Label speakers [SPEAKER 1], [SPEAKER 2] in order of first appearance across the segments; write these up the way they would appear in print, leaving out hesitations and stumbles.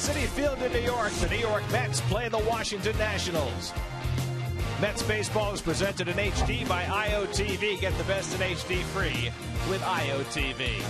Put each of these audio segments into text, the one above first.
[SPEAKER 1] Citi Field in New York, the New York Mets play the Washington Nationals. Mets baseball is presented in HD by IOTV. Get the best in HD free with IOTV.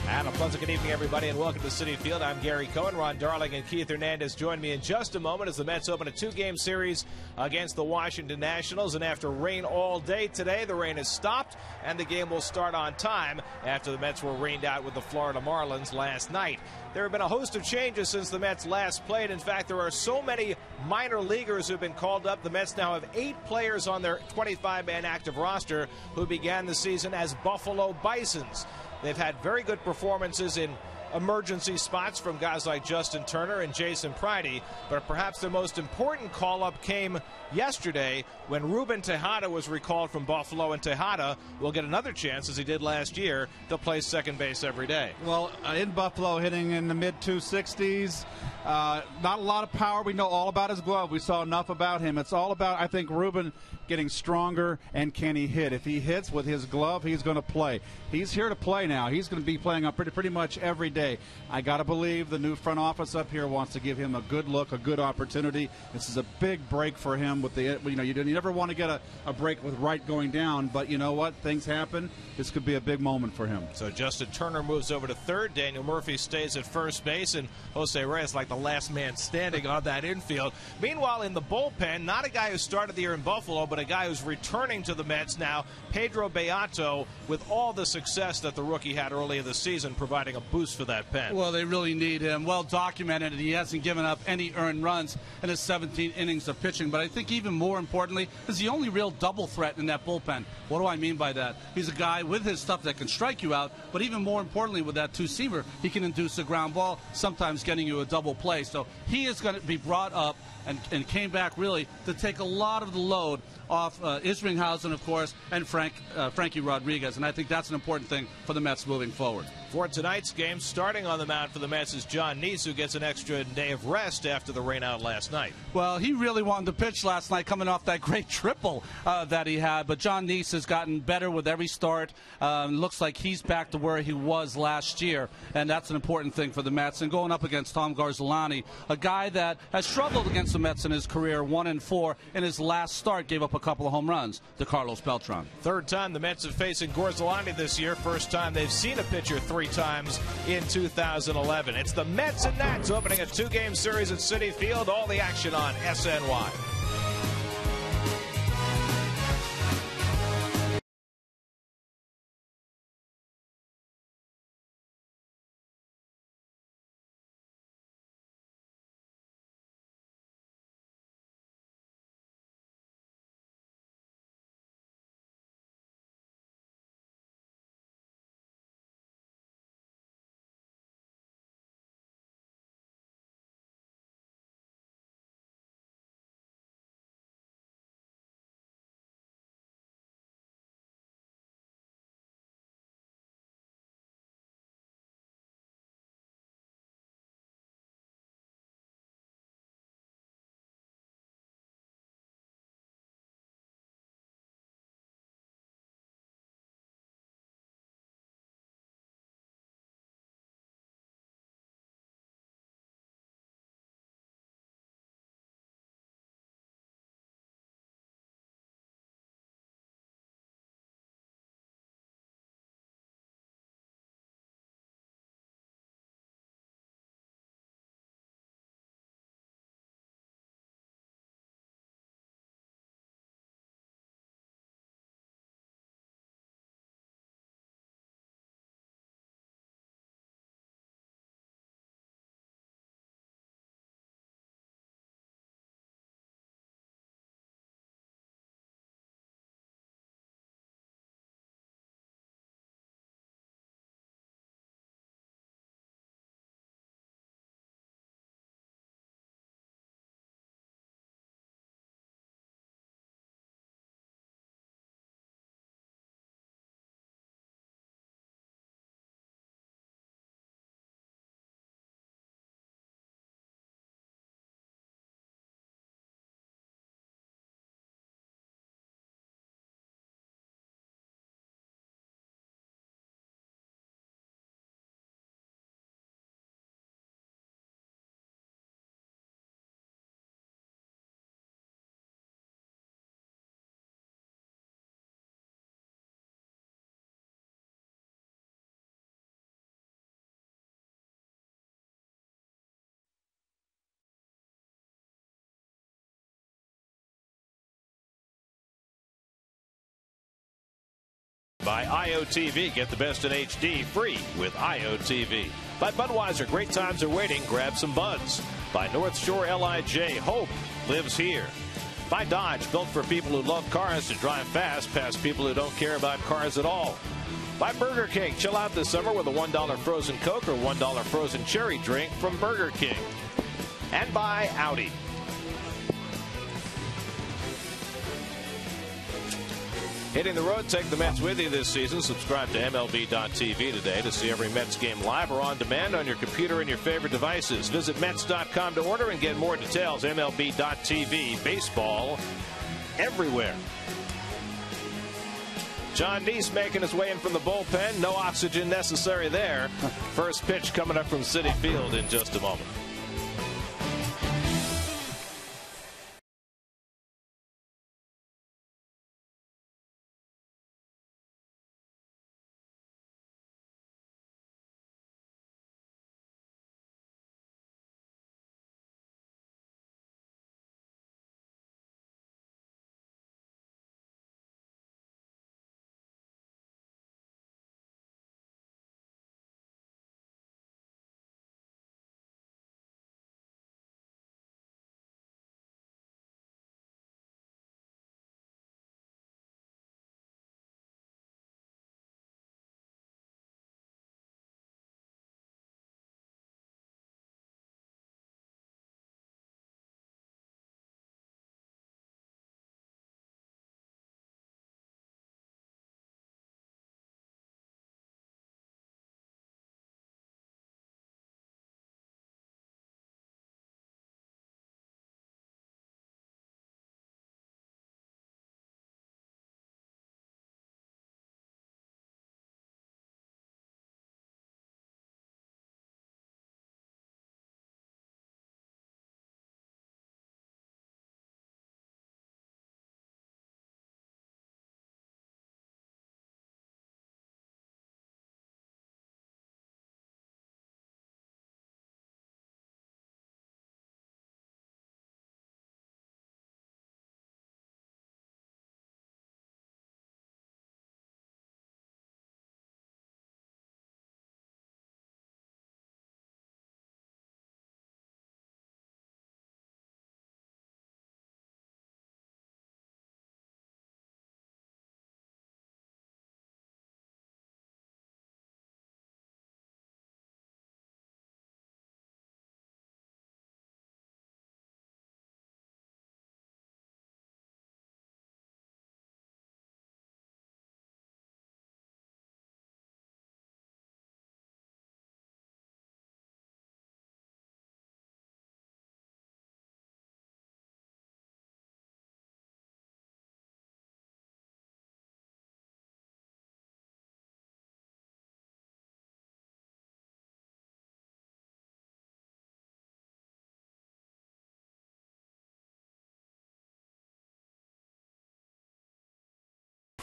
[SPEAKER 1] And a pleasant good evening, everybody, and welcome to Citi Field. I'm Gary Cohen. Ron Darling and Keith Hernandez join me in just a moment as the Mets open a two-game series against the Washington Nationals. And after rain all day today, the rain has stopped, and the game will start on time after the Mets were rained out with the Florida Marlins last night. There have been a host of changes since the Mets last played. In fact, there are so many minor leaguers who have been called up. The Mets now have 8 players on their 25-man active roster who began the season as Buffalo Bisons. They've had very good performances in emergency spots from guys like Justin Turner and Jason Pridey, but perhaps their most important call-up came yesterday when Ruben Tejada was recalled from Buffalo, and Tejada will get another chance, as he did last year, to play second base every day.
[SPEAKER 2] Well, in Buffalo, hitting in the mid-260s, not a lot of power. We know all about his glove. We saw enough about him. It's all about, I think, Ruben getting stronger, and can he hit? If he hits with his glove, he's going to play. He's here to play now. He's going to be playing up pretty much every day. I got to believe the new front office up here wants to give him a good look, a good opportunity. This is a big break for him. With the, you never want to get a break with Wright going down, but you know what? Things happen. This could be a big moment for him.
[SPEAKER 1] So Justin Turner moves over to third. Daniel Murphy stays at first base, and Jose Reyes like the last man standing on that infield. Meanwhile, in the bullpen, not a guy who started the year in Buffalo, but a guy who's returning to the Mets now, Pedro Beato, with all the success that the rookie had earlier this season, providing a boost for that pen.
[SPEAKER 3] Well, they really need him. Well documented, and he hasn't given up any earned runs in his 17 innings of pitching. But I think even more importantly, is the only real double threat in that bullpen. What do I mean by that? He's a guy with his stuff that can strike you out, but even more importantly, with that two-seamer, he can induce a ground ball, sometimes getting you a double play. So he is going to be brought up and came back really to take a lot of the load off Isringhausen, of course, and Frankie Rodriguez. And I think that's an important thing for the Mets moving forward.
[SPEAKER 1] For tonight's game, starting on the mound for the Mets is John Niese, who gets an extra day of rest after the rainout last night.
[SPEAKER 3] Well, he really wanted to pitch last night, coming off that great triple that he had. But John Niese has gotten better with every start. Looks like he's back to where he was last year, and that's an important thing for the Mets. And going up against Tom Garzalani, a guy that has struggled against the Mets in his career, 1-4. In his last start, gave up a couple of home runs to Carlos Beltran.
[SPEAKER 1] Third time the Mets are facing Garzalani this year. First time they've seen a pitcher 3 times in 2011. It's the Mets and Nats opening a 2-game series at Citi Field. All the action on SNY. by IOTV. Get the best in HD free with IOTV. By Budweiser, great times are waiting. Grab some buds. By North Shore LIJ, hope lives here. By Dodge, built for people who love cars to drive fast past people who don't care about cars at all. By Burger King, chill out this summer with a $1 frozen Coke or $1 frozen cherry drink from Burger King. And by Audi. Hitting the road, take the Mets with you this season. Subscribe to MLB.tv today to see every Mets game live or on demand on your computer and your favorite devices. Visit Mets.com to order and get more details. MLB.tv, baseball everywhere. John Niese making his way in from the bullpen. No oxygen necessary there. First pitch coming up from Citi Field in just a moment.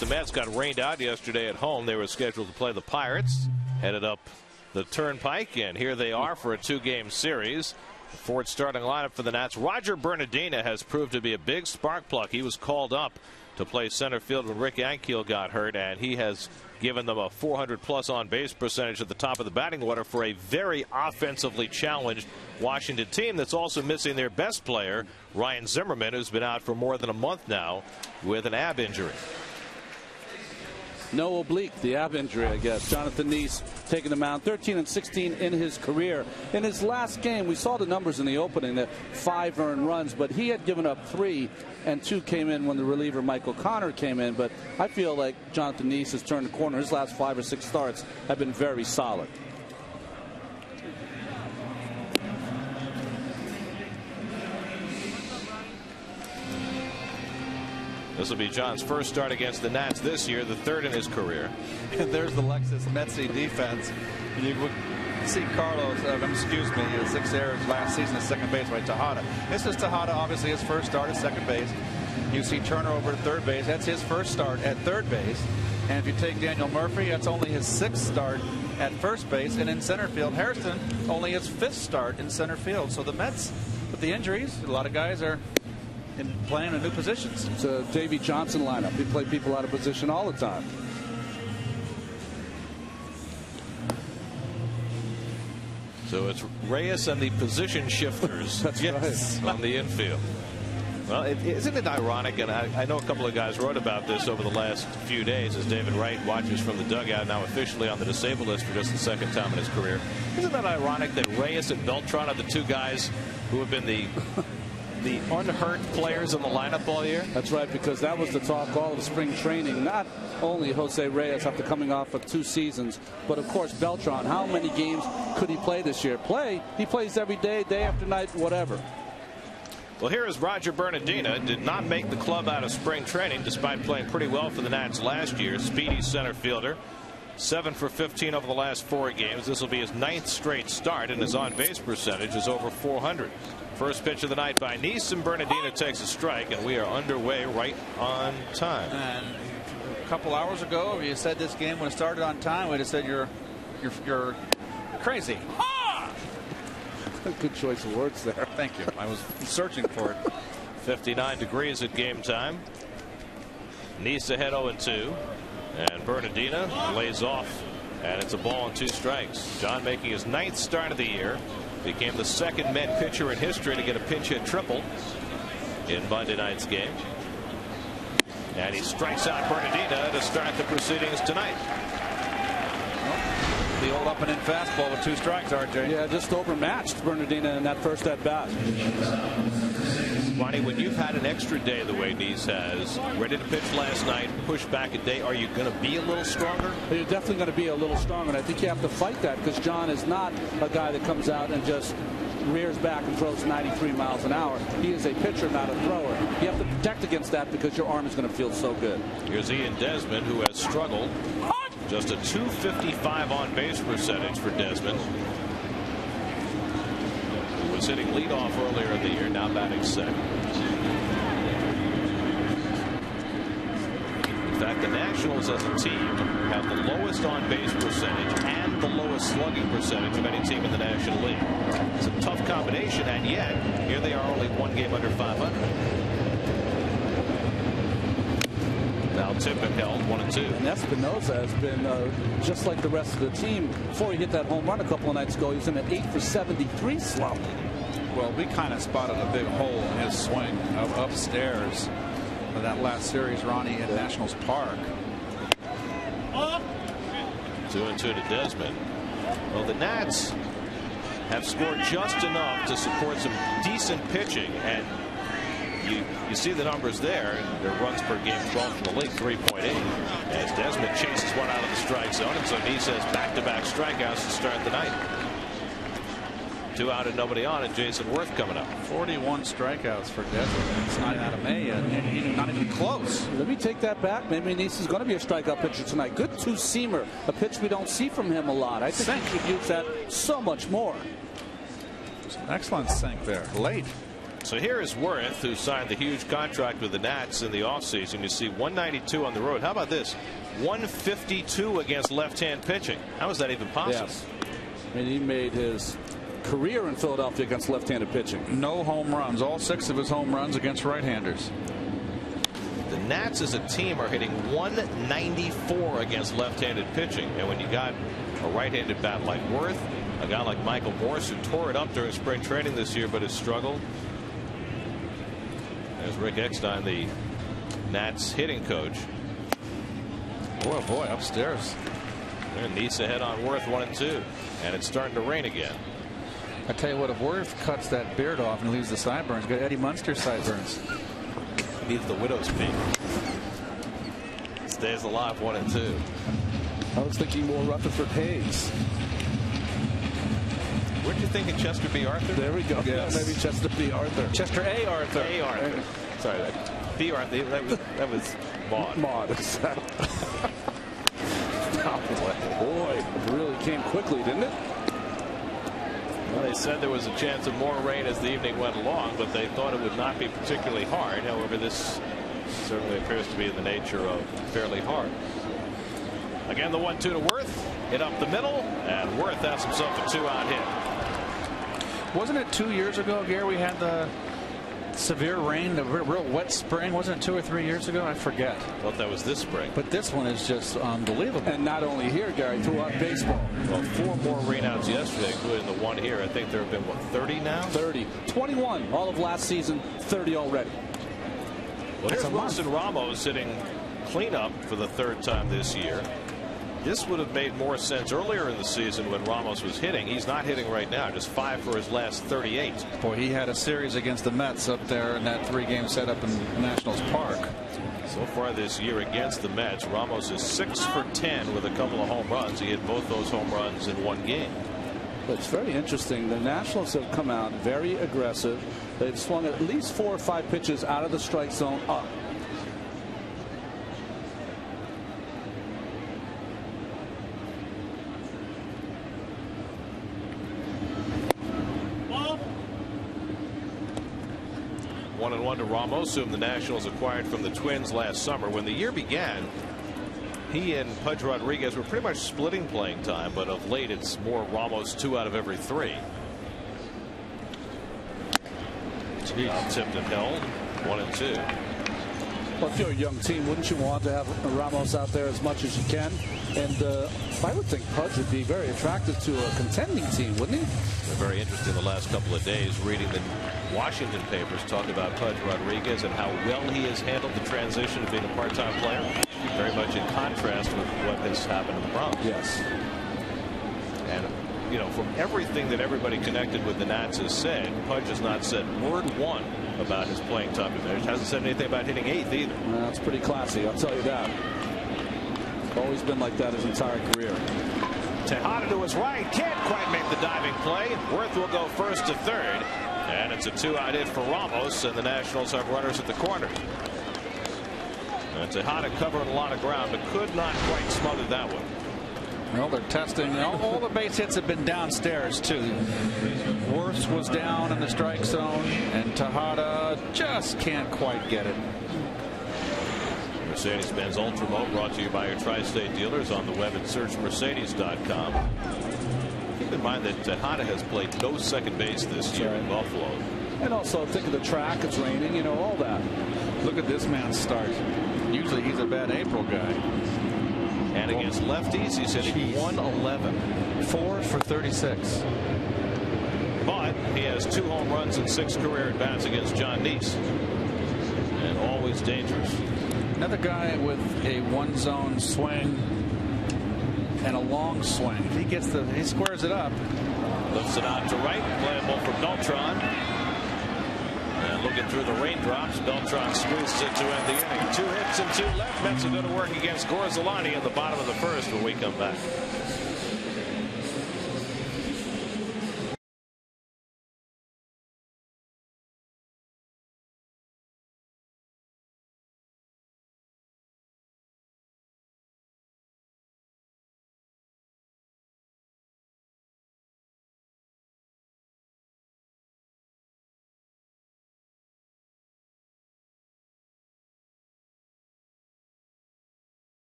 [SPEAKER 1] The Mets got rained out yesterday at home. They were scheduled to play the Pirates, headed up the Turnpike, and here they are for a two-game series. The Ford starting lineup for the Nats. Roger Bernardina has proved to be a big spark plug. He was called up to play center field when Rick Ankiel got hurt, and he has given them a 400-plus on-base percentage at the top of the batting order for a very offensively challenged Washington team that's also missing their best player, Ryan Zimmerman, who's been out for more than a month now with an ab injury.
[SPEAKER 3] No oblique, the ab injury, I guess. Jonathan Niese taking the mound, 13-16 in his career. In his last game, we saw the numbers in the opening, that 5 earned runs, but he had given up 3, and 2 came in when the reliever Michael Connor came in. But I feel like Jonathan Niese has turned the corner. His last 5 or 6 starts have been very solid.
[SPEAKER 1] This will be John's first start against the Nats this year, the 3rd in his career.
[SPEAKER 2] And there's the Lexus Metsy defense. You would see Carlos, 6 errors last season at second base by Tejada. This is Tejada, obviously his first start at second base. You see Turner over at third base. That's his first start at third base. And if you take Daniel Murphy, that's only his 6th start at first base. And in center field, Harrison, only his 5th start in center field. So the Mets, with the injuries, a lot of guys are playing in new positions.
[SPEAKER 3] It's a Davey Johnson lineup. He played people out of position all the time.
[SPEAKER 1] So it's Reyes and the position shifters.
[SPEAKER 3] That's right.
[SPEAKER 1] On the infield. Well, isn't it ironic, and I know a couple of guys wrote about this over the last few days as David Wright watches from the dugout, now officially on the disabled list for just the second time in his career. Isn't that ironic that Reyes and Beltran are the two guys who have been the unhurt players in the lineup all year?
[SPEAKER 3] That's right, because that was the talk all of spring training. Not only Jose Reyes after coming off of 2 seasons, but of course Beltran. How many games could he play this year? He plays every day, day after night, whatever.
[SPEAKER 1] Well, here is Roger Bernardina. Did not make the club out of spring training despite playing pretty well for the Nats last year. Speedy center fielder. 7 for 15 over the last 4 games. This will be his 9th straight start, and his on-base percentage is over 400. First pitch of the night by Niese, and Bernardina takes a strike, and we are underway right on time.
[SPEAKER 2] And a couple hours ago, if you said this game would have started on time, we'd have said you're crazy.
[SPEAKER 3] Good choice of words there.
[SPEAKER 2] Thank you. I was searching for it.
[SPEAKER 1] 59 degrees at game time. Niese ahead 0-2, and Bernardina lays off, and it's a ball and 2 strikes. John making his 9th start of the year. Became the 2nd Met pitcher in history to get a pinch hit triple in Monday night's game. And he strikes out Bernardina to start the proceedings tonight.
[SPEAKER 2] The old up and in fastball with 2 strikes, RJ.
[SPEAKER 3] Yeah, just overmatched Bernardina in that first at bat.
[SPEAKER 1] Bonnie, when you've had an extra day the way Niese has, ready to pitch last night, push back a day, are you going to be a little stronger?
[SPEAKER 3] You're definitely going to be a little stronger, and I think you have to fight that because John is not a guy that comes out and just rears back and throws 93 miles an hour. He is a pitcher, not a thrower. You have to protect against that because your arm is going to feel so good.
[SPEAKER 1] Here's Ian Desmond, who has struggled. Just a .255 on base percentage for Desmond. He was hitting leadoff earlier in the year, now batting 2nd. In fact, the Nationals as a team have the lowest on base percentage and the lowest slugging percentage of any team in the National League. It's a tough combination, and yet here they are, only 1 game under 500. Now Tippett held 1-2.
[SPEAKER 3] And Espinosa has been just like the rest of the team. Before he hit that home run a couple of nights ago, he was in an 8 for 73 slump.
[SPEAKER 2] Well, we kind of spotted a big hole in his swing upstairs of that last series, Ronnie, in Nationals Park.
[SPEAKER 1] 2-2 to Desmond. Well, the Nats have scored just enough to support some decent pitching, and you see the numbers there. Their runs per game 12 from the league, 3.8. As Desmond chases one out of the strike zone, and so Niese has back-to-back strikeouts to start the night. 2 out and nobody on, and Jason Worth coming up.
[SPEAKER 2] 41 strikeouts for Desmond. It's not out of May yet. Not even close.
[SPEAKER 3] Let me take that back. Maybe Niese is going to be a strikeout pitcher tonight. Good 2-seamer, a pitch we don't see from him a lot. I think he could use that so much more.
[SPEAKER 2] Excellent sink there, late.
[SPEAKER 1] So here is Worth, who signed the huge contract with the Nats in the offseason. You see 192 on the road. How about this? 152 against left-hand pitching. How is that even possible?
[SPEAKER 3] Yes. And he made his career in Philadelphia against left-handed pitching.
[SPEAKER 2] No home runs. All 6 of his home runs against right-handers.
[SPEAKER 1] The Nats as a team are hitting 194 against left-handed pitching. And when you got a right-handed bat like Worth, a guy like Michael Morse, who tore it up during spring training this year but has struggled. There's Rick Eckstein, the Nats hitting coach.
[SPEAKER 2] Oh boy, upstairs.
[SPEAKER 1] And Niese ahead on Worth 1-2, and it's starting to rain again.
[SPEAKER 2] I tell you what, if Worth cuts that beard off and leaves the sideburns, got Eddie Munster sideburns.
[SPEAKER 1] Needs the widow's peak. Stays alive 1-2.
[SPEAKER 3] I was thinking more Rutherford Hayes.
[SPEAKER 1] Where'd you think of Chester B. Arthur?
[SPEAKER 3] There we go.
[SPEAKER 2] Yes.
[SPEAKER 3] Maybe Chester B. Arthur.
[SPEAKER 2] Chester A. Arthur.
[SPEAKER 1] A. Arthur. Sorry, B. Arthur. That was Maud.
[SPEAKER 3] Maud. Boy, it really came quickly, didn't it?
[SPEAKER 1] Well, they said there was a chance of more rain as the evening went along, but they thought it would not be particularly hard. However, this certainly appears to be in the nature of fairly hard. Again, the 1-2 to Worth. Hit up the middle, and Worth has himself a 2-out hit.
[SPEAKER 2] Wasn't it 2 years ago, Gary, we had the severe rain, the real wet spring, wasn't it 2 or 3 years ago? I forget.
[SPEAKER 1] I thought that was this spring.
[SPEAKER 2] But this one is just unbelievable.
[SPEAKER 4] And not only here, Gary, throughout baseball.
[SPEAKER 1] Well, 4 more rainouts yesterday, including the one here. I think there have been, what, 30 now?
[SPEAKER 4] 30. 21 all of last season, 30 already.
[SPEAKER 1] Well, here's Wilson Ramos hitting cleanup for the 3rd time this year. This would have made more sense earlier in the season when Ramos was hitting. He's not hitting right now, just 5 for his last 38.
[SPEAKER 2] Boy, he had a series against the Mets up there in that 3-game setup in Nationals Park.
[SPEAKER 1] So far this year against the Mets, Ramos is 6 for 10 with a couple of home runs. He hit both those home runs in 1 game.
[SPEAKER 4] But it's very interesting. The Nationals have come out very aggressive. They've swung at least 4 or 5 pitches out of the strike zone up.
[SPEAKER 1] One and one to Ramos, whom the Nationals acquired from the Twins last summer. When the year began, he and Pudge Rodriguez were pretty much splitting playing time, but of late it's more Ramos 2 out of every 3. Tipped and held 1-2.
[SPEAKER 4] Well, if you're a young team, wouldn't you want to have Ramos out there as much as you can? And I would think Pudge would be very attractive to a contending team, wouldn't he?
[SPEAKER 1] They're very interesting the last couple of days reading the Washington papers talk about Pudge Rodriguez and how well he has handled the transition to being a part-time player. Very much in contrast with what has happened in the Bronx.
[SPEAKER 4] Yes.
[SPEAKER 1] And, you know, from everything that everybody connected with the Nats has said, Pudge has not said word one about his playing time. He hasn't said anything about hitting 8th either.
[SPEAKER 4] Well, that's pretty classy, I'll tell you that. Always been like that his entire career.
[SPEAKER 1] Tejada to his right, can't quite make the diving play. Worth will go first to 3rd. And it's a 2-out hit for Ramos, and the Nationals have runners at the corner. And Tejada covered a lot of ground, but could not quite smother that one.
[SPEAKER 2] Well, they're testing. All the base hits have been downstairs, too. Worth was down in the strike zone, and Tejada just can't quite get it.
[SPEAKER 1] Mercedes-Benz Ultra-Mo brought to you by your Tri-State dealers on the web at searchmercedes.com. Keep in mind that Tejada has played no second base this year in Buffalo.
[SPEAKER 4] And also think of the track, it's raining, you know, all that.
[SPEAKER 2] Look at this man's start. Usually he's a bad April guy.
[SPEAKER 1] And against lefties, he's hitting 111.
[SPEAKER 2] 4 for 36.
[SPEAKER 1] But he has 2 home runs and 6 career at-bats against John Niese. And always dangerous.
[SPEAKER 2] Another guy with a 1-zone swing and a long swing. If he gets he squares it up.
[SPEAKER 1] Lifts it out to right, playable for Beltran. And looking through the raindrops, Beltran squeezes it to end the inning. 2 hits and 2 left. Mets are going to work against Gorzolani in the bottom of the 1st when we come back.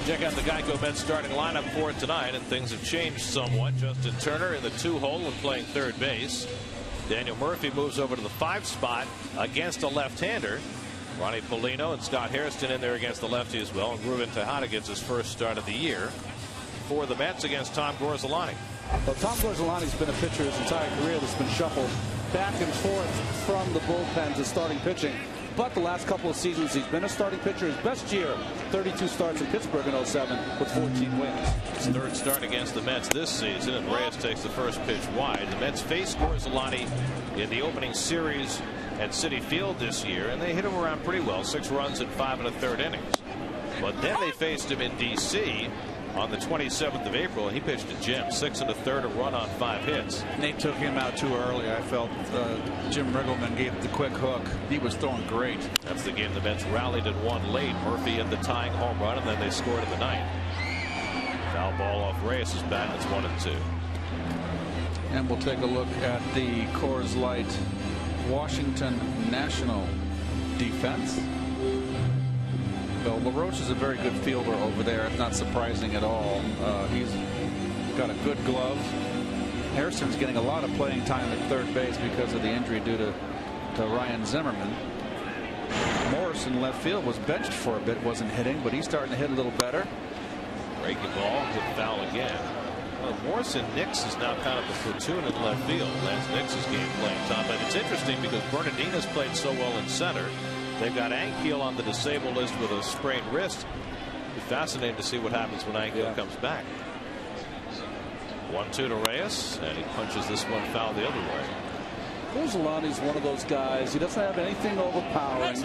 [SPEAKER 1] Check out the Geico Mets starting lineup for tonight, and things have changed somewhat. Justin Turner in the 2-hole and playing third base. Daniel Murphy moves over to the 5 spot against a left-hander. Ronnie Polino and Scott Hairston in there against the lefty as well. And Ruben Tejada gets his first start of the year for the Mets against Tom Gorzelani.
[SPEAKER 4] Well, Tom Gorzelani's been a pitcher his entire career that's been shuffled back and forth from the bullpen to starting pitching. But the last couple of seasons, he's been a starting pitcher. His best year, 32 starts in Pittsburgh in 07 with 14 wins.
[SPEAKER 1] His third start against the Mets this season, and Reyes takes the first pitch wide. The Mets faced Gorzelani in the opening series at Citi Field this year, and they hit him around pretty well, 6 runs in 5 1/3 innings. But then they faced him in D.C. on the 27th of April. He pitched a gem, 6 1/3, a run on 5 hits.
[SPEAKER 2] They took him out too early. I felt Jim Riggleman gave the quick hook. He was throwing great.
[SPEAKER 1] That's the game the Mets rallied and won late. Murphy hit the tying home run, and then they scored in the 9th. Foul ball off Reyes' bat, and it's 1-2.
[SPEAKER 2] And we'll take a look at the Coors Light Washington National defense. Well, LaRoche is a very good fielder over there. It's not surprising at all. He's got a good glove. Hairston's getting a lot of playing time at third base because of the injury due to Ryan Zimmerman. Morris in left field was benched for a bit, wasn't hitting, but he's starting to hit a little better.
[SPEAKER 1] Breaking ball, good foul again. Well, Morris and Nix is now kind of a platoon in left field. That's Nix's game playing time. But it's interesting because Bernardina's played so well in center. They've got Ankiel on the disabled list with a sprained wrist. It'll be fascinating to see what happens when Ankiel comes back. 1-2 to Reyes, and he punches this one foul the other way.
[SPEAKER 4] Gorzelani's one of those guys. He doesn't have anything overpowering.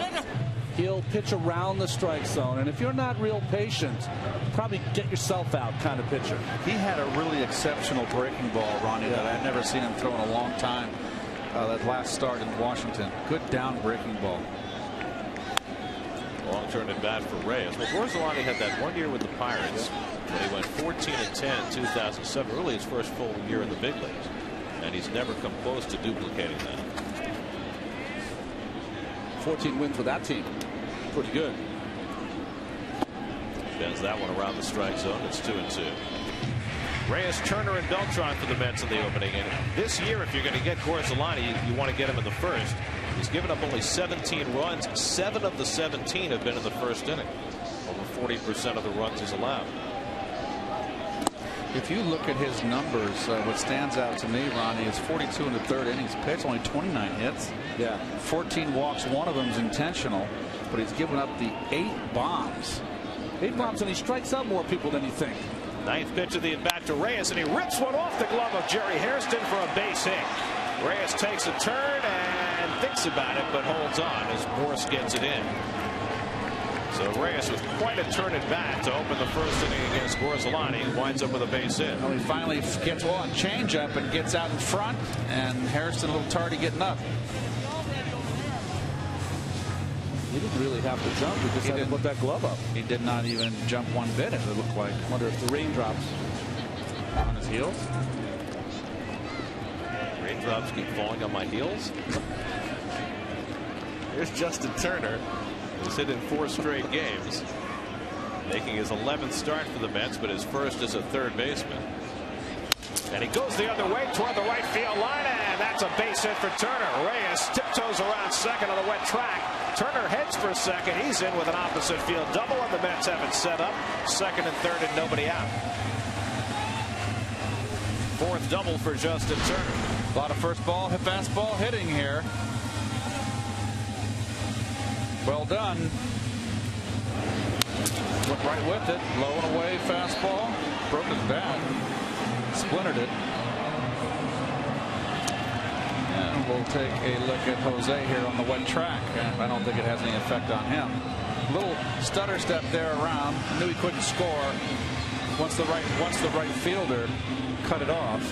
[SPEAKER 4] He'll pitch around the strike zone, and if you're not real patient, probably get yourself out kind of pitcher.
[SPEAKER 2] He had a really exceptional breaking ball, Ronnie, that I've never seen him throw in a long time. That last start in Washington. Good down breaking ball.
[SPEAKER 1] Long turn at bat for Reyes. Well, Gorzelani had that 1 year with the Pirates when he went 14-10 in 2007, really his first full year in the big leagues, and he's never come close to duplicating that.
[SPEAKER 4] 14 wins with that team. Pretty good.
[SPEAKER 1] Bends that one around the strike zone. It's 2-2. Reyes, Turner, and Beltran for the Mets in the opening inning. This year, if you're going to get Gorzelani, you want to get him in the first. He's given up only 17 runs. 7 of the 17 have been in the first inning. Over 40% of the runs he's allowed.
[SPEAKER 2] If you look at his numbers, what stands out to me, Ronnie, is 42 in the 3rd innings pitched, only 29 hits. 14 walks, one of them is intentional, but he's given up the 8 bombs.
[SPEAKER 4] 8 bombs, and he strikes out more people than you think.
[SPEAKER 1] 9th pitch of the at-bat to Reyes, and he rips one off the glove of Jerry Hairston for a base hit. Reyes takes a turn and thinks about it, but holds on as Morris gets it in. So Reyes with quite a turn at bat to open the first inning against Gorzelani. Winds up with a base hit.
[SPEAKER 2] Well, he finally gets one change up and gets out in front, and Hairston a little tardy getting up.
[SPEAKER 4] He didn't really have to jump. He just had to put that glove up.
[SPEAKER 2] He did not even jump one bit, it looked like.
[SPEAKER 4] I wonder if the raindrops
[SPEAKER 2] on his heels.
[SPEAKER 1] Raindrops keep falling on my heels. Here's Justin Turner, who's hit in 4 straight games, making his 11th start for the Mets, but his first as a third baseman. And he goes the other way toward the right field line, and that's a base hit for Turner. Reyes tiptoes around second on the wet track. Turner heads for second. He's in with an opposite field double, and the Mets have it set up. Second and third and nobody out. 4th double for Justin Turner.
[SPEAKER 2] A lot of first ball, fastball hitting here. Well done. Went right with it. Low and away fastball. Broke his bat. Splintered it. And we'll take a look at Jose here on the wet track. I don't think it has any effect on him. Little stutter step there around. Knew he couldn't score. Once the right fielder cut it off.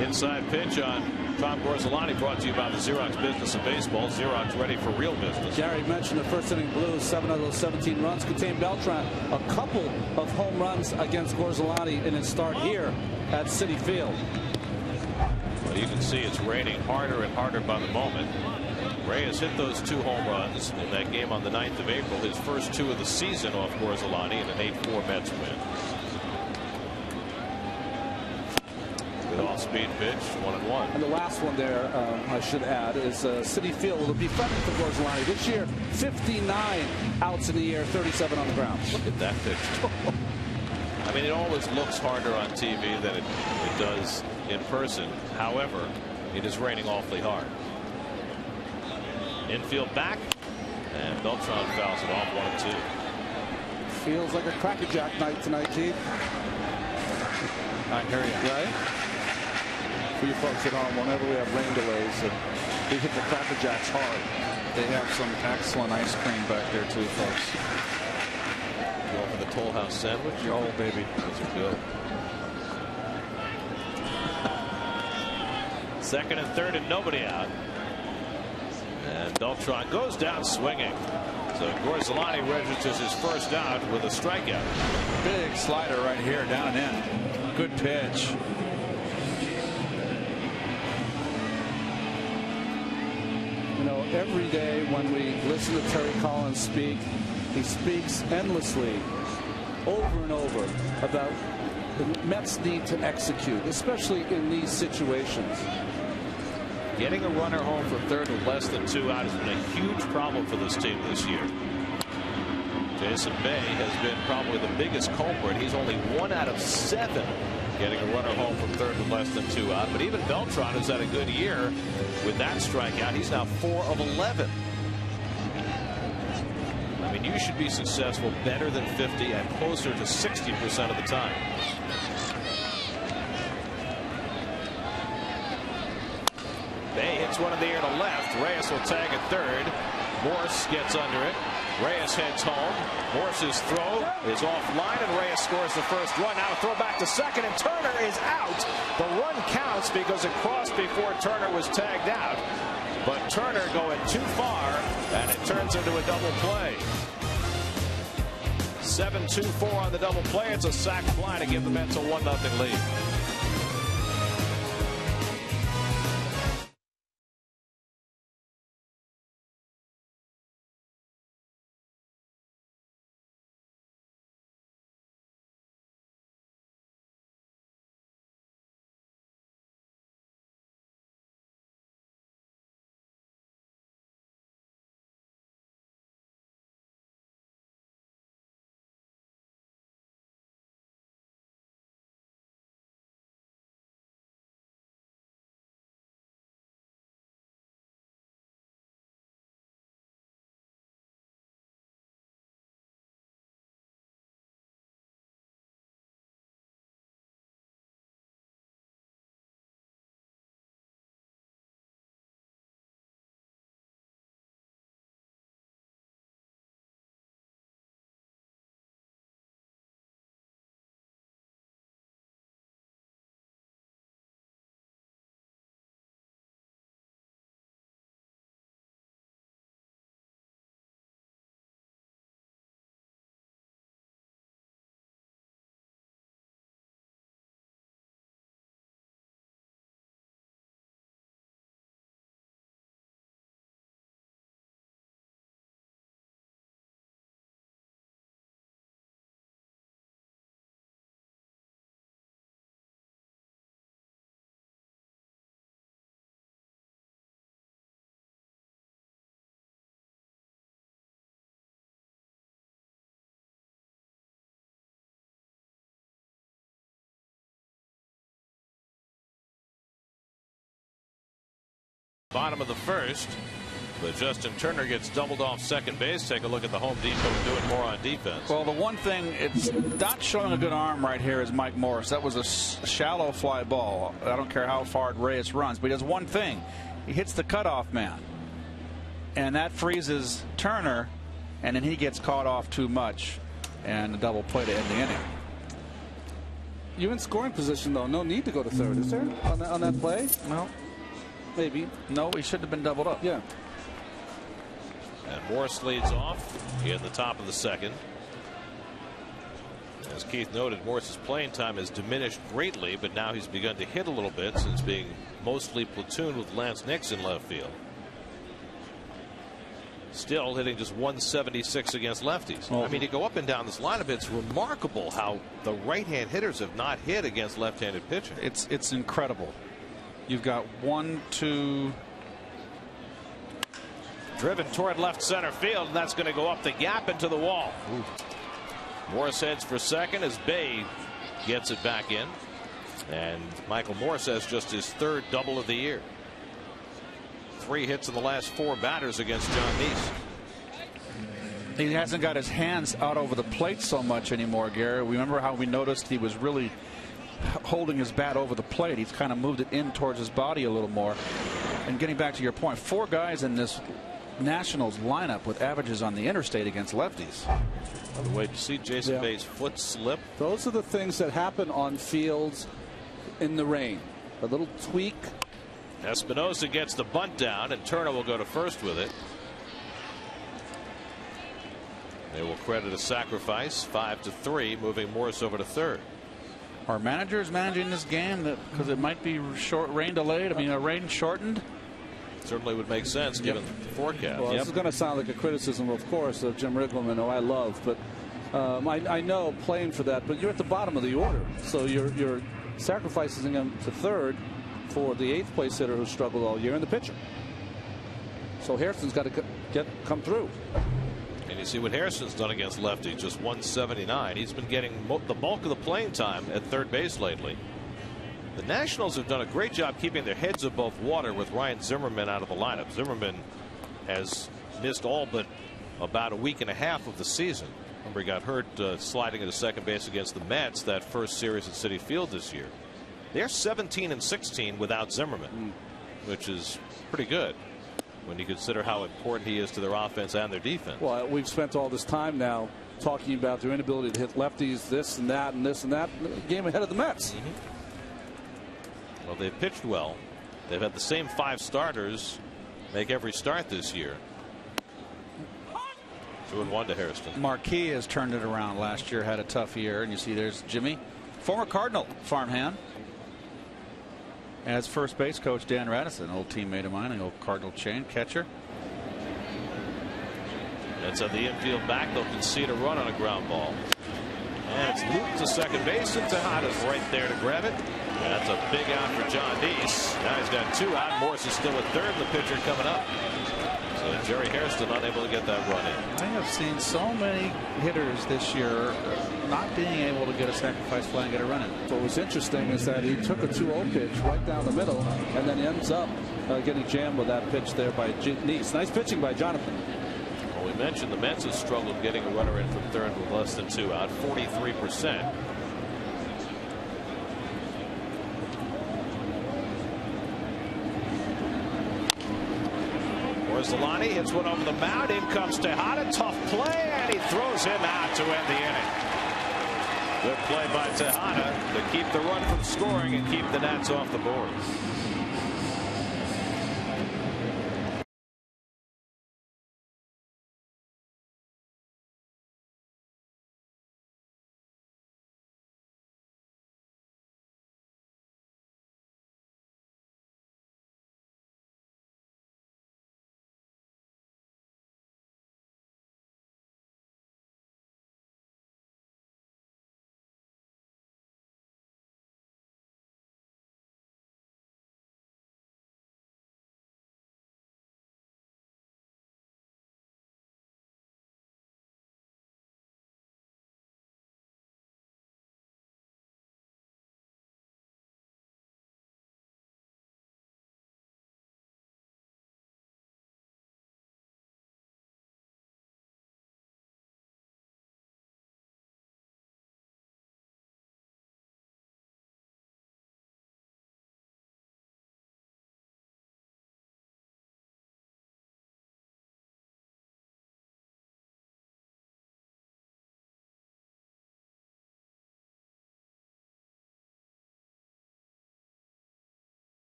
[SPEAKER 1] Inside pitch on Tom Gorzelani, brought to you by the Xerox business of baseball. Xerox, ready for real business.
[SPEAKER 4] Gary mentioned the first inning Blues. 7 of those 17 runs contained Beltran. A couple of home runs against Gorzelani in his start here at Citi Field.
[SPEAKER 1] Well, you can see it's raining harder and harder by the moment. Reyes hit those 2 home runs in that game on the 9th of April, his first 2 of the season off Gorzelani in an 8-4 Mets win. Good off-speed pitch, 1-1.
[SPEAKER 4] And the last one there, I should add, is Citi Field will be friendly for Gorzelani this year. 59 outs in the air, 37 on the ground.
[SPEAKER 1] Look at that pitch. I mean, it always looks harder on TV than it does in person. However, it is raining awfully hard. Infield back, and Beltran fouls it off 1-2.
[SPEAKER 4] Feels like a crackerjack night tonight, Keith.
[SPEAKER 2] I hear you.
[SPEAKER 4] Right? For you folks at home, whenever we have rain delays, we hit the crackerjacks hard.
[SPEAKER 2] They have some excellent ice cream back there too, folks.
[SPEAKER 1] Going for the Toll House sandwich.
[SPEAKER 2] Oh, baby.
[SPEAKER 1] Those are good. Second and third and nobody out. And Beltran goes down swinging. So Gorzelani registers his first out with a strikeout.
[SPEAKER 2] Big slider right here, down and in. Good pitch.
[SPEAKER 4] You know, every day when we listen to Terry Collins speak, he speaks endlessly over and over about the Mets need to execute, especially in these situations.
[SPEAKER 1] Getting a runner home for third with less than 2 out has been a huge problem for this team this year. Jason Bay has been probably the biggest culprit. He's only 1 out of 7 getting a runner home from third with less than 2 out. But even Beltran, who's had a good year with that strikeout, he's now 4 of 11. I mean, you should be successful better than 50 and closer to 60% of the time. Bay hits one in the air to left. Reyes will tag at third. Morse gets under it. Reyes heads home. Morse's throw is offline, and Reyes scores the first run. Now a throw back to second, and Turner is out. The run counts because it crossed before Turner was tagged out. But Turner going too far, and it turns into a double play. 7-2-4 on the double play. It's a sac fly to give the Mets a 1-0 lead. Bottom of the first, but Justin Turner gets doubled off second base. Take a look at the Home Depot doing more on defense.
[SPEAKER 2] Well, the one thing it's not showing a good arm right here is Mike Morris. That was a shallow fly ball. I don't care how far Reyes runs, but he does one thing. He hits the cutoff man, and that freezes Turner, and then he gets caught off too much, and a double play to end the inning.
[SPEAKER 4] You're in scoring position, though. No need to go to third, is there, on that play?
[SPEAKER 2] No.
[SPEAKER 4] Maybe.
[SPEAKER 2] No, he should have been doubled up.
[SPEAKER 4] Yeah.
[SPEAKER 1] And Morris leads off in the top of the second. As Keith noted, Morris's playing time has diminished greatly, but now he's begun to hit a little bit since being mostly platooned with Lance Nix in left field. Still hitting just 176 against lefties.
[SPEAKER 4] Well,
[SPEAKER 1] I mean, you go up and down this lineup, it's remarkable how the right-hand hitters have not hit against left-handed pitching.
[SPEAKER 2] It's incredible. You've got 1, 2.
[SPEAKER 1] Driven toward left center field, and that's going to go up the gap into the wall. Ooh. Morris heads for second as Bay gets it back in. And Michael Morris has just his 3rd double of the year. 3 hits in the last 4 batters against John Niese.
[SPEAKER 2] He hasn't got his hands out over the plate so much anymore, Gary. Remember how we noticed he was really holding his bat over the plate. He's kind of moved it in towards his body a little more. And getting back to your point, 4 guys in this Nationals lineup with averages on the interstate against lefties.
[SPEAKER 1] By the way, to see Jason Bay's foot slip.
[SPEAKER 4] Those are the things that happen on fields in the rain. A little tweak.
[SPEAKER 1] Espinosa gets the bunt down, and Turner will go to first with it. They will credit a sacrifice, 5-3, moving Morris over to third.
[SPEAKER 2] Are managers managing this game because it might be rain delayed? I mean, rain shortened.
[SPEAKER 1] Certainly would make sense given the forecast.
[SPEAKER 4] Well, this is going to sound like a criticism, of course, of Jim Riggleman, who I love, but I know playing for that. But you're at the bottom of the order, so you're sacrificing him to third for the 8th place hitter who struggled all year and the pitcher. So Hairston's got to come through.
[SPEAKER 1] And you see what Harrison's done against lefties, just 179. He's been getting the bulk of the playing time at third base lately. The Nationals have done a great job keeping their heads above water with Ryan Zimmerman out of the lineup. Zimmerman has missed all but about a week and a half of the season. Remember, he got hurt sliding into second base against the Mets that first series at Citi Field this year. They're 17-16 without Zimmerman, which is pretty good when you consider how important he is to their offense and their defense.
[SPEAKER 4] Well, we've spent all this time now talking about their inability to hit lefties, this and that and this and that. Game ahead of the Mets.
[SPEAKER 1] Well, they've pitched well. They've had the same 5 starters make every start this year. 2-1 to Hairston.
[SPEAKER 2] Marquis has turned it around. Last year had a tough year, and you see there's Jimmy, former Cardinal farmhand, as first base coach Dan Radisson, an old teammate of mine, an old Cardinal chain catcher.
[SPEAKER 1] That's at the infield back. They'll concede a run on a ground ball. And it's looped to second base, and Tejada's right there to grab it. And that's a big out for John Niese. Now he's got 2 out. Morris is still at third, and the pitcher coming up. So Jerry Hairston unable to get that run in.
[SPEAKER 2] I have seen so many hitters this year not being able to get a sacrifice fly and get a run in.
[SPEAKER 4] What was interesting is that he took a 2-0 pitch right down the middle and then ends up getting jammed with that pitch there by Niese. Nice pitching by Jonathan.
[SPEAKER 1] Well, we mentioned the Mets have struggled getting a runner in from third with less than 2 out, 43%. Zolani hits one over the mound. In comes Tejada. Tough play, and he throws him out to end the inning. Good play by Tejada to keep the run from scoring and keep the Nats off the board.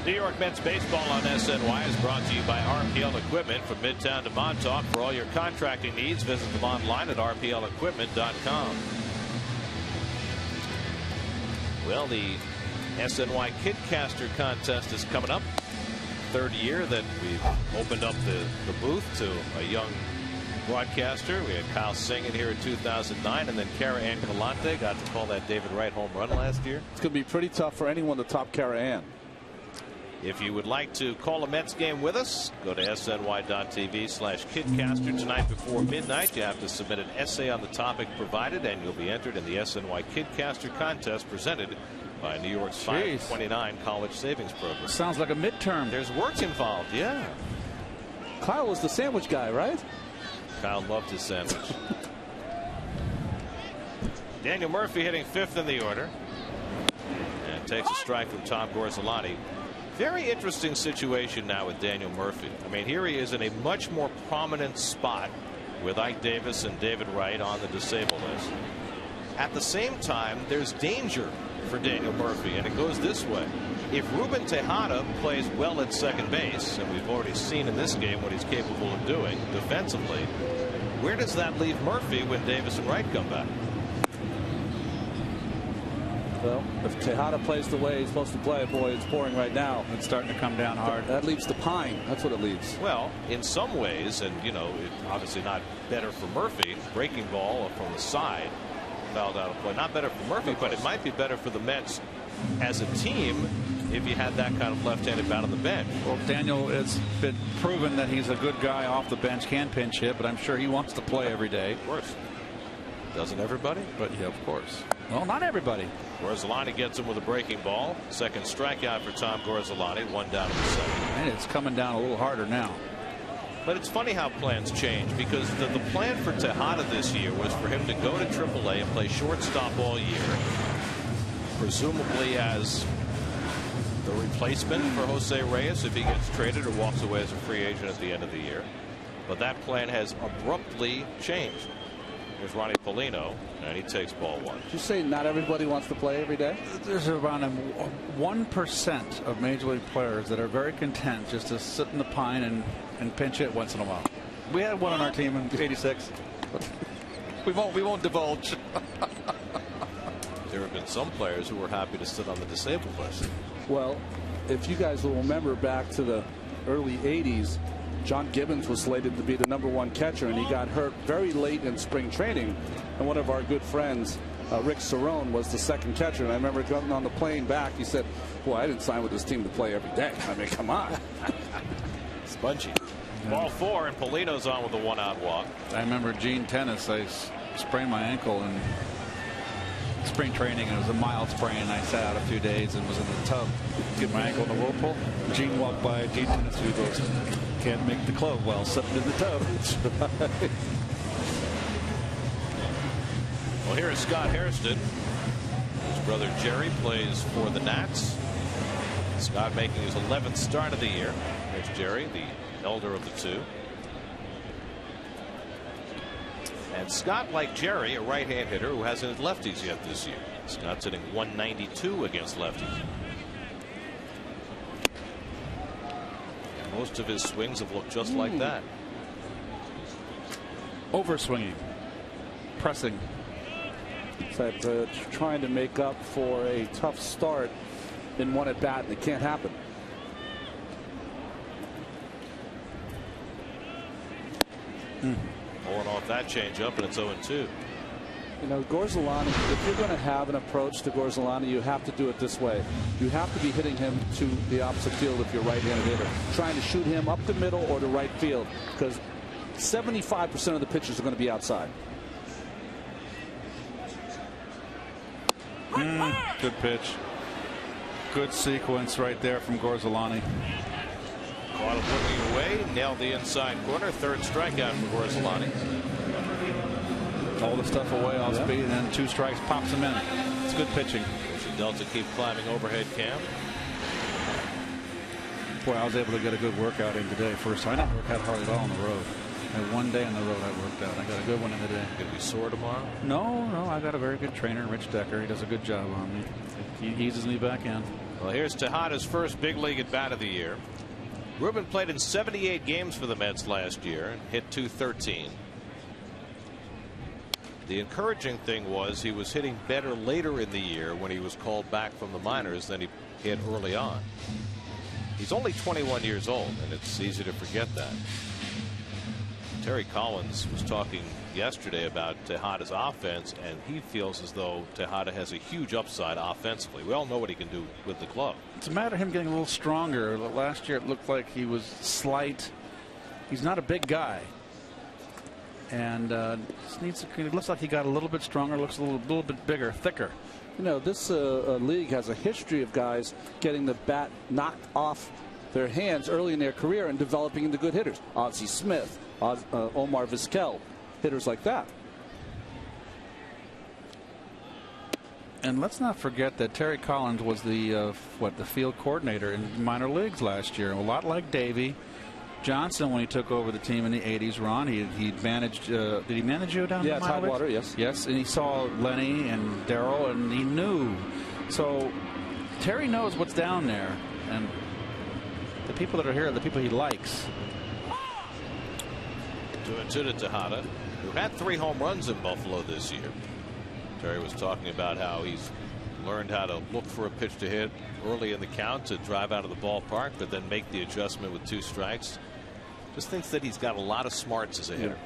[SPEAKER 1] New York Mets baseball on SNY is brought to you by RPL Equipment from Midtown to Montauk. For all your contracting needs, visit them online at rplequipment.com. Well, the SNY Kidcaster contest is coming up. Third year that we've opened up the booth to a young broadcaster. We had Kyle Singing here in 2009, and then Kara Ann Galante got to call that David Wright home run last year.
[SPEAKER 4] It's going to be pretty tough for anyone to top Kara Ann.
[SPEAKER 1] If you would like to call a Mets game with us, go to sny.tv/Kidcaster tonight before midnight. You have to submit an essay on the topic provided, and you'll be entered in the SNY Kidcaster contest presented by New York's 529 College Savings Program.
[SPEAKER 2] Sounds like a midterm.
[SPEAKER 1] There's work involved, yeah.
[SPEAKER 4] Kyle was the sandwich guy, right?
[SPEAKER 1] Kyle loved his sandwich. Daniel Murphy hitting 5th in the order, and takes a strike from Tom Gorzelani. Very interesting situation now with Daniel Murphy. I mean, here he is in a much more prominent spot with Ike Davis and David Wright on the disabled list. At the same time, there's danger for Daniel Murphy, and it goes this way. If Ruben Tejada plays well at second base, and we've already seen in this game what he's capable of doing defensively, where does that leave Murphy when Davis and Wright come back?
[SPEAKER 4] Well, if Tejada plays the way he's supposed to play, boy, it's pouring right now.
[SPEAKER 2] It's starting to come down hard.
[SPEAKER 4] That leaves the pine. That's what it leaves.
[SPEAKER 1] Well, in some ways, and you know, obviously not better for Murphy. Breaking ball from the side, fouled out of play. Not better for Murphy, but it might be better for the Mets as a team if you had that kind of left-handed bat on the bench.
[SPEAKER 2] Well, Daniel, it's been proven that he's a good guy off the bench, can pinch hit, but I'm sure he wants to play every day.
[SPEAKER 1] Of course. Doesn't everybody?
[SPEAKER 2] But yeah, of course. Well, not everybody.
[SPEAKER 1] Gorzelani gets him with a breaking ball. Second strikeout for Tom Gorzelani. One down in the second.
[SPEAKER 2] And it's coming down a little harder now.
[SPEAKER 1] But it's funny how plans change, because the plan for Tejada this year was for him to go to AAA and play shortstop all year, presumably as the replacement for Jose Reyes if he gets traded or walks away as a free agent at the end of the year. But that plan has abruptly changed. Here's Ronnie Polino, and he takes ball one.
[SPEAKER 4] Did you say not everybody wants to play every day?
[SPEAKER 2] There's around 1% of major league players that are very content just to sit in the pine and pinch hit once in a while. We had one on our team in '86. we won't divulge.
[SPEAKER 1] There have been some players who were happy to sit on the disabled list.
[SPEAKER 4] Well, if you guys will remember back to the early '80s, John Gibbons was slated to be the #1 catcher, and he got hurt very late in spring training. And one of our good friends, Rick Cerrone, was the second catcher. And I remember going on the plane back, he said, "Boy, I didn't sign with this team to play every day. I mean, come on."
[SPEAKER 1] Spongy. Ball 4, and Polino's on with a 1-out walk.
[SPEAKER 2] I remember Gene Tennis. I sprained my ankle in spring training, and it was a mild sprain, and I sat out a few days and was in the tub, get my ankle in the whirlpool. Gene walked by, Gene Tennis, who goes, "Can't make the club while sitting in the tub."
[SPEAKER 1] Well, here is Scott Hairston. His brother Jerry plays for the Nats. Scott making his 11th start of the year. There's Jerry, the elder of the two. And Scott, like Jerry, a right-hand hitter who hasn't hit lefties yet this year. Scott's hitting 192 against lefties. And most of his swings have looked just like that.
[SPEAKER 2] Overswinging, pressing.
[SPEAKER 4] It's like trying to make up for a tough start in one at bat, and it can't happen.
[SPEAKER 1] Pulling off that changeup, and it's 0-2.
[SPEAKER 4] You know, Gorzelani, if you're going to have an approach to Gorzelani, you have to do it this way. You have to be hitting him to the opposite field if you're right-handed hitter. Trying to shoot him up the middle or to right field, because 75% of the pitches are going to be outside.
[SPEAKER 2] Good pitch. Good sequence right there from Gorzelani.
[SPEAKER 1] Caught him looking away, nailed the inside corner. Third strikeout for Gorzelani.
[SPEAKER 2] All the stuff away off speed, and then 2 strikes, pops him in. It's good pitching.
[SPEAKER 1] Delta keep climbing overhead cam.
[SPEAKER 2] Boy, I was able to get a good workout in today. First, I didn't work out hard at all on the road. I had one day on the road I worked out. I got a good one in today.
[SPEAKER 1] Gonna be sore tomorrow?
[SPEAKER 2] No, I got a very good trainer, Rich Decker. He does a good job on me. He eases me back in.
[SPEAKER 1] Well, here's Tejada's first big league at bat of the year. Ruben played in 78 games for the Mets last year and hit .213. The encouraging thing was he was hitting better later in the year when he was called back from the minors than he hit early on. He's only 21 years old, and it's easy to forget that. Terry Collins was talking yesterday about Tejada's offense, and he feels as though Tejada has a huge upside offensively. We all know what he can do with the glove.
[SPEAKER 2] It's a matter of him getting a little stronger. Last year it looked like he was slight. He's not a big guy. And it looks like he got a little bit stronger, looks a little bit bigger, thicker.
[SPEAKER 4] You know, this league has a history of guys getting the bat knocked off their hands early in their career and developing into good hitters. Ozzie Smith, Omar Vizquel, hitters like that.
[SPEAKER 2] And let's not forget that Terry Collins was the field coordinator in minor leagues last year. A lot like Davey Johnson when he took over the team in the 80s. Ron, he managed. Did he manage you down?
[SPEAKER 4] Yeah, Tidewater. Yes.
[SPEAKER 2] Yes, and he saw Lenny and Darryl, and he knew. So Terry knows what's down there, and the people that are here are the people he likes.
[SPEAKER 1] 2-2 to Tejada, who had 3 home runs in Buffalo this year. Terry was talking about how he's learned how to look for a pitch to hit early in the count to drive out of the ballpark, but then make the adjustment with 2 strikes. Just thinks that he's got a lot of smarts as a hitter.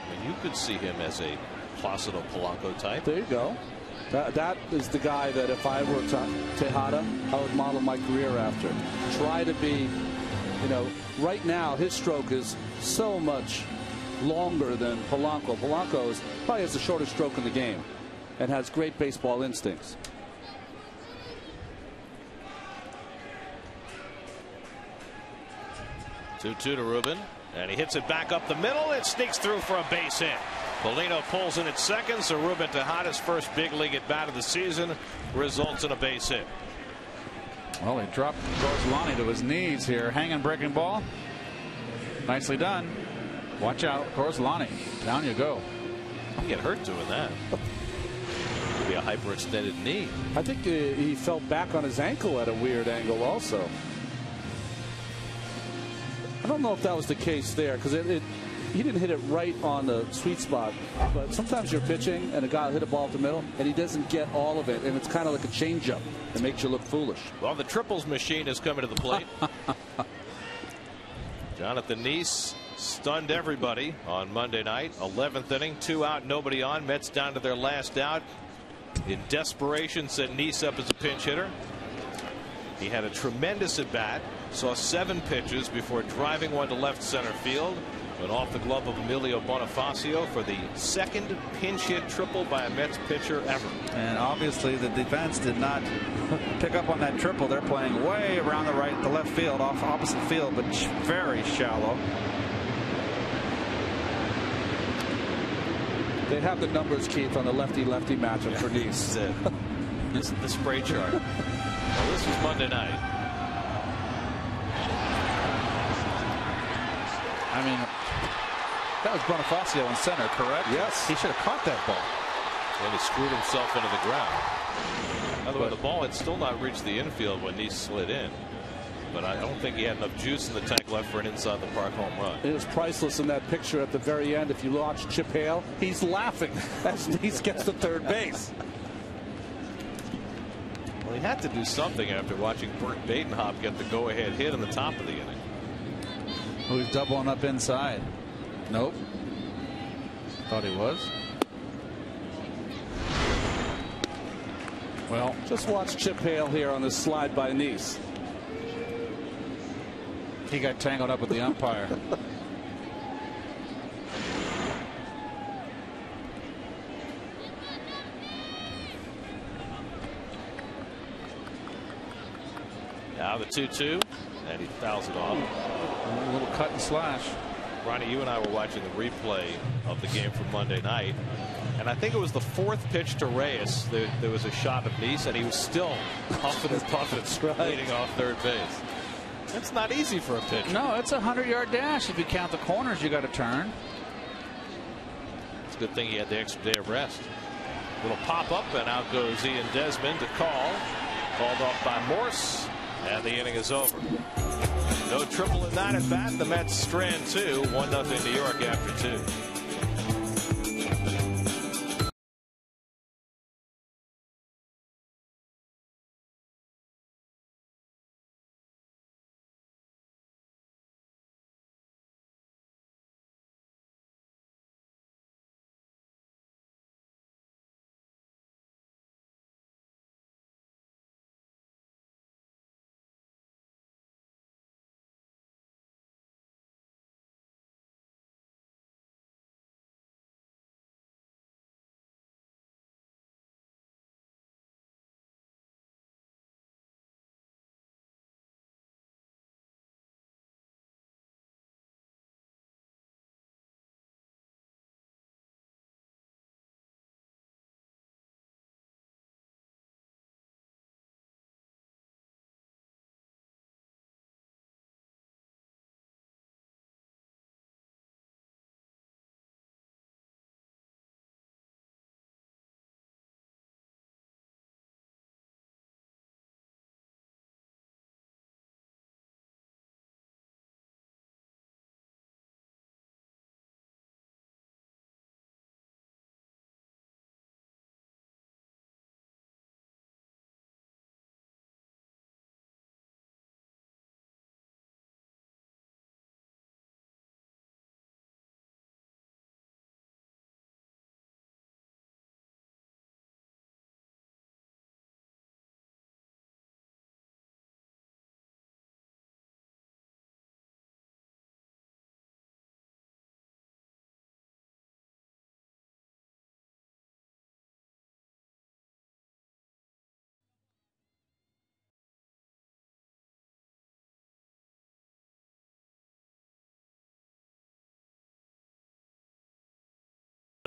[SPEAKER 1] I mean, you could see him as a Placido Polanco type.
[SPEAKER 4] There you go. That is the guy that if I were Tejada, I would model my career after. Try to be, you know, right now his stroke is so much longer than Polanco. Polanco probably has the shortest stroke in the game and has great baseball instincts.
[SPEAKER 1] Two to Ruben, and he hits it back up the middle. It sneaks through for a base hit. Polino pulls in at second, so Ruben Tejada's first big league at bat of the season results in a base hit.
[SPEAKER 2] Well, he dropped Gorzelani to his knees here. Hanging breaking ball. Nicely done. Watch out, Gorzelani. Down you go.
[SPEAKER 1] He get hurt doing that. Could be a hyperextended knee.
[SPEAKER 4] I think he fell back on his ankle at a weird angle also. I don't know if that was the case there, because he didn't hit it right on the sweet spot. But sometimes you're pitching and a guy will hit a ball up the middle and he doesn't get all of it, and it's kind of like a changeup. It makes you look foolish.
[SPEAKER 1] Well, the triples machine is coming to the plate. Jonathan Niese stunned everybody on Monday night. 11th inning, 2 out, nobody on. Mets down to their last out. In desperation, set Niese up as a pinch hitter. He had a tremendous at bat. Saw 7 pitches before driving one to left center field. Went off the glove of Emilio Bonifacio for the 2nd pinch hit triple by a Mets pitcher ever.
[SPEAKER 2] And obviously the defense did not pick up on that triple. They're playing way around the left field, off opposite field, but very shallow.
[SPEAKER 4] They have the numbers, Keith, on the lefty-lefty matchup for Niese.
[SPEAKER 1] This is the spray chart. Well, this was Monday night.
[SPEAKER 2] I mean, that was Bonifacio in center, correct?
[SPEAKER 4] Yes.
[SPEAKER 2] He should have caught that ball.
[SPEAKER 1] And he screwed himself into the ground. By the way, the ball had still not reached the infield when Niese slid in. But I don't think he had enough juice in the tank left for an inside the park home run.
[SPEAKER 4] It was priceless in that picture at the very end. If you watch Chip Hale, he's laughing as Niese gets to third base.
[SPEAKER 1] Well, he had to do something after watching Bert Badenhop get the go-ahead hit in the top of the inning.
[SPEAKER 2] Oh, he's doubling up inside. Nope. Thought he was. Well,
[SPEAKER 4] just watch Chip Hale here on this slide by Niese.
[SPEAKER 2] He got tangled up with the umpire.
[SPEAKER 1] Now the 2-2, and he fouls it off.
[SPEAKER 2] A little cut and slash.
[SPEAKER 1] Ronnie, you and I were watching the replay of the game from Monday night, and I think it was the 4th pitch to Reyes. There was a shot of Niese, and he was still huffing and puffing, leading off third base. That's not easy for a pitcher.
[SPEAKER 2] No, it's a 100-yard dash. If you count the corners you got to turn.
[SPEAKER 1] Good thing he had the extra day of rest. Little pop up, and out goes Ian Desmond to call. Called off by Morse, and the inning is over. No triple in that at bat. The Mets strand 2, 1-0 New York after 2.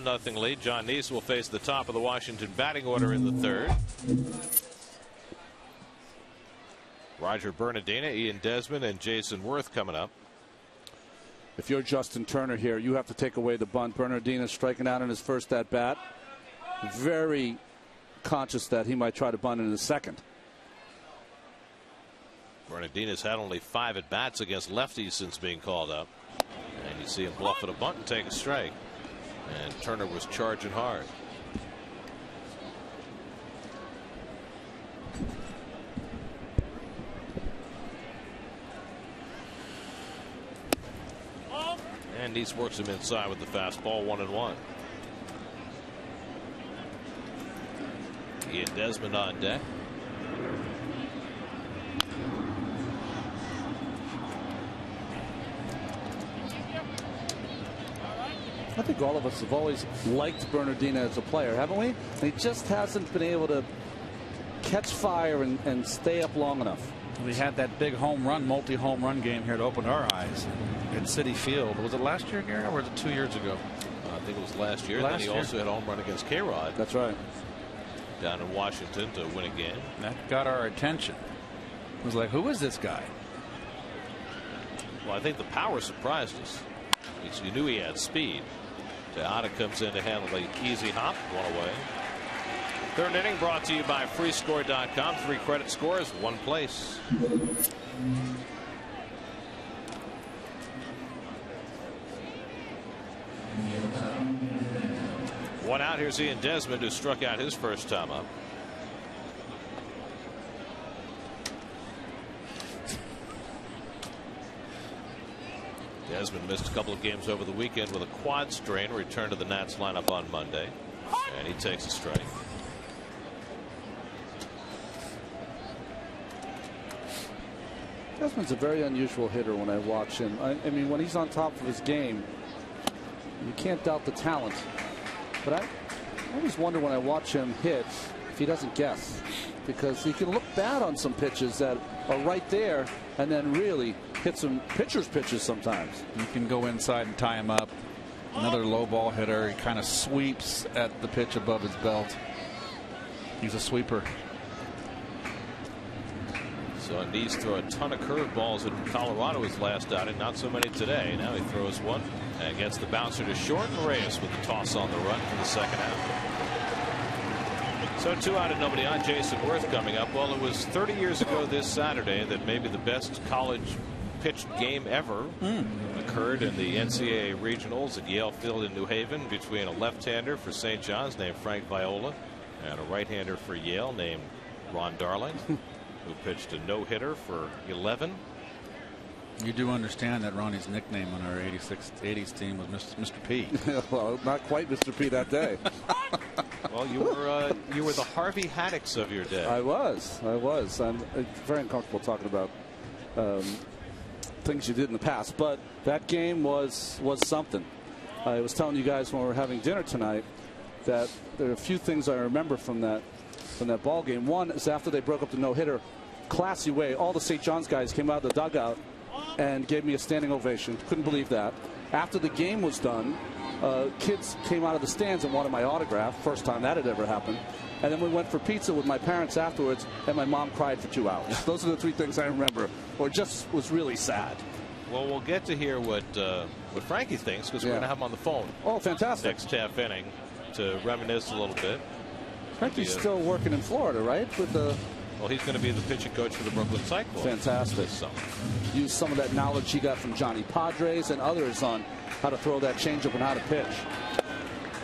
[SPEAKER 1] Nothing lead. John Niese will face the top of the Washington batting order in the third. Roger Bernardina, Ian Desmond, and Jason Worth coming up.
[SPEAKER 4] If you're Justin Turner here, you have to take away the bunt. Bernardina striking out in his first at bat. Very conscious that he might try to bunt in his second.
[SPEAKER 1] Bernardina's had only 5 at bats against lefties since being called up. And you see him bluff at a bunt and take a strike. And Turner was charging hard. And Niese works him inside with the fastball, 1-1. Ian Desmond on deck.
[SPEAKER 4] I think all of us have always liked Bernardina as a player, haven't we? And he just hasn't been able to catch fire and stay up long enough.
[SPEAKER 2] We had that big home run, multi-home run game here to open our eyes at Citi Field. Was it last year, Gary, or was it 2 years ago?
[SPEAKER 1] I think it was last year. Then he also had a home run against K-Rod.
[SPEAKER 4] That's right.
[SPEAKER 1] Down in Washington to win a game.
[SPEAKER 2] That got our attention. It was like, who is this guy?
[SPEAKER 1] Well, I think the power surprised us. You knew he had speed. Teata comes in to handle the easy hop, 1 away. Third inning brought to you by freescore.com. 3 credit scores, 1 place. One out. Here's Ian Desmond, who struck out his first time up. Desmond missed a couple of games over the weekend with a quad strain. Returned to the Nats lineup on Monday, and he takes a strike.
[SPEAKER 4] Desmond's a very unusual hitter when I watch him. I mean, when he's on top of his game, you can't doubt the talent. But I always wonder when I watch him hit if he doesn't guess, because he can look bad on some pitches that are right there and then really hit some pitcher's pitches sometimes.
[SPEAKER 2] You can go inside and tie him up. Another low ball hitter. He kind of sweeps at the pitch above his belt. He's a sweeper.
[SPEAKER 1] So Niese threw a ton of curveballs in Colorado his last outing. Not so many today. Now he throws one And gets the bouncer to short, and Reyes with the toss on the run for the second out. So 2 out and nobody on. Jason Worth coming up. Well, it was 30 years ago this Saturday that maybe the best college pitched game ever occurred in the NCAA regionals at Yale Field in New Haven between a left-hander for St. John's named Frank Viola and a right-hander for Yale named Ron Darling, who pitched a no-hitter for 11.
[SPEAKER 2] You do understand that Ronnie's nickname on our 80s team was Mr. P.
[SPEAKER 4] Well, not quite Mr. P that day.
[SPEAKER 1] Well, you were the Harvey Haddocks of your day.
[SPEAKER 4] I was. I'm very uncomfortable talking about things you did in the past, but that game was something. I was telling you guys when we were having dinner tonight that there are a few things I remember from that ball game. One is after they broke up the no-hitter, classy way, all the St. John's guys came out of the dugout and gave me a standing ovation. Couldn't believe that. After the game was done, kids came out of the stands and wanted my autograph. First time that had ever happened. And then we went for pizza with my parents afterwards, and my mom cried for 2 hours. Those are the 3 things I remember, or just was really sad.
[SPEAKER 1] Well, we'll get to hear what Frankie thinks, because we're going to have him on the phone.
[SPEAKER 4] Oh, fantastic.
[SPEAKER 1] Next half inning to reminisce a little bit.
[SPEAKER 4] Frankie's still working in Florida, right? With the
[SPEAKER 1] Well, he's going to be the pitching coach for the Brooklyn Cyclones.
[SPEAKER 4] Fantastic. Use some of that knowledge he got from Johnny Padres and others on how to throw that changeup and how to pitch.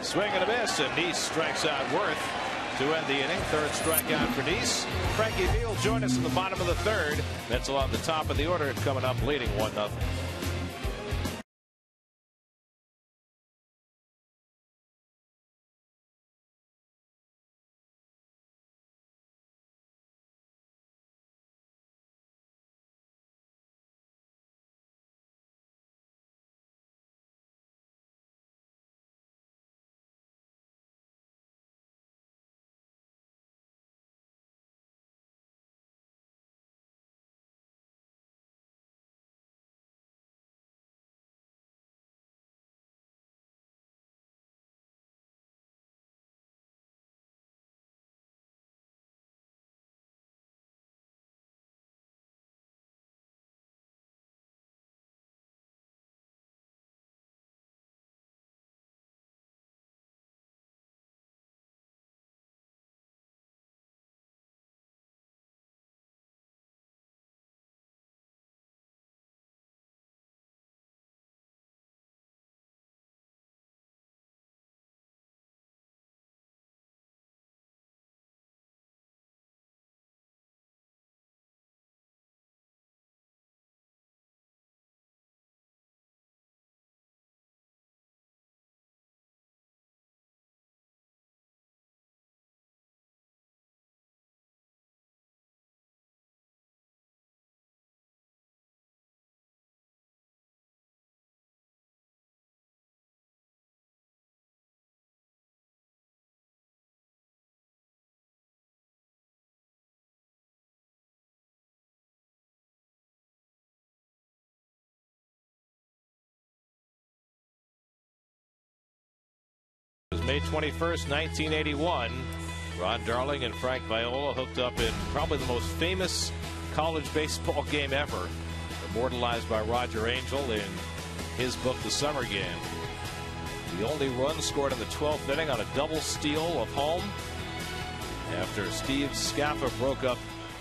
[SPEAKER 1] Swing and a miss, and Niese strikes out Worth to end the inning. Third strikeout for Niese. Frankie V will join us in the bottom of the third. Mets on the top of the order, coming up leading 1-0. May 21st, 1981. Ron Darling and Frank Viola hooked up in probably the most famous college baseball game ever, immortalized by Roger Angell in his book, The Summer Game. The only run scored in the 12th inning on a double steal of home after Steve Scaffa broke up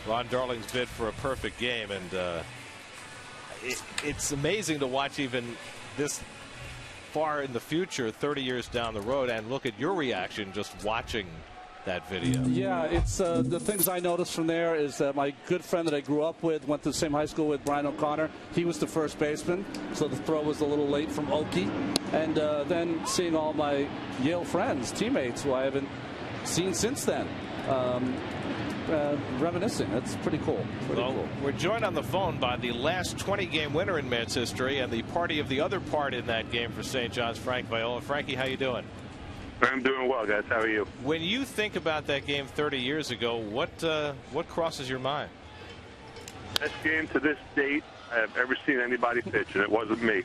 [SPEAKER 1] Ron Darling's bid for a perfect game. And it's amazing to watch even this far in the future, 30 years down the road, and look at your reaction just watching that video.
[SPEAKER 4] Yeah, it's the things I noticed from there is that my good friend that I grew up with, went to the same high school with, Brian O'Connor, he was the first baseman, so the throw was a little late from Okie. And then seeing all my Yale friends, teammates, who I haven't seen since then, reminiscing. That's pretty cool. Cool.
[SPEAKER 1] We're joined on the phone by the last 20-game winner in Mets history and the party of the other part in that game for St. John's, Frank Viola. Frankie, how you doing?
[SPEAKER 5] I'm doing well, guys. How are you?
[SPEAKER 1] When you think about that game 30 years ago, what crosses your mind?
[SPEAKER 5] Best game to this date I have ever seen anybody pitch, and it wasn't me.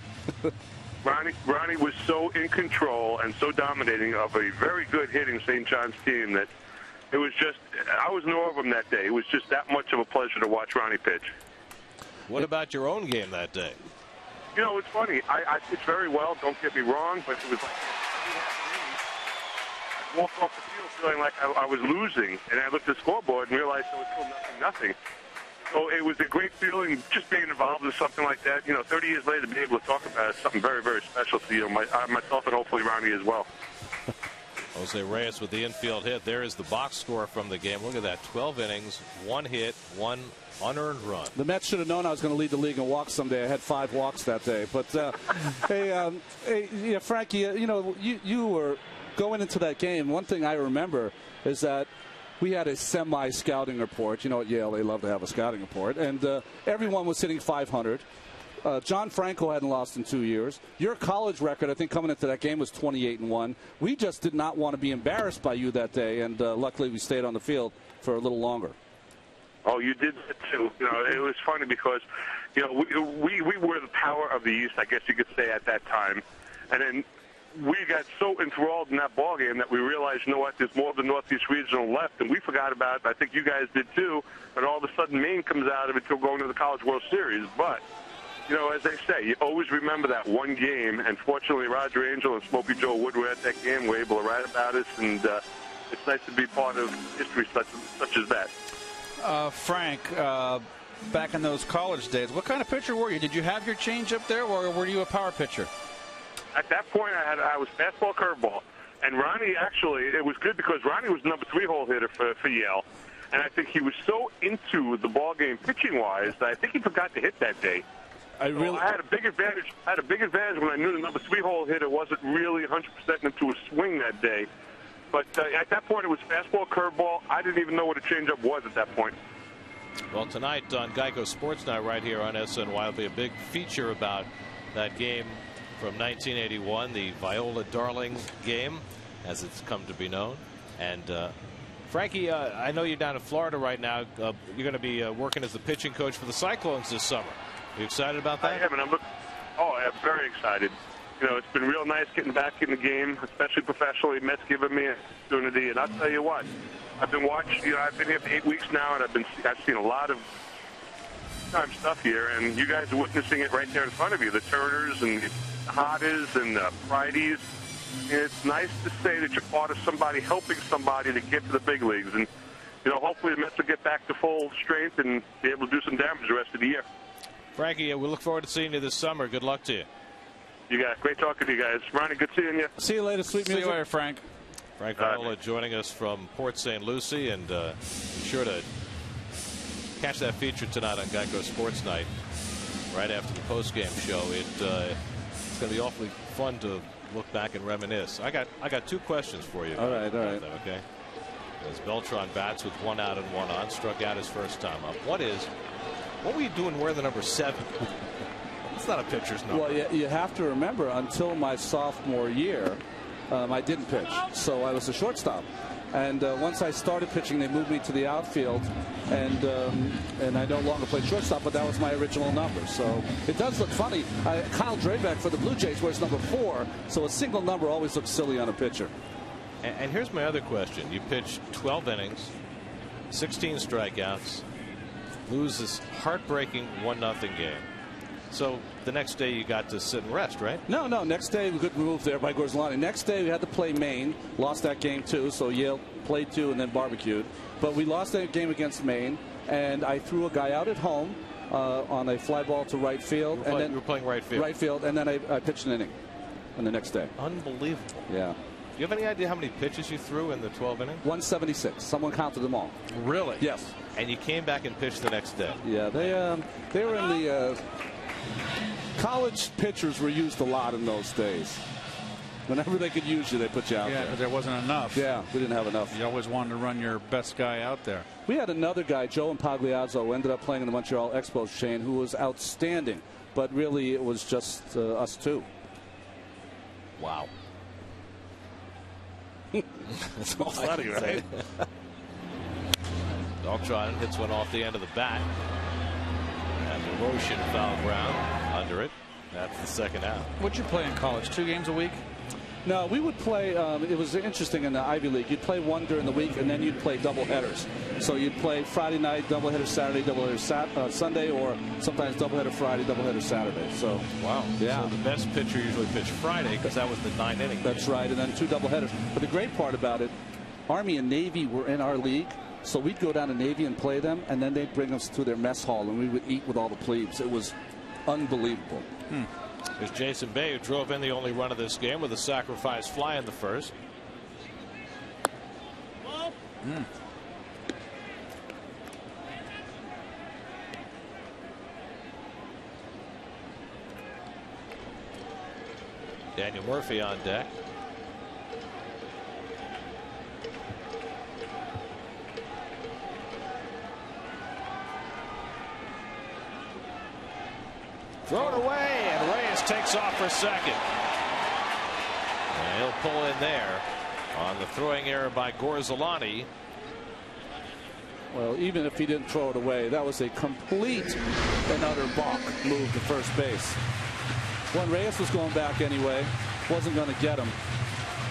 [SPEAKER 5] Ronnie was so in control and so dominating of a very good hitting St. John's team that it was just, I was in awe of him that day. It was just that much of a pleasure to watch Ronnie pitch.
[SPEAKER 1] What about your own game that day?
[SPEAKER 5] You know, it's funny. I pitched very well, don't get me wrong, but it was like I walked off the field feeling like I was losing, and I looked at the scoreboard and realized it was still nothing. So it was a great feeling just being involved in something like that. You know, 30 years later, to be able to talk about it, something very, very special to you, myself and hopefully Ronnie as well.
[SPEAKER 1] Jose Reyes with the infield hit. There is the box score from the game. Look at that, 12 innings, 1 hit, 1 unearned run.
[SPEAKER 4] The Mets should have known I was going to lead the league in walks someday. I had 5 walks that day. But, hey, Frankie, you know, you were going into that game. One thing I remember is that we had a semi-scouting report. You know, at Yale, they love to have a scouting report. And everyone was hitting 500. John Franco hadn't lost in 2 years. Your college record, I think, coming into that game was 28-1. We just did not want to be embarrassed by you that day, and luckily we stayed on the field for a little longer.
[SPEAKER 5] Oh, you did that too. You know, it was funny because, you know, we were the power of the East, I guess you could say, at that time. And then we got so enthralled in that ball game that we realized, you know what, there's more of the Northeast Regional left, and we forgot about it. I think you guys did too. And all of a sudden, Maine comes out of it till going to the College World Series. But you know, as they say, you always remember that one game, and fortunately Roger Angel and Smokey Joe Wood were at that game, were able to write about us, and it's nice to be part of history such as that.
[SPEAKER 2] Frank, back in those college days, what kind of pitcher were you? Did you have your changeup there, or were you a power pitcher?
[SPEAKER 5] At that point, I was fastball curveball, and Ronnie actually, it was good because Ronnie was the number 3-hole hitter for Yale, and I think he was so into the ball game pitching-wise that I think he forgot to hit that day. I had a big advantage. When I knew the number 3-hole hitter wasn't really 100% into a swing that day. But at that point, it was fastball, curveball. I didn't even know what a changeup was at that point.
[SPEAKER 1] Well, tonight on Geico Sports Night, right here on SNY, will be a big feature about that game from 1981, the Viola Darling game, as it's come to be known. And Frankie, I know you're down in Florida right now. You're going to be working as the pitching coach for the Cyclones this summer. You excited about that?
[SPEAKER 5] I am, and I'm very excited. You know, it's been real nice getting back in the game, especially professionally. Mets giving me an opportunity, and I'll tell you what, I've been watching. You know, I've been here for 8 weeks now, and I've seen a lot of time stuff here, and you guys are witnessing it right there in front of you. The Turners and the Hardas and the Fridays. And it's nice to say that you're part of somebody helping somebody to get to the big leagues, and you know, hopefully the Mets will get back to full strength and be able to do some damage the rest of the year.
[SPEAKER 1] Frankie, we look forward to seeing you this summer. Good luck to you.
[SPEAKER 5] You guys, great talking to you guys. Ronnie, good seeing you.
[SPEAKER 4] See you later, sweet music.
[SPEAKER 2] See you later, Frank.
[SPEAKER 1] Frank Viola joining us from Port St. Lucie, and be sure to catch that feature tonight on Geico Sports Night right after the postgame show. It's going to be awfully fun to look back and reminisce. I got 2 questions for you.
[SPEAKER 4] All right.
[SPEAKER 1] Okay. As Beltran bats with 1 out and 1 on, struck out his first time up. What were you doing wearing the number 7? It's not a pitcher's number.
[SPEAKER 4] Well, you have to remember, until my sophomore year, I didn't pitch, so I was a shortstop. And once I started pitching, they moved me to the outfield, and I no longer played shortstop, but that was my original number. So it does look funny. Kyle Drabeck for the Blue Jays wears number 4, so a single number always looks silly on a pitcher.
[SPEAKER 1] And here's my other question. You pitched 12 innings, 16 strikeouts, lose this heartbreaking 1-0 game. So the next day you got to sit and rest, right?
[SPEAKER 4] No. Next day we got moved there by Gorzelani. Next day we had to play Maine. Lost that game too. So Yale played 2 and then barbecued. But we lost that game against Maine, and I threw a guy out at home on a fly ball to right field.
[SPEAKER 1] You were playing right field.
[SPEAKER 4] Right field, and then I pitched an inning on the next day.
[SPEAKER 1] Unbelievable.
[SPEAKER 4] Yeah.
[SPEAKER 1] Do you have any idea how many pitches you threw in the 12 innings?
[SPEAKER 4] 176. Someone counted them all.
[SPEAKER 1] Really?
[SPEAKER 4] Yes.
[SPEAKER 1] And you came back and pitched the next day.
[SPEAKER 4] Yeah, they were in the college pitchers were used a lot in those days. Whenever they could use you, they put you out there.
[SPEAKER 2] Yeah, but there wasn't enough.
[SPEAKER 4] Yeah, we didn't have enough.
[SPEAKER 2] You always wanted to run your best guy out there.
[SPEAKER 4] We had another guy, Joe Impagliazzo, who ended up playing in the Montreal Expos chain, who was outstanding. But really, it was just us 2.
[SPEAKER 1] Wow.
[SPEAKER 4] That's all funny, right?
[SPEAKER 1] Beltran hits one off the end of the bat. And the motion foul ground under it. That's the second out.
[SPEAKER 2] What'd you play in college? 2 games a week?
[SPEAKER 4] No, we would play. It was interesting in the Ivy League. You'd play one during the week, and then you'd play double headers. So you'd play Friday night, doubleheader Saturday, doubleheader Sunday, or sometimes doubleheader Friday, doubleheader Saturday. So
[SPEAKER 1] wow,
[SPEAKER 4] yeah.
[SPEAKER 1] So the best pitcher usually pitched Friday because that was the 9-inning.
[SPEAKER 4] That's right, and then 2 doubleheaders. But the great part about it, Army and Navy were in our league, so we'd go down to Navy and play them, and then they'd bring us to their mess hall, and we would eat with all the plebes. It was unbelievable.
[SPEAKER 1] There's Jason Bay, who drove in the only run of this game with a sacrifice fly in the first. Daniel Murphy on deck. Throw it away, and Reyes takes off for second. And he'll pull in there on the throwing error by Gorzolani.
[SPEAKER 4] Well, even if he didn't throw it away, that was a complete and utter balk move to first base. When Reyes was going back anyway, wasn't going to get him.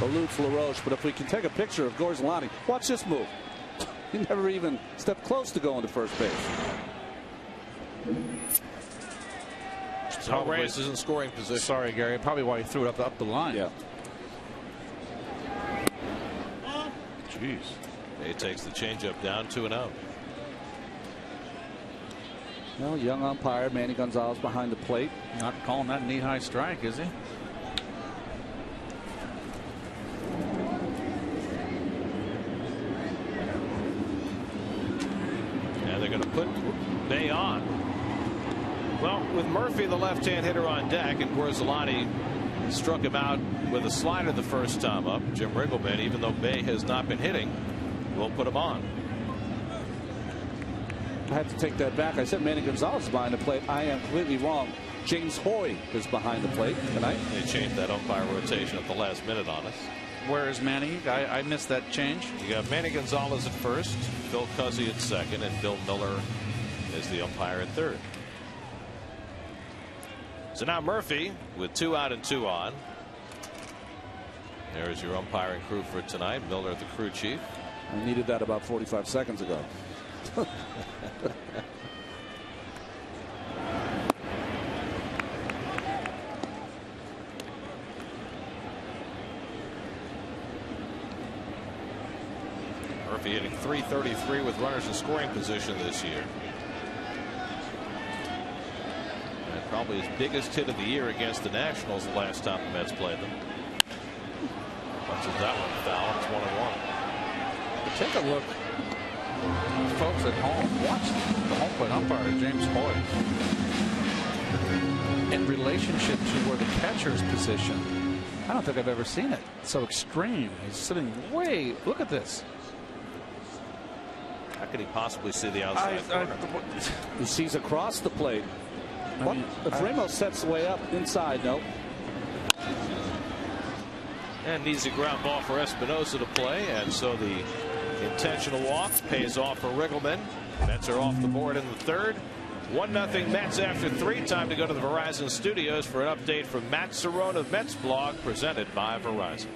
[SPEAKER 4] Eludes LaRoche, but if we can take a picture of Gorzolani, watch this move. He never even stepped close to going to first base.
[SPEAKER 1] So Reyes is in scoring position.
[SPEAKER 2] Sorry, Gary. Probably why he threw it up the line.
[SPEAKER 4] Yeah.
[SPEAKER 1] Jeez. He takes the changeup down 2-0.
[SPEAKER 4] Well, young umpire Manny Gonzalez behind the plate.
[SPEAKER 2] Not calling that knee-high strike, is he?
[SPEAKER 1] And they're going to put Bay on. Well, with Murphy, the left-hand hitter, on deck, and Gorzolani struck him out with a slider the first time up, Jim Riggleman, even though Bay has not been hitting, will put him on.
[SPEAKER 4] I had to take that back. I said Manny Gonzalez is behind the plate. I am completely wrong. James Hoy is behind the plate tonight.
[SPEAKER 1] They changed that umpire rotation at the last minute on us.
[SPEAKER 2] Where is Manny? I missed that change.
[SPEAKER 1] You got Manny Gonzalez at first, Phil Cuzzy at second, and Bill Miller is the umpire at third. So now Murphy with 2 out and 2 on. There's your umpiring crew for tonight. Miller, the crew chief.
[SPEAKER 4] I needed that about 45 seconds ago.
[SPEAKER 1] Murphy hitting .333 with runners in scoring position this year. And probably his biggest hit of the year against the Nationals the last time the Mets played them. Punches that one foul. It's 1-1.
[SPEAKER 2] Take a look, folks at home. Watch the home plate umpire, James Hoy, in relationship to where the catcher's position. I don't think I've ever seen it so extreme. He's sitting way. Look at this.
[SPEAKER 1] How could he possibly see the outside corner?
[SPEAKER 4] He sees across the plate. If Ramos sets the way up inside, no.
[SPEAKER 1] And needs a ground ball for Espinosa to play, and so the intentional walk pays off for Riggleman. Mets are off the board in the third. 1-0 Mets after 3. Time to go to the Verizon studios for an update from Matt Cerrone of Mets Blog, presented by Verizon.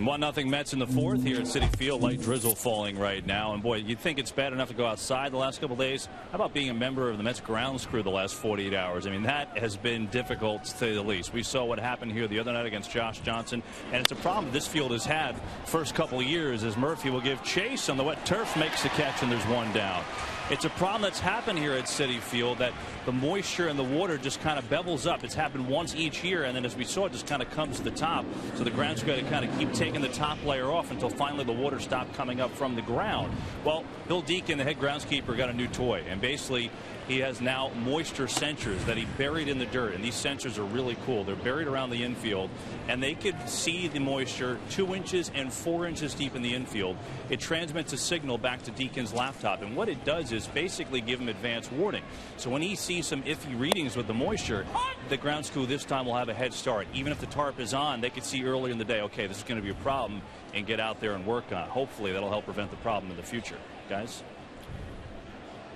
[SPEAKER 6] 1-0 Mets in the fourth here at Citi Field. Light drizzle falling right now. And boy, you'd think it's bad enough to go outside the last couple of days. How about being a member of the Mets grounds crew the last 48 hours? I mean, that has been difficult to say the least. We saw what happened here the other night against Josh Johnson. And it's a problem this field has had first couple of years, as Murphy will give chase on the wet turf, makes the catch, and there's one down. It's a problem that's happened here at Citi Field, that the moisture in the water just kind of bevels up. It's happened once each year, and then as we saw, it just kind of comes to the top. So the grounds got to kind of keep taking the top layer off until finally the water stopped coming up from the ground. Well, Bill Deacon, the head groundskeeper, got a new toy, and basically he has now moisture sensors that he buried in the dirt, and these sensors are really cool. They're buried around the infield, and they could see the moisture 2 inches and 4 inches deep in the infield. It transmits a signal back to Deacon's laptop, and what it does is basically give him advance warning. So when he sees some iffy readings with the moisture, the grounds crew this time will have a head start. Even if the tarp is on, they could see earlier in the day, okay, this is going to be a problem, and get out there and work on it. Hopefully that'll help prevent the problem in the future. Guys?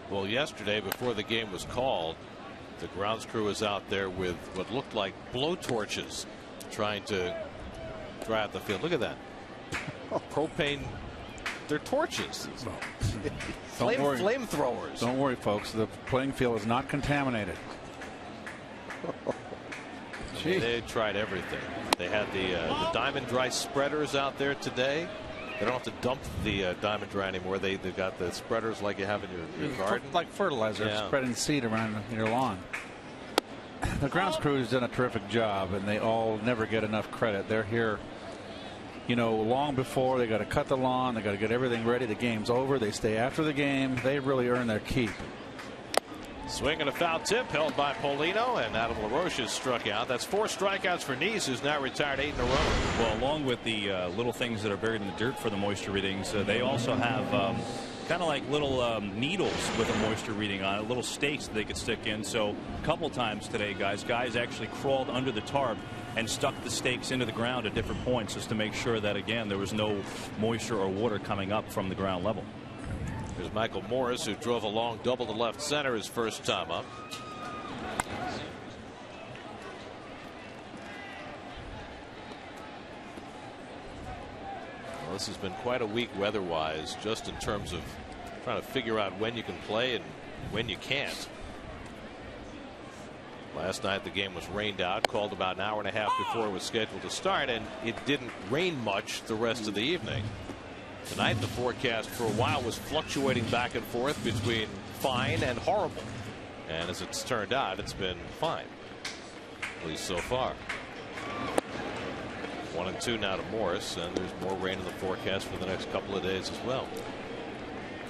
[SPEAKER 7] Well, yesterday, before the game was called, the grounds crew was out there with what looked like blowtorches trying to dry out the field. Look at that. Propane. They're torches. Flamethrowers.
[SPEAKER 2] Don't worry, folks. The playing field is not contaminated.
[SPEAKER 7] They tried everything. They had the diamond dry spreaders out there today. They don't have to dump the diamond dry anymore. They've got the spreaders like you have in your garden.
[SPEAKER 2] Like fertilizer, spreading seed around your lawn. The grounds crew has done a terrific job, and they all never get enough credit. They're here, you know, long before. They got to cut the lawn. They got to get everything ready. The game's over. They stay after the game. They really earn their keep.
[SPEAKER 7] Swing and a foul tip held by Polino, and Adam LaRoche is struck out. That's 4 strikeouts for Niese, who's now retired 8 in a row.
[SPEAKER 6] Well, along with the little things that are buried in the dirt for the moisture readings, they also have kind of like little needles with a moisture reading on it, little stakes that they could stick in. So a couple times today, guys actually crawled under the tarp and stuck the stakes into the ground at different points just to make sure that, again, there was no moisture or water coming up from the ground level.
[SPEAKER 7] There's Michael Morris, who drove a long double to left center his first time up. Well, this has been quite a week weather-wise, just in terms of trying to figure out when you can play and when you can't. Last night the game was rained out, called about an hour and a half before it was scheduled to start, and it didn't rain much the rest of the evening. Tonight the forecast for a while was fluctuating back and forth between fine and horrible, and as it's turned out, it's been fine, at least so far. 1-2 now to Morris, and there's more rain in the forecast for the next couple of days as well.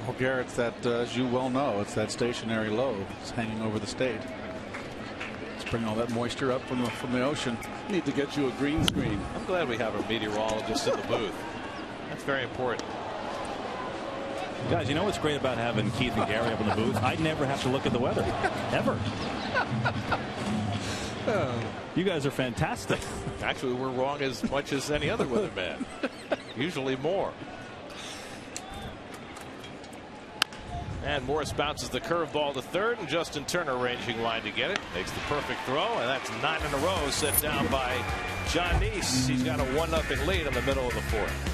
[SPEAKER 2] Well, Garrett, that as you well know, it's that stationary low. It's hanging over the state. It's bringing all that moisture up from the ocean.
[SPEAKER 4] Need to get you a green screen.
[SPEAKER 7] I'm glad we have a meteorologist in the booth. That's very important.
[SPEAKER 6] Guys, you know what's great about having Keith and Gary up in the booth? I never have to look at the weather. Ever. You guys are fantastic.
[SPEAKER 7] Actually, we're wrong as much as any other weatherman. Usually more. And Morris bounces the curveball to third, and Justin Turner ranging line to get it. Makes the perfect throw, and that's 9 in a row set down by John Niese. He's got a 1-0 lead in the middle of the fourth.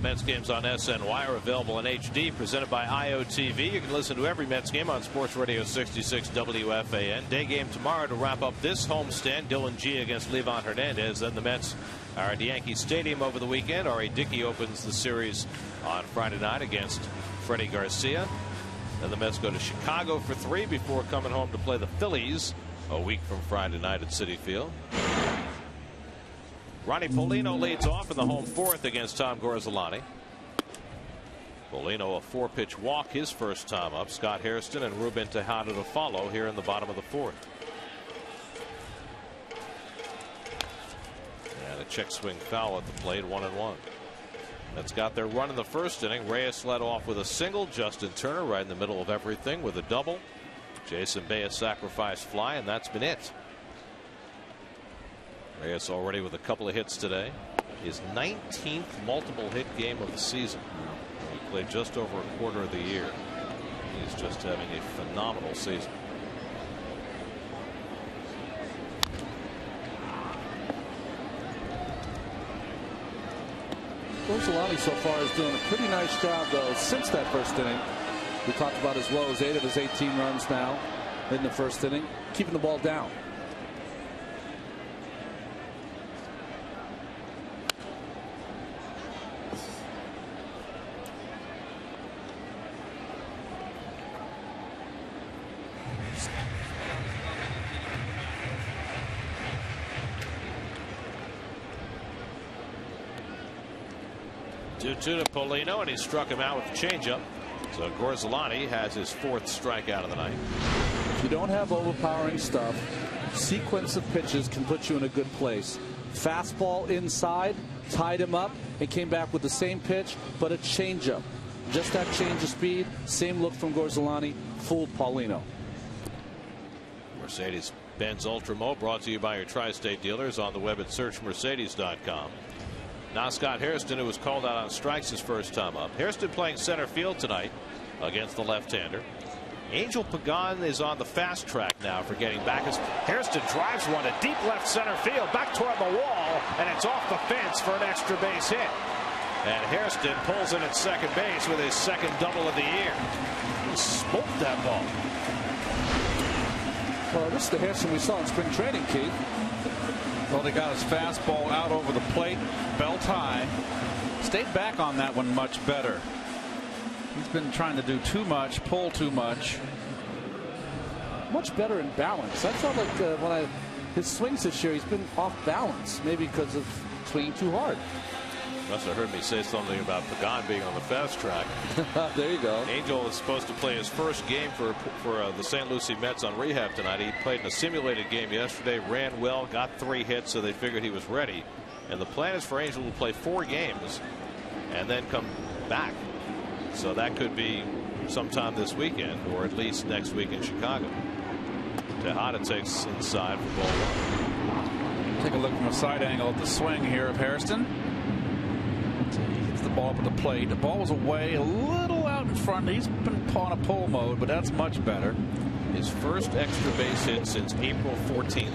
[SPEAKER 7] Mets games on SNY are available in HD, presented by IOTV. You can listen to every Mets game on Sports Radio 66 WFAN. Day game tomorrow to wrap up this homestand. Dylan G against Livan Hernandez. Then the Mets are at Yankee Stadium over the weekend. R.A. Dickey opens the series on Friday night against Freddie Garcia. Then the Mets go to Chicago for 3 before coming home to play the Phillies a week from Friday night at Citi Field. Ronnie Paulino leads off in the home 4th against Tom Gorzelani. Paulino a 4-pitch walk his first time up. Scott Hairston and Ruben Tejada to follow here in the bottom of the 4th. And a check swing foul at the plate, 1-1. That's got their run in the first inning. Reyes led off with a single. Justin Turner right in the middle of everything with a double. Jason Bay a sacrifice fly, and that's been it. Reyes already with a couple of hits today. His 19th multiple hit game of the season. He played just over a quarter of the year. He's just having a phenomenal season.
[SPEAKER 4] Gorzelani so far is doing a pretty nice job, though, since that first inning. We talked about as well as 8 of his 18 runs now in the first inning, keeping the ball down.
[SPEAKER 7] To Paulino, and he struck him out with a changeup. So Gorzelani has his 4th strikeout of the night.
[SPEAKER 4] If you don't have overpowering stuff, sequence of pitches can put you in a good place. Fastball inside, tied him up, and came back with the same pitch, but a changeup. Just that change of speed, same look from Gorzelani, fooled Paulino.
[SPEAKER 7] Mercedes-Benz Ultra-Mo brought to you by your Tri-State dealers on the web at searchmercedes.com. Now Scott Hairston, who was called out on strikes his first time up. Hairston playing center field tonight against the left-hander. Angel Pagan is on the fast track now for getting back as Hairston drives one to deep left center field, back toward the wall, and it's off the fence for an extra base hit. And Hairston pulls in at second base with his 2nd double of the year. He smoked that ball.
[SPEAKER 4] Well, this is the Hairston we saw in spring training, Keith.
[SPEAKER 2] Well, they got his fastball out over the plate, belt high. Stayed back on that one much better. He's been trying to do too much, pull too much.
[SPEAKER 4] Much better in balance. I felt like his swings this year, he's been off balance, maybe because of swinging too hard.
[SPEAKER 7] Must have heard me say something about Pagan being on the fast track.
[SPEAKER 4] There you go.
[SPEAKER 7] Angel is supposed to play his first game for the St. Lucie Mets on rehab tonight. He played in a simulated game yesterday, ran well, got 3 hits, so they figured he was ready. And the plan is for Angel to play 4 games and then come back. So that could be sometime this weekend or at least next week in Chicago. Tejada takes inside for ball 1.
[SPEAKER 2] Take a look from a side angle at the swing here of Hairston. He hits the ball up at the plate. The ball was away a little out in front. He's been on a pull mode, but that's much better.
[SPEAKER 7] His first extra base hit since April 14th.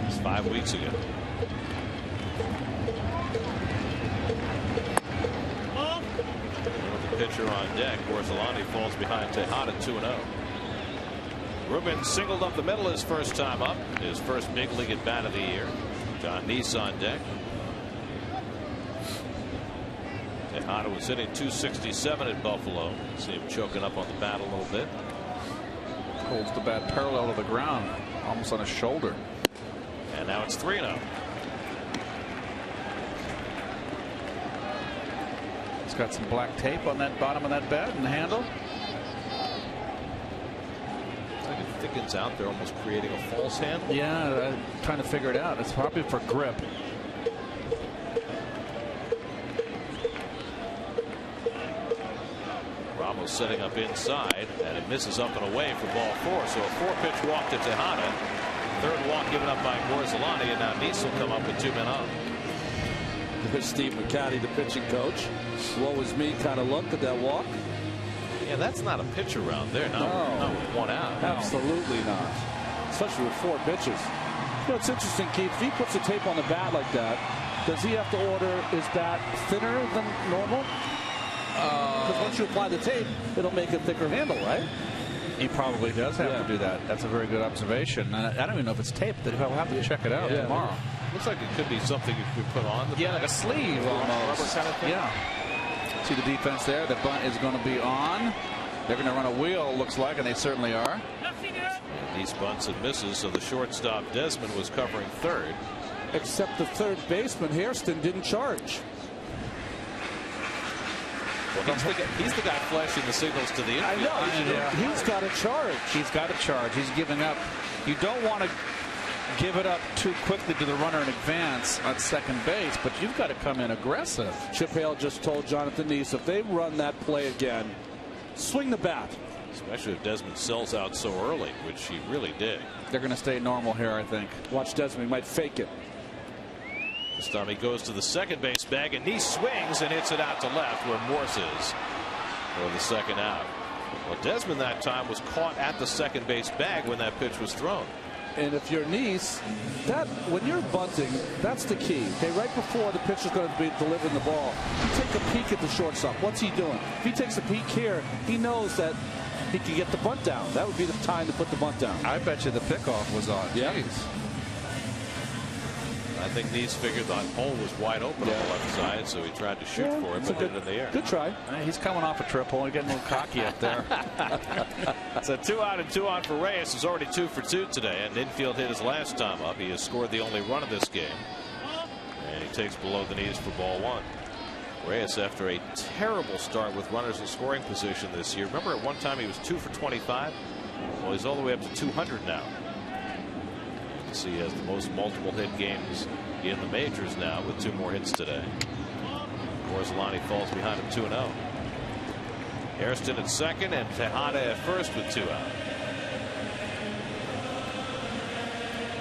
[SPEAKER 7] It's 5 weeks ago. With the pitcher on deck, Gorzelani falls behind Tejada 2-0. Ruben singled up the middle his first time up. His first big league at bat of the year. John Niese on deck. Tejada was hitting .267 at Buffalo. See him choking up on the bat a little bit.
[SPEAKER 2] Holds the bat parallel to the ground, almost on his shoulder.
[SPEAKER 7] And now it's 3-0.
[SPEAKER 2] He's got some black tape on that bottom of that bat and the handle.
[SPEAKER 7] Like it thickens out there, almost creating a false handle.
[SPEAKER 2] Yeah, trying to figure it out. It's probably for grip.
[SPEAKER 7] Ramos setting up inside, and it misses up and away for ball 4. So a 4-pitch walk to Tejada. 3rd walk given up by Gorzelani, and now Niese will come up with 2 men up.
[SPEAKER 4] There's Steve McCaddy, the pitching coach. Woe is me kind of look at that walk.
[SPEAKER 7] Yeah, that's not a pitch around there. Not with 1 out.
[SPEAKER 4] Absolutely not. Especially with 4 pitches. You know, it's interesting, Keith. If he puts the tape on the bat like that, Does he have to order his bat thinner than normal? Because once you apply the tape, it'll make a thicker handle, right?
[SPEAKER 2] He probably does have to do that. That's a very good observation. And I don't even know if it's taped. He'll have to check it out tomorrow.
[SPEAKER 7] Looks like it could be something you could put on.
[SPEAKER 2] Like a sleeve almost.
[SPEAKER 7] Rubber kind of thing.
[SPEAKER 2] Yeah. See the defense there. The bunt is going to be on. They're going to run a wheel, looks like, and they certainly are.
[SPEAKER 7] And these bunts and misses, so the shortstop Desmond was covering third.
[SPEAKER 4] Except the third baseman, Hairston, didn't charge.
[SPEAKER 7] Well, he's the guy flashing the signals to the infield.
[SPEAKER 4] I know. He's got to charge.
[SPEAKER 2] He's got to charge. He's giving up. You don't want to give it up too quickly to the runner in advance on second base, but you've got to come in aggressive.
[SPEAKER 4] Chip Hale just told Jonathan Niese, if they run that play again, swing the bat.
[SPEAKER 7] Especially if Desmond sells out so early, which he really did.
[SPEAKER 2] They're going to stay normal here, I think.
[SPEAKER 4] Watch Desmond. He might fake it.
[SPEAKER 7] This time he goes to the second base bag, and he swings and hits it out to left where Morse is for the second out. Well, Desmond that time was caught at the second base bag when that pitch was thrown.
[SPEAKER 4] And if you're Niese, when you're bunting, that's the key. Okay, right before the pitcher's going to be delivering the ball, you take a peek at the shortstop. What's he doing? If he takes a peek here, he knows that he can get the bunt down. That would be the time to put the bunt down.
[SPEAKER 2] I bet you the pickoff was on.
[SPEAKER 4] Yeah.
[SPEAKER 2] Jeez.
[SPEAKER 7] I think Niese figured that hole was wide open on the left side, so he tried to shoot for it, but hit it in the air.
[SPEAKER 4] Good try.
[SPEAKER 2] He's coming off a triple. He's getting a little cocky up there.
[SPEAKER 7] It's a 2 out and 2 on for Reyes. He's already 2 for 2 today, and infield hit his last time up. He has scored the only run of this game, and he takes below the knees for ball 1. Reyes, after a terrible start with runners in scoring position this year. Remember, at one time he was 2 for 25. Well, he's all the way up to 200 now. He has the most multiple hit games in the majors now with 2 more hits today. Corzolani falls behind him 2-0. Hairston at second and Tejada at first with 2 out.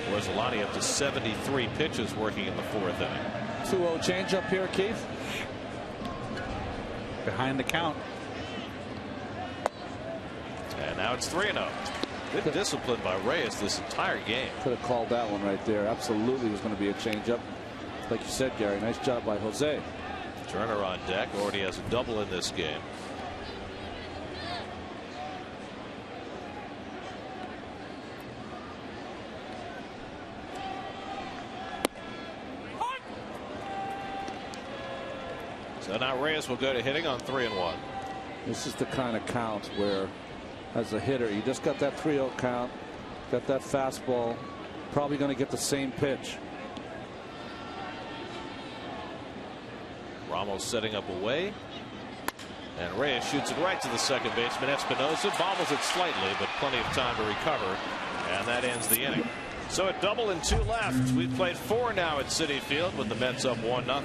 [SPEAKER 7] Corzolani up to 73 pitches working in the 4th inning.
[SPEAKER 4] 2-0 changeup here, Keith.
[SPEAKER 2] Behind the count.
[SPEAKER 7] And now it's 3-0. Good discipline by Reyes this entire game.
[SPEAKER 4] Could have called that one right there. Absolutely was going to be a changeup. Like you said, Gary, nice job by Jose.
[SPEAKER 7] Turner on deck. Already has a double in this game. So now Reyes will go to hitting on 3-1.
[SPEAKER 4] This is the kind of count where, as a hitter, you just got that 3-0 count, got that fastball, probably going to get the same pitch.
[SPEAKER 7] Ramos setting up away, and Reyes shoots it right to the second baseman Espinosa, bobbles it slightly, but plenty of time to recover, and that ends the inning. So a double and 2 left. We've played 4 now at Citi Field with the Mets up 1-0.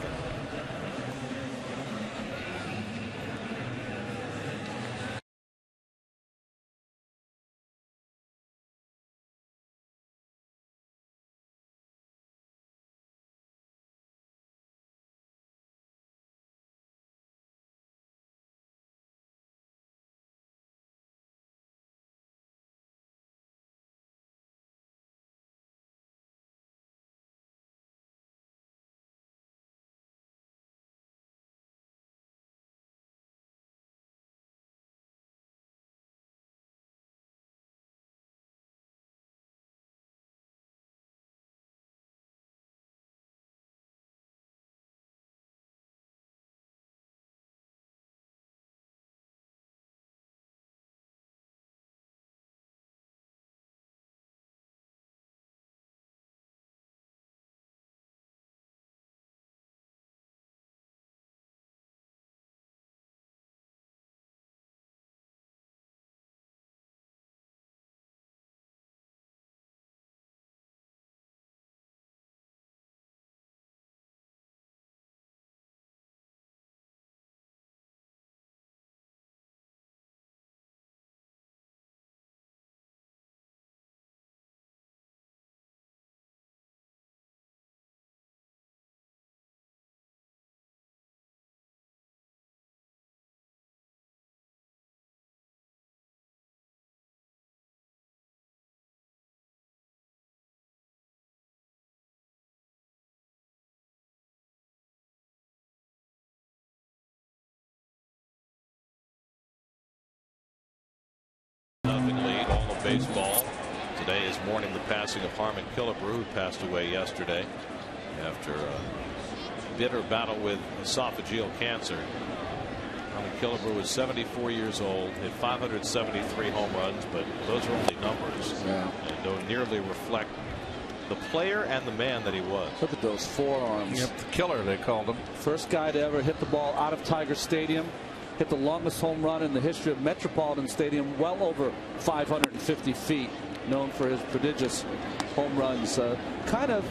[SPEAKER 7] baseball. Today is mourning the passing of Harmon Killebrew, who passed away yesterday after a bitter battle with esophageal cancer. Harmon Killebrew was 74 years old, hit 573 home runs, but those are only numbers and don't nearly reflect the player and the man that he was.
[SPEAKER 4] Look at those forearms.
[SPEAKER 2] Yep, the killer, they called him.
[SPEAKER 4] First guy to ever hit the ball out of Tiger Stadium. Hit the longest home run in the history of Metropolitan Stadium, well over 550 feet. Known for his prodigious home runs. Kind of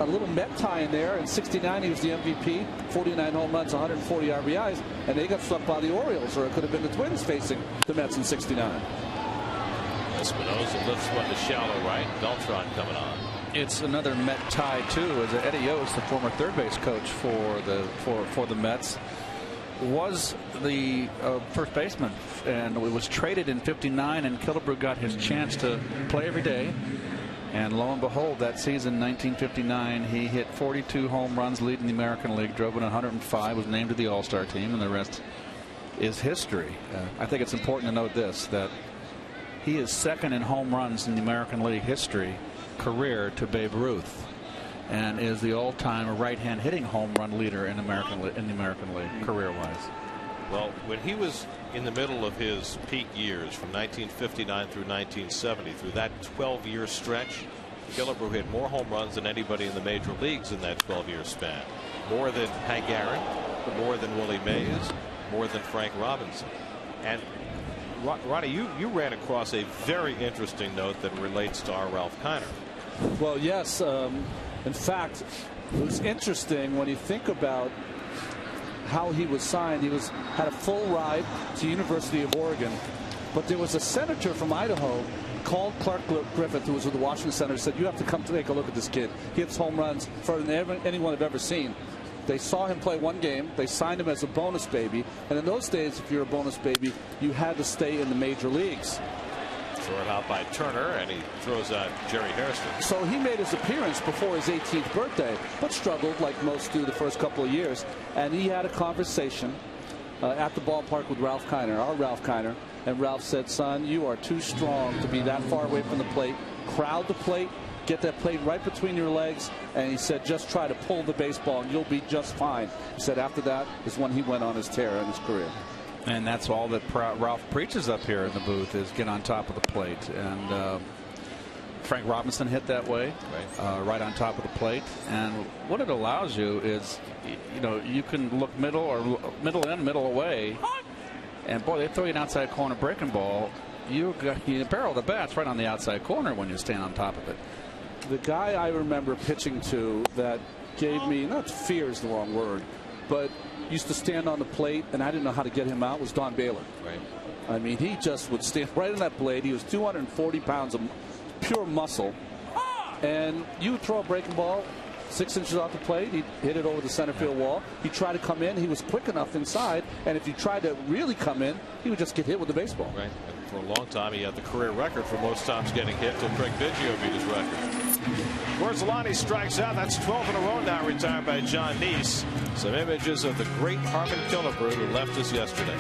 [SPEAKER 4] a little Met tie in there. In '69, he was the MVP. 49 home runs, 140 RBIs, and they got swept by the Orioles, or it could have been the Twins facing the Mets in '69.
[SPEAKER 7] Espinosa lifts one to shallow right. Beltran coming on.
[SPEAKER 2] It's another Met tie too, as Eddie Yost, the former third base coach for the Mets, was the first baseman, and it was traded in '59, and Killebrew got his chance to play every day. And lo and behold, that season, 1959, he hit 42 home runs, leading the American League, drove in 105, was named to the All-Star team, and the rest is history. I think it's important to note this, that he is second in home runs in the American League history career to Babe Ruth, and is the all-time right-hand hitting home run leader in the American League career-wise.
[SPEAKER 7] Well, when he was in the middle of his peak years from 1959 through 1970, through that 12-year stretch, Killebrew hit more home runs than anybody in the major leagues in that 12-year span. More than Hank Aaron, more than Willie Mays, more than Frank Robinson. And Ronnie, you ran across a very interesting note that relates to our Ralph Kiner.
[SPEAKER 4] Well, yes. In fact, it was interesting when you think about how he was signed. He had a full ride to University of Oregon, but there was a senator from Idaho called Clark Griffith, who was with the Washington Senators, said, "You have to come to take a look at this kid. He hits home runs further than anyone I've ever seen." They saw him play one game. They signed him as a bonus baby. And in those days, if you're a bonus baby, you had to stay in the major leagues.
[SPEAKER 7] Short out by Turner, and he throws out Jerry Hairston.
[SPEAKER 4] So he made his appearance before his 18th birthday, but struggled like most do the first couple of years. And he had a conversation at the ballpark with Ralph Kiner, our Ralph Kiner. And Ralph said, "Son, you are too strong to be that far away from the plate. Crowd the plate. Get that plate right between your legs," and he said, "Just try to pull the baseball and you'll be just fine." He said after that is when he went on his tear in his career.
[SPEAKER 2] And that's all that Ralph preaches up here in the booth, is get on top of the plate. And Frank Robinson hit that way, right on top of the plate. And what it allows you is, you can look middle or middle in, middle away, and boy, they throw you an outside corner breaking ball. You barrel the bats right on the outside corner when you stand on top of it.
[SPEAKER 4] The guy I remember pitching to that gave me, not fear is the wrong word, but used to stand on the plate, and I didn't know how to get him out, was Don Baylor.
[SPEAKER 7] Right.
[SPEAKER 4] I mean, he just would stand right on that blade. He was 240 pounds of pure muscle. And you would throw a breaking ball 6 inches off the plate, he'd hit it over the center field wall. He'd try to come in. He was quick enough inside, and if he tried to really come in, he would just get hit with the baseball.
[SPEAKER 7] Right. And for a long time, he had the career record for most times getting hit till Craig Biggio beat his record.
[SPEAKER 1] Gorzelani strikes out. That's 12 in a row now, retired by John Niese.
[SPEAKER 7] Some images of the great Harmon Killebrew, who left us yesterday.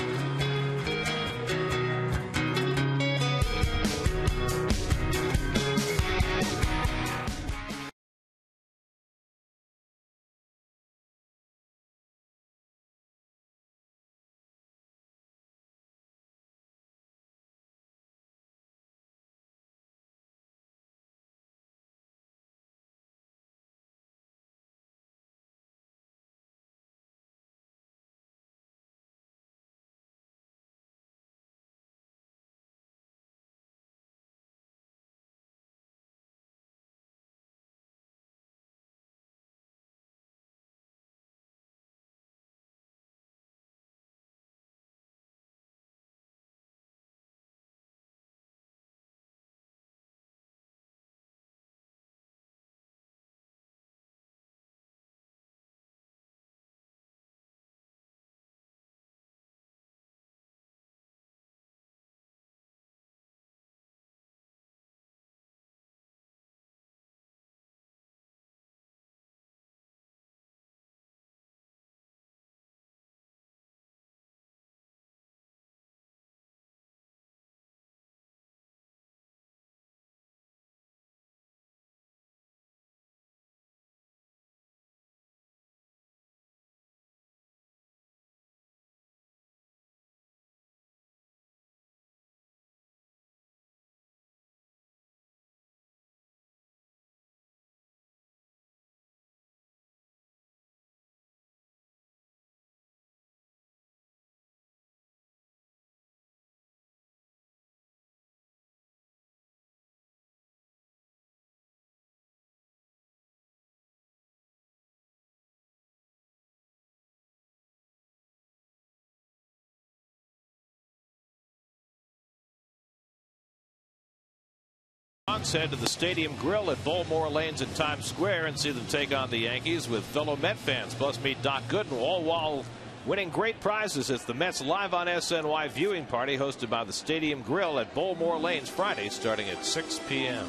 [SPEAKER 7] Head to the Stadium Grill at Bullpen Lanes in Times Square and see them take on the Yankees with fellow Met fans. Plus meet Doc Gooden, all while winning great prizes. It's the Mets Live on SNY viewing party hosted by the Stadium Grill at Bullpen Lanes Friday starting at 6 p.m.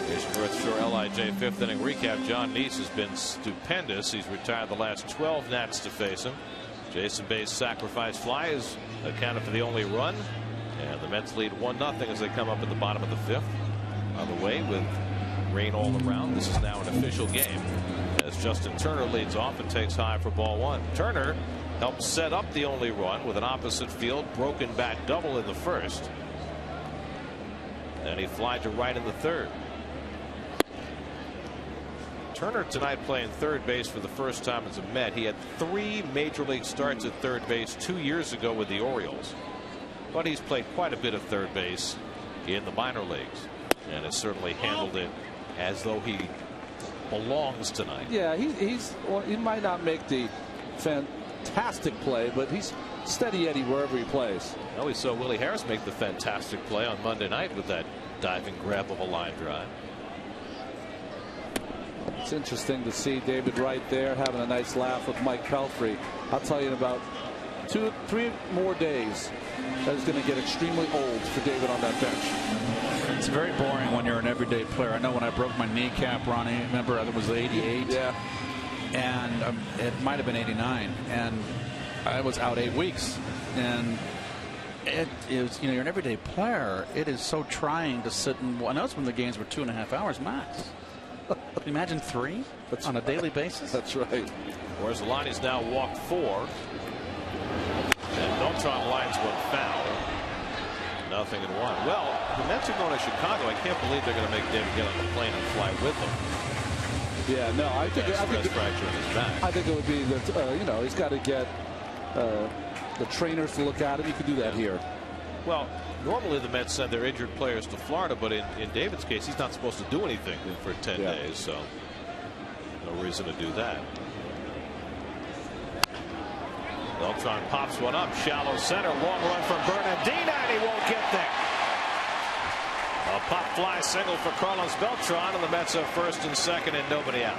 [SPEAKER 7] Here's North Shore LIJ fifth inning recap. John Niese has been stupendous. He's retired the last 12 Nats to face him. Jason Bay's sacrifice fly is accounted for the only run. And the Mets lead 1-0 as they come up in the bottom of the fifth. On the way with rain all around. This is now an official game as Justin Turner leads off and takes high for ball one. Turner helped set up the only run with an opposite field broken bat double in the first. And he flied to right in the third. Turner tonight playing third base for the first time as a Met. He had 3 major league starts at third base 2 years ago with the Orioles. But he's played quite a bit of third base in the minor leagues and has certainly handled it as though he belongs tonight.
[SPEAKER 4] Yeah, well, he might not make the fantastic play, but he's steady Eddie wherever he plays.
[SPEAKER 7] Well, we saw Willie Harris make the fantastic play on Monday night with that diving grab of a line drive.
[SPEAKER 4] It's interesting to see David Wright there having a nice laugh with Mike Pelfrey. I'll tell you in about 2-3 more days that is going to get extremely old for David on that bench.
[SPEAKER 2] It's very boring when you're an everyday player. I know when I broke my kneecap, Ronnie, remember it was 88.
[SPEAKER 4] Yeah.
[SPEAKER 2] And it might have been 89. And I was out 8 weeks. And it is, you're an everyday player. It is so trying to sit and, I know it's when the games were 2.5 hours max. Can you imagine 3 on a daily basis?
[SPEAKER 4] That's right.
[SPEAKER 7] Whereas Lonnie's now walked 4. And Beltran lines one foul. 0-1. Well, the Mets are going to Chicago. I can't believe they're going to make David get on the plane and fly with them.
[SPEAKER 4] Yeah, no, I think
[SPEAKER 7] fracture in his back.
[SPEAKER 4] I think it would be that he's got to get the trainers to look at him. You could do that here.
[SPEAKER 7] Well, normally the Mets send their injured players to Florida, but in David's case, he's not supposed to do anything for 10 days, so no reason to do that. Beltran pops one up, shallow center, long run from Bernardina, and he won't get there. A pop fly single for Carlos Beltran, and the Mets have first and second and nobody out.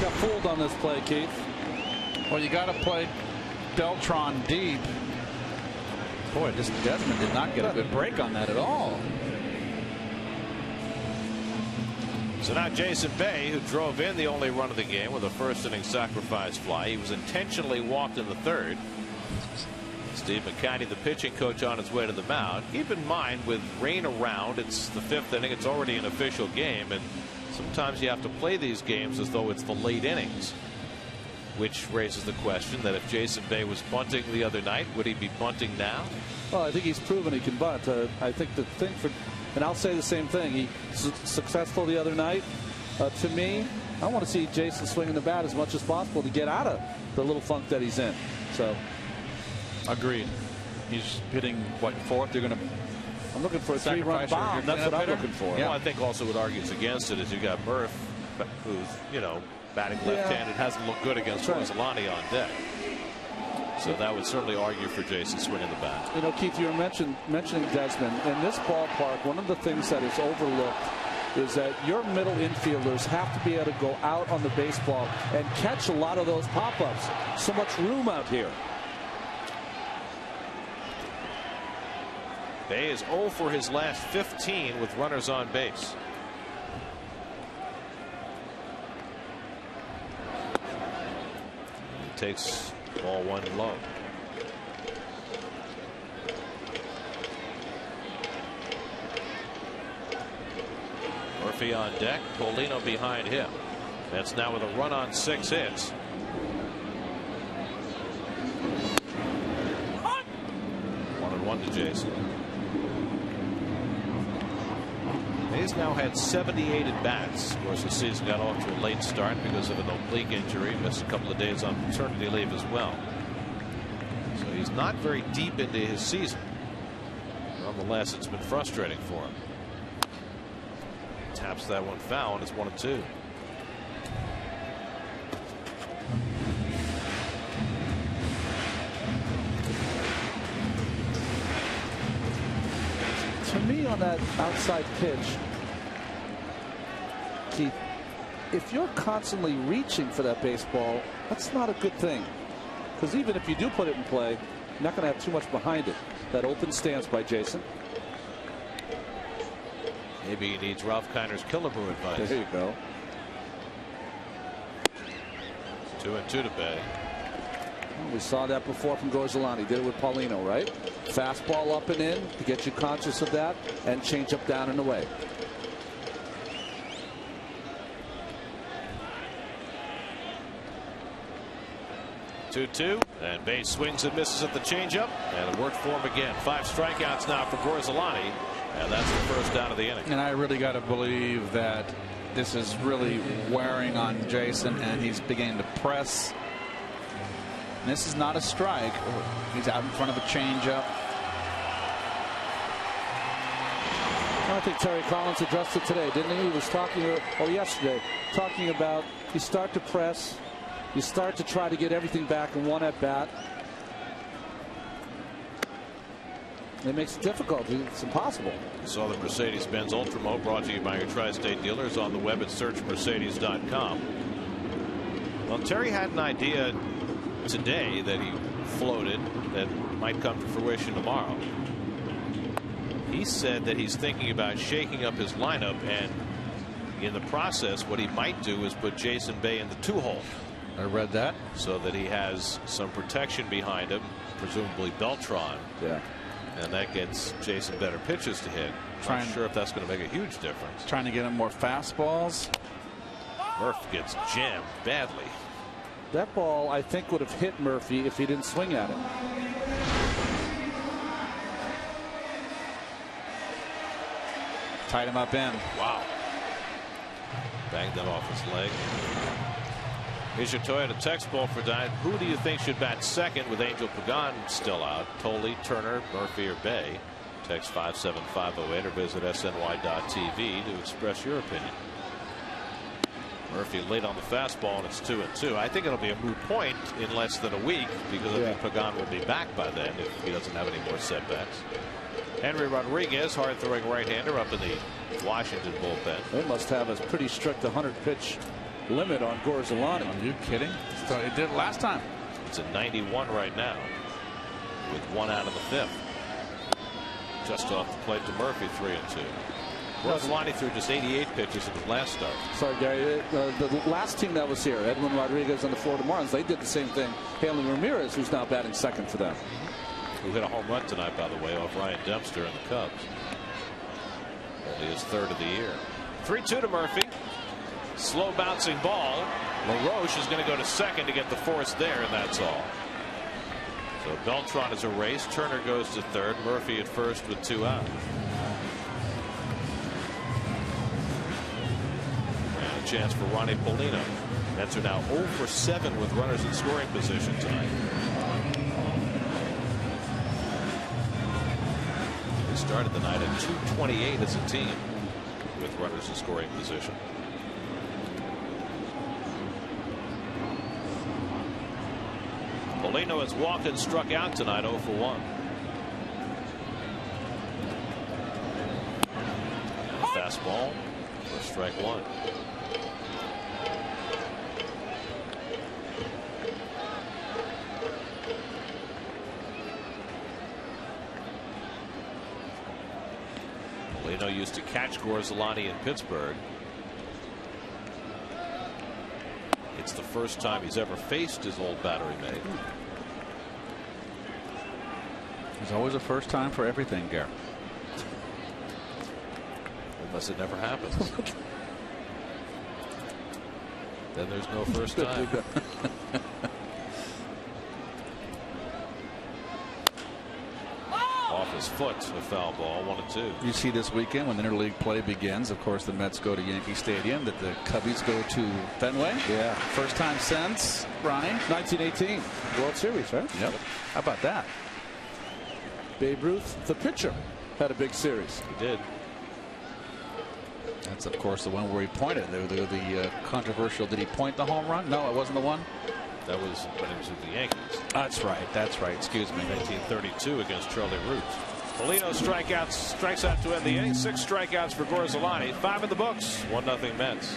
[SPEAKER 4] Got fooled on this play, Keith.
[SPEAKER 2] Well, you got to play Beltran deep. Boy, Desmond did not get a good break on that at all.
[SPEAKER 7] So now Jason Bay, who drove in the only run of the game with a first inning sacrifice fly. He was intentionally walked in the third. Steve McCanny, the pitching coach, on his way to the mound. Keep in mind, with rain around, it's the 5th inning. It's already an official game, and sometimes you have to play these games as though it's the late innings, which raises the question that if Jason Bay was bunting the other night, would he be bunting now?
[SPEAKER 4] Well, I think he's proven he can bunt. I think the thing for, and I'll say the same thing, he was successful the other night. To me, I want to see Jason swinging the bat as much as possible to get out of the little funk that he's in. So,
[SPEAKER 2] agreed. He's hitting what, 4th? You're going to.
[SPEAKER 4] I'm looking for a 3-run bomb. That's what I'm looking for.
[SPEAKER 7] Yeah. Well, I think also what argues against it is you got Murph, who's batting left-handed, hasn't looked good against Rosalani on deck. So that would certainly argue for Jason swinging the bat.
[SPEAKER 4] Keith, you were mentioning Desmond. In this ballpark, one of the things that is overlooked is that your middle infielders have to be able to go out on the baseball and catch a lot of those pop-ups. So much room out here.
[SPEAKER 7] Bay is 0 for his last 15 with runners on base. He takes ball 1 low. Murphy on deck, Polino behind him. That's now with a run on 6 hits. 1-1 to Jason. He's now had 78 at bats. Of course, the season got off to a late start because of an oblique injury. Missed a couple of days on paternity leave as well. So he's not very deep into his season. Nonetheless, it's been frustrating for him. Taps that one foul, and it's 1-2.
[SPEAKER 4] on that outside pitch, Keith, if you're constantly reaching for that baseball, that's not a good thing. Because even if you do put it in play, you're not going to have too much behind it. That open stance by Jason.
[SPEAKER 7] Maybe he needs Ralph Kiner's Killebrew advice.
[SPEAKER 4] There you go.
[SPEAKER 7] 2-2 to Bay.
[SPEAKER 4] We saw that before from Gorzelani. Did it with Paulino, right? Fastball up and in to get you conscious of that, and change up down and away.
[SPEAKER 7] Two, and Bay swings and misses at the changeup, and it worked for him again. 5 strikeouts now for Gorzelani, and that's the first down of the inning.
[SPEAKER 2] And I really got to believe that this is really wearing on Jason, and he's beginning to press. And this is not a strike. He's out in front of a changeup.
[SPEAKER 4] I think Terry Collins addressed it today, didn't he? He was talking, or yesterday, talking about you start to press, you start to try to get everything back in one at bat. It makes it difficult. It's impossible.
[SPEAKER 7] You saw the Mercedes-Benz Ultramo, brought to you by your tri-state dealers, on the web at searchmercedes.com. Well, Terry had an idea today that he floated that might come to fruition tomorrow. He said that he's thinking about shaking up his lineup, and in the process what he might do is put Jason Bay in the 2-hole.
[SPEAKER 2] I read that.
[SPEAKER 7] So that he has some protection behind him, presumably Beltran.
[SPEAKER 4] Yeah.
[SPEAKER 7] And that gets Jason better pitches to hit. Not sure if that's going to make a huge difference.
[SPEAKER 2] Trying to get him more fastballs.
[SPEAKER 7] Murph gets jammed badly.
[SPEAKER 4] That ball, I think, would have hit Murphy if he didn't swing at it.
[SPEAKER 2] Tied him up in.
[SPEAKER 7] Wow. Banged that off his leg. Here's your Toyota text ball for tonight. Who do you think should bat second with Angel Pagan still out? Tolley, Turner, Murphy, or Bay? Text 57508 or visit sny.tv to express your opinion. Murphy late on the fastball, and it's 2-2. I think it'll be a moot point in less than a week, because I think Pagan will be back by then if he doesn't have any more setbacks. Henry Rodriguez, hard-throwing right-hander, up in the Washington bullpen.
[SPEAKER 4] They must have a pretty strict 100-pitch limit on Gorzelani.
[SPEAKER 2] Are you kidding? It did last time.
[SPEAKER 7] It's a 91 right now, with 1 out in the 5th. Just off the plate to Murphy, 3-2. Gorzelani threw just 88 pitches in his last start.
[SPEAKER 4] Sorry, Gary. The last team that was here, Edwin Rodriguez and the Florida Marlins, they did the same thing. Haley Ramirez, who's now batting second for them.
[SPEAKER 7] Who hit a home run tonight, by the way, off Ryan Dempster and the Cubs. Only his 3rd of the year. 3-2 to Murphy. Slow bouncing ball. LaRoche is going to go to second to get the force there, and that's all. So Beltran is erased. Turner goes to third. Murphy at first with 2 out. And a chance for Ronnie Paulino. Mets are now 0 for 7 with runners in scoring position tonight. They started the night at 228 as a team with runners in scoring position. Paulino has walked and struck out tonight, 0 for 1. And a fastball for strike 1. Paulino used to catch Gorzelani in Pittsburgh. It's the first time he's ever faced his old battery mate.
[SPEAKER 2] There's always a first time for everything, Garrett.
[SPEAKER 7] Unless it never happens. Then there's no first time. Off his foot, a foul ball, 1-2.
[SPEAKER 2] You see this weekend when interleague play begins, of course the Mets go to Yankee Stadium, that the Cubbies go to Fenway.
[SPEAKER 4] Yeah.
[SPEAKER 2] First time since, Ronnie?
[SPEAKER 4] 1918 World Series, right?
[SPEAKER 2] Yep. How about that?
[SPEAKER 4] Babe Ruth, the pitcher, had a big series.
[SPEAKER 7] He did.
[SPEAKER 2] That's, of course, the one where he pointed. The controversial, did he point the home run? No, it wasn't the one.
[SPEAKER 7] That was when he was with the Yankees.
[SPEAKER 2] That's right. That's right. Excuse me.
[SPEAKER 7] 1932 against Charlie Root. Molino strikes out to end the inning. 6 strikeouts for Gorzolani. 5 in the books. 1-0 Mets.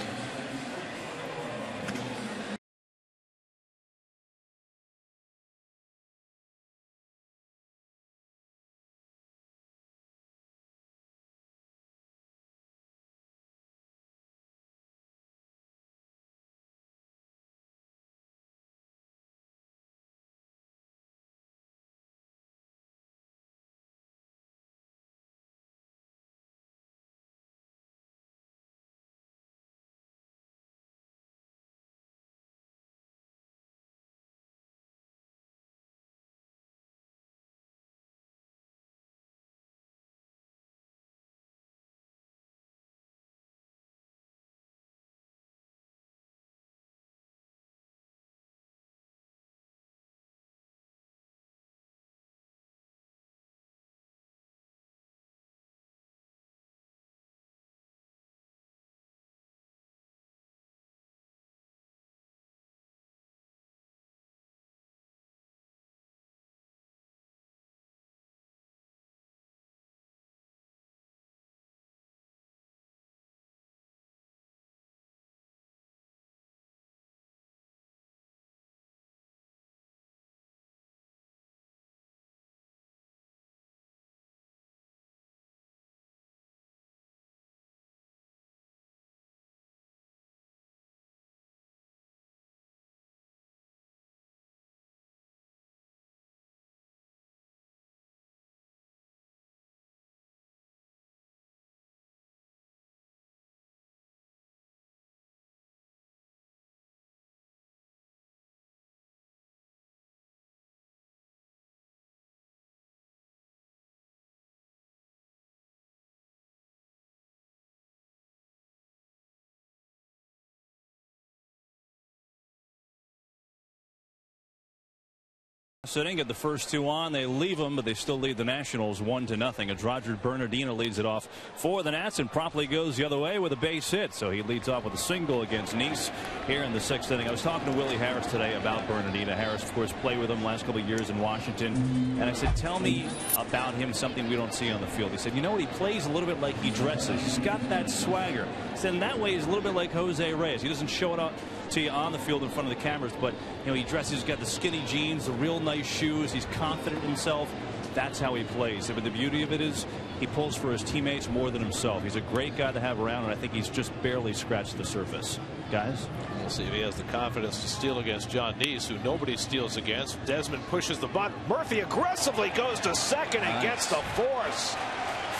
[SPEAKER 6] Sitting at the first 2 on, they leave them, but they still lead the Nationals 1-0. As Roger Bernardino leads it off for the Nats and promptly goes the other way with a base hit. So he leads off with a single against Niese here in the 6th inning. I was talking to Willie Harris today about Bernardino. Harris, of course, played with him last couple of years in Washington. And I said, tell me about him, something we don't see on the field. He said, you know what? He plays a little bit like he dresses. He's got that swagger. He said, in that way, he's a little bit like Jose Reyes. He doesn't show it up to you on the field in front of the cameras, but he dresses. He's got the skinny jeans, the real nice shoes. He's confident in himself. That's how he plays. But the beauty of it is he pulls for his teammates more than himself. He's a great guy to have around, and I think he's just barely scratched the surface. Guys,
[SPEAKER 7] we'll see if he has the confidence to steal against John Niese, who nobody steals against. Desmond pushes the bunt. Murphy aggressively goes to second and gets the force.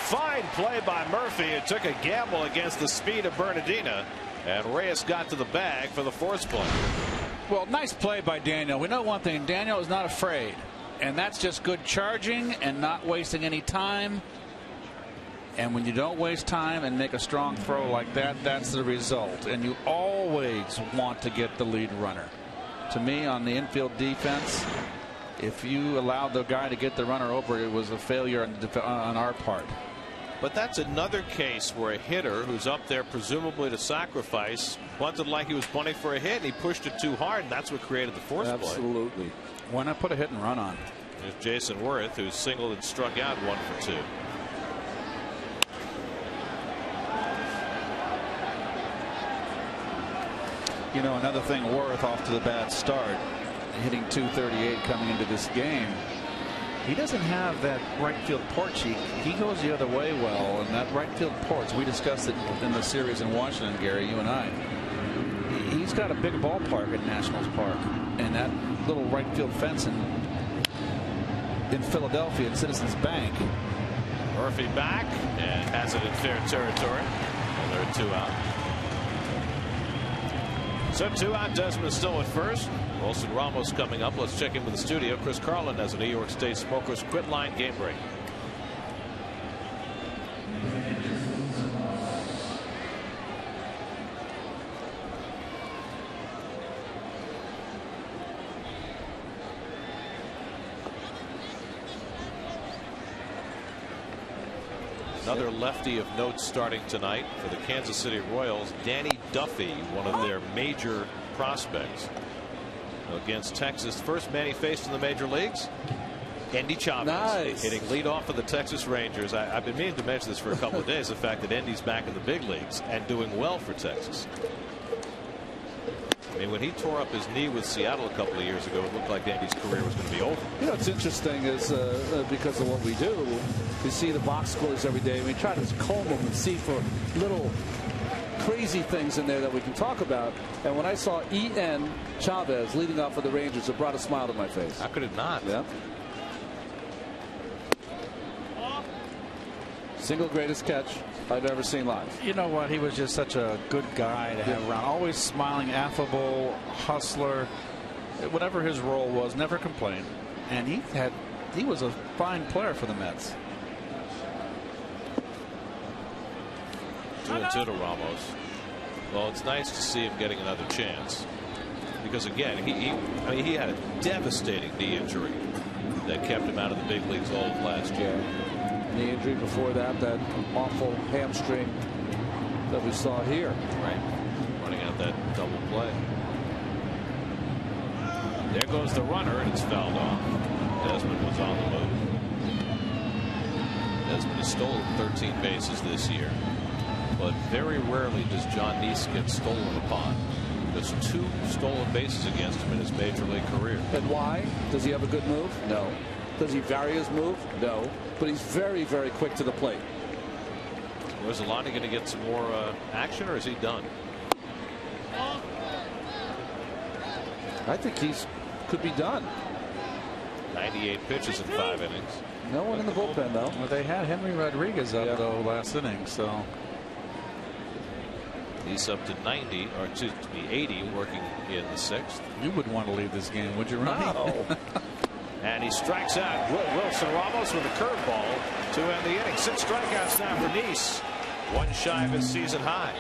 [SPEAKER 7] Fine play by Murphy. It took a gamble against the speed of Bernardino, and Reyes got to the bag for the force play.
[SPEAKER 4] Well, nice play by Daniel. We know one thing. Daniel is not afraid. And that's just good charging and not wasting any time. And when you don't waste time and make a strong throw like that, that's the result. And you always want to get the lead runner. To me, on the infield defense, if you allowed the guy to get the runner over, it was a failure on our part.
[SPEAKER 7] But that's another case where a hitter who's up there presumably to sacrifice bunted like he was bunting for a hit, and he pushed it too hard, and that's what created the force play.
[SPEAKER 4] Absolutely. Why not put a hit and run on?
[SPEAKER 7] There's Jason Worth, who singled and struck out 1 for 2.
[SPEAKER 4] You know, another thing, Worth off to the bad start, hitting .238 coming into this game. He doesn't have that right field porch. He goes the other way well, and that right field porch, we discussed it in the series in Washington, Gary, you and I. He's got a big ballpark at Nationals Park, and that little right field fence in Philadelphia at Citizens Bank.
[SPEAKER 7] Murphy back and has it in fair territory, and there are 2 out. So 2 out. Desmond is still at first. Wilson Ramos coming up. Let's check in with the studio. Chris Carlin has a New York State Smokers Quit Line game break. Another lefty of note starting tonight for the Kansas City Royals, Danny Duffy, one of their major prospects. Against Texas, first man he faced in the major leagues. Endy Chavez hitting leadoff for the Texas Rangers. I've been meaning to mention this for a couple of days, the fact that Endy's back in the big leagues and doing well for Texas. I mean, when he tore up his knee with Seattle a couple of years ago, it looked like Endy's career was going to be over.
[SPEAKER 4] You know, what's interesting is because of what we do, we see the box scores every day, and we try to comb them and see for little crazy things in there that we can talk about. And when I saw AT Chavez leading off for the Rangers, it brought a smile to my face.
[SPEAKER 7] How could it not?
[SPEAKER 4] Yeah. Single greatest catch I've ever seen live.
[SPEAKER 2] You know what? He was just such a good guy to have around. Always smiling, affable, hustler. Whatever his role was, never complained. And he was a fine player for the Mets.
[SPEAKER 7] 2-2 to Ramos. Well, it's nice to see him getting another chance, because again, he had a devastating knee injury that kept him out of the big leagues all of last year.
[SPEAKER 4] Knee injury before that awful hamstring that we saw here.
[SPEAKER 7] Right, running out that double play. There goes the runner, and it's fouled off. Desmond was on the move. Desmond has stolen 13 bases this year, but very rarely does John Niese get stolen upon. There's 2 stolen bases against him in his major league career.
[SPEAKER 4] And why? Does he have a good move? No. Does he vary his move? No. But he's very, very quick to the plate.
[SPEAKER 7] Was Alani going to get some more action, or is he done?
[SPEAKER 4] I think could be done.
[SPEAKER 7] 98 pitches in 5 innings.
[SPEAKER 4] No one in the bullpen, though.
[SPEAKER 2] Well, they had Henry Rodriguez up though last inning, so
[SPEAKER 7] he's up to 90, or excuse me, 80, working in the 6th.
[SPEAKER 2] You wouldn't want to leave this game, would you, Ronnie?
[SPEAKER 7] No. And he strikes out Wilson Ramos with a curveball to end the inning. 6 strikeouts now for Niese. 1 shy of his season high.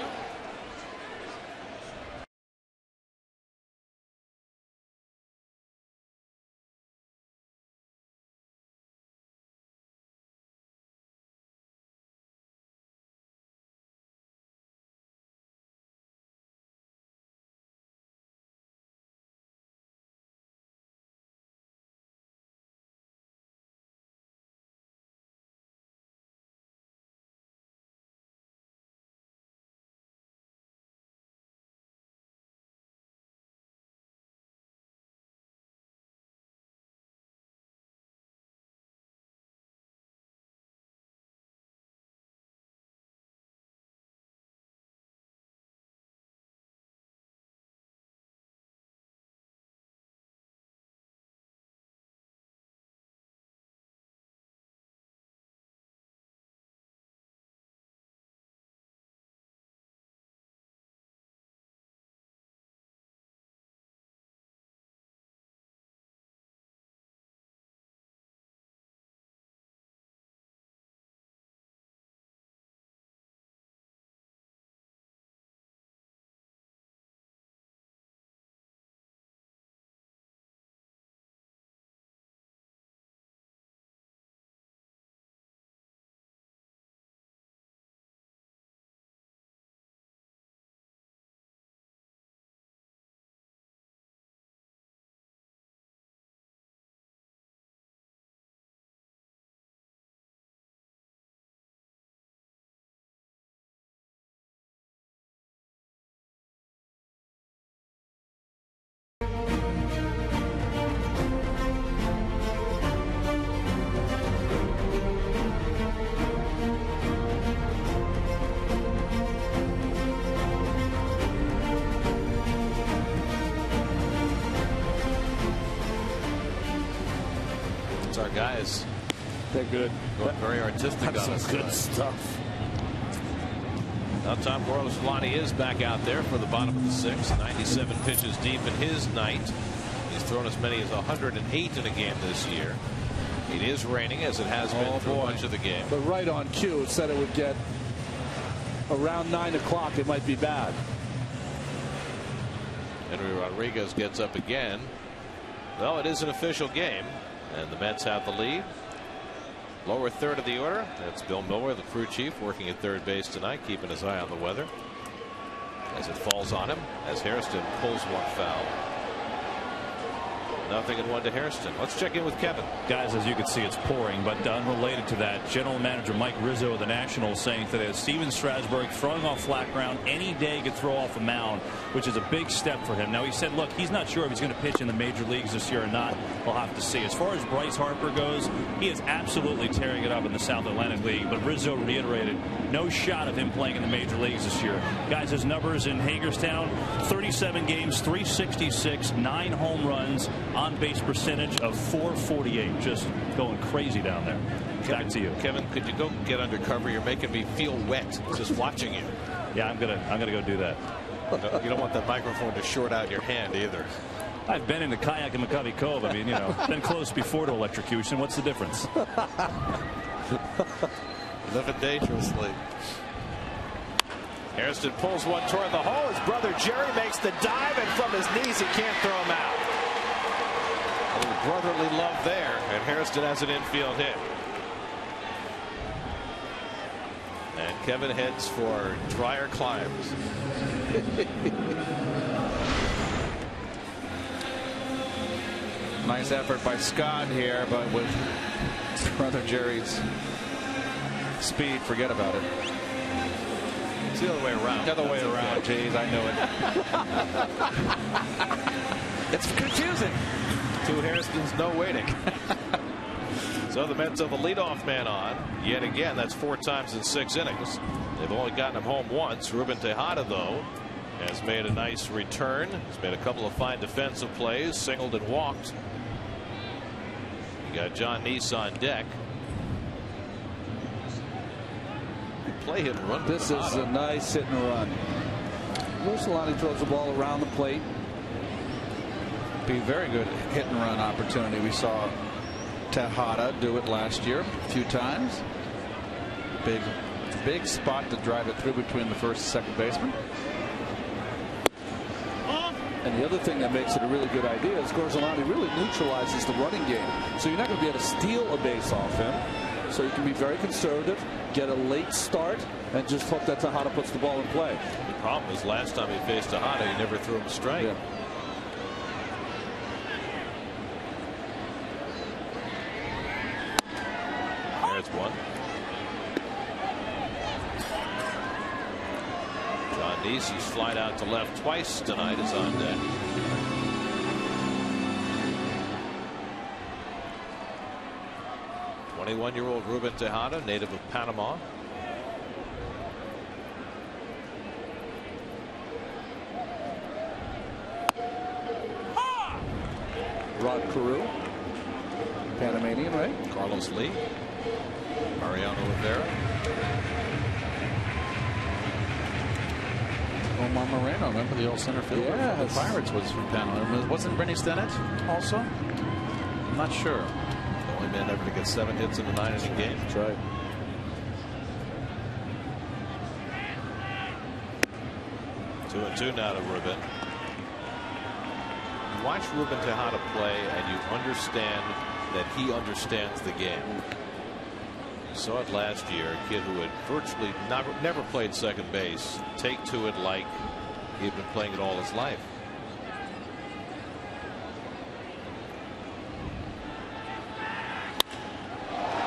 [SPEAKER 7] Our guys,
[SPEAKER 4] they're good.
[SPEAKER 7] Going very artistic on us.
[SPEAKER 4] Good stuff.
[SPEAKER 7] Now Tom Gorlami is back out there for the bottom of the 6th. 97 pitches deep in his night. He's thrown as many as 108 in a game this year. It is raining, as it has been for much of the game.
[SPEAKER 4] But right on cue, it said it would get around 9 o'clock. It might be bad.
[SPEAKER 7] Henry Rodriguez gets up again. Well, it is an official game, and the Mets have the lead. Lower third of the order. That's Bill Miller, the crew chief, working at third base tonight, keeping his eye on the weather. As it falls on him, as Hairston pulls one foul. 0-1 to Hairston. Let's check in with Kevin.
[SPEAKER 6] Guys, as you can see, it's pouring, but unrelated to that, General Manager Mike Rizzo of the Nationals saying today that Steven Strasburg throwing off flat ground any day could throw off a mound, which is a big step for him. Now, he said, look, he's not sure if he's going to pitch in the major leagues this year or not. We'll have to see. As far as Bryce Harper goes, he is absolutely tearing it up in the South Atlantic League, but Rizzo reiterated no shot of him playing in the major leagues this year. Guys, his numbers in Hagerstown, 37 games, 366, 9 home runs, on-base percentage of .448. Just going crazy down there. Back to you,
[SPEAKER 7] Kevin. Could you go get undercover? You're making me feel wet just watching you.
[SPEAKER 6] Yeah, I'm gonna go do that.
[SPEAKER 7] You don't want that microphone to short out your hand either.
[SPEAKER 6] I've been in the kayak in McCovey Cove. I mean, you know, been close before to electrocution. What's the difference?
[SPEAKER 7] Living dangerously. Hairston pulls one toward the hole. His brother Jerry makes the dive, and from his knees he can't throw him out. A little brotherly love there, and Hairston has an infield hit. And Kevin heads for drier climes.
[SPEAKER 2] Nice effort by Scott here, but with brother Jerry's speed, forget about it.
[SPEAKER 7] It's the other way around.
[SPEAKER 2] The other way around, geez, I know it. It's confusing.
[SPEAKER 7] 2 Hairstons, no waiting. So the Mets have a leadoff man on. Yet again, that's 4 times in 6 innings. They've only gotten him home once. Ruben Tejada, though, has made a nice return. He's made a couple of fine defensive plays, singled and walked. You got John Niese on deck. Play hit and run.
[SPEAKER 4] This is a nice hit and run. Lusalani throws the ball around the plate.
[SPEAKER 2] Be a very good hit and run opportunity. We saw Tejada do it last year a few times. Big spot to drive it through between the first and second baseman.
[SPEAKER 4] And the other thing that makes it a really good idea is Gorzolani really neutralizes the running game. So you're not going to be able to steal a base off him. So you can be very conservative, get a late start, and just hope that Tejada puts the ball in play.
[SPEAKER 7] The problem is last time he faced Tejada, he never threw him a strike.
[SPEAKER 4] Yeah.
[SPEAKER 7] There's one. John Niese's flight out to left twice tonight is on deck. '21-year-old Ruben Tejada, native of Panama.
[SPEAKER 4] Rod Carew, Panamanian, right?
[SPEAKER 7] Carlos Lee, Mariano Rivera.
[SPEAKER 2] Omar Moreno, remember the old center fielder for the Pirates was from Panama. Wasn't Bernie Stennett also? I'm not sure.
[SPEAKER 7] The only man ever to get 7 hits in a 9-inning game.
[SPEAKER 4] That's right.
[SPEAKER 7] Two and two now to Ruben. You watch Ruben Tejada play and you understand that he understands the game. You saw it last year, a kid who had virtually never played second base take to it like he'd been playing it all his life.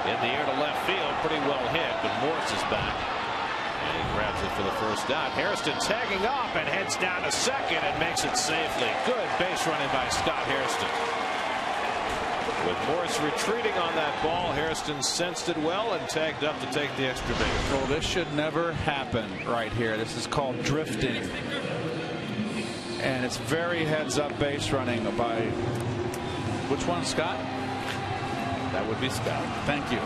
[SPEAKER 7] In the air to left field, pretty well hit, but Morse is back. And he grabs it for the first out. Hairston tagging off and heads down to second and makes it safely. Good base running by Scott Hairston. With Morse retreating on that ball, Hairston sensed it well and tagged up to take the extra base.
[SPEAKER 2] Well, this should never happen right here. This is called drifting. And it's very heads-up base running by which one, Scott?
[SPEAKER 7] That would be Scott.
[SPEAKER 2] Thank you.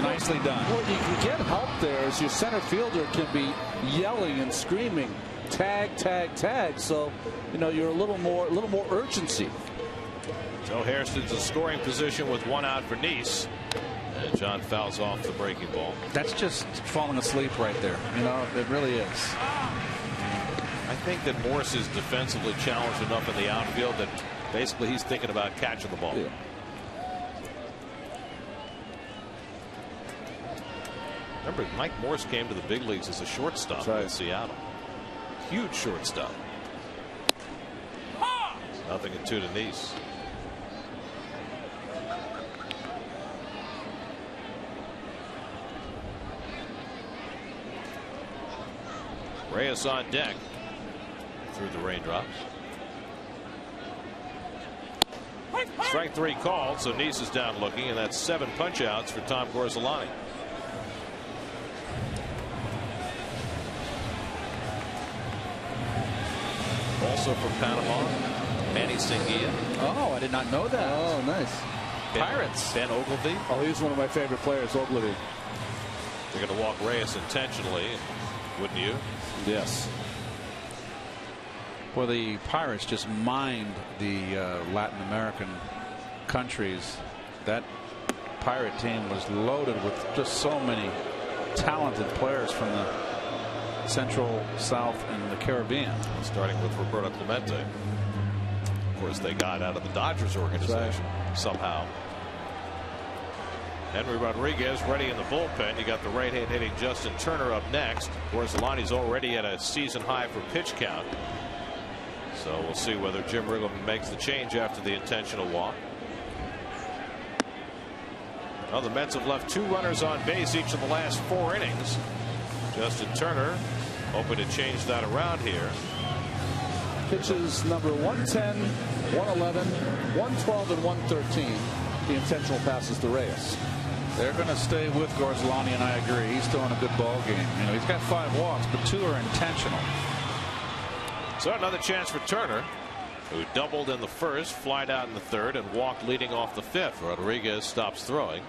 [SPEAKER 2] Nicely done.
[SPEAKER 4] Well, you can get help there as your center fielder can be yelling and screaming, tag, tag, tag. So, you know, you're a little more urgency.
[SPEAKER 7] So Hairston's in scoring position with 1 out for Niese. And John fouls off the breaking ball.
[SPEAKER 2] That's just falling asleep right there. You know, it really is.
[SPEAKER 7] I think that Morse is defensively challenged enough in the outfield that basically he's thinking about catching the ball.
[SPEAKER 4] Yeah.
[SPEAKER 7] Remember, Mike Morse came to the big leagues as a shortstop in Seattle. Huge shortstop. 0-2 to Niese. Reyes on deck through the raindrops. Strike 3 called, so Niese is down looking, and that's 7 punch outs for Tom Gorzelani. Also from Panama, Manny Singia.
[SPEAKER 4] Oh, I did not know that. Oh, nice.
[SPEAKER 7] Pirates. Ben Ogilvy.
[SPEAKER 4] Oh, he's one of my favorite players, Ogilvy.
[SPEAKER 7] They're going to walk Reyes intentionally, wouldn't you?
[SPEAKER 4] Yes.
[SPEAKER 2] Well, the Pirates just mined the Latin American countries. That Pirate team was loaded with just so many talented players from the Central, South, and the Caribbean.
[SPEAKER 7] Starting with Roberto Clemente. Of course, they got out of the Dodgers organization somehow. Henry Rodriguez ready in the bullpen. You got the right-hand hitting Justin Turner up next. Gorzelani's already at a season high for pitch count. So we'll see whether Jim Riggleman makes the change after the intentional walk. Well, the Mets have left 2 runners on base each of the last 4 innings. Justin Turner hoping to change that around here.
[SPEAKER 4] Pitches number 110, 111, 112, and 113. The intentional passes to Reyes.
[SPEAKER 2] They're going to stay with Gorzelani, and I agree. He's still in a good ball game. You know, he's got 5 walks, but 2 are intentional.
[SPEAKER 7] So another chance for Turner, who doubled in the first, flied out in the third, and walked leading off the 5th. Rodriguez stops throwing,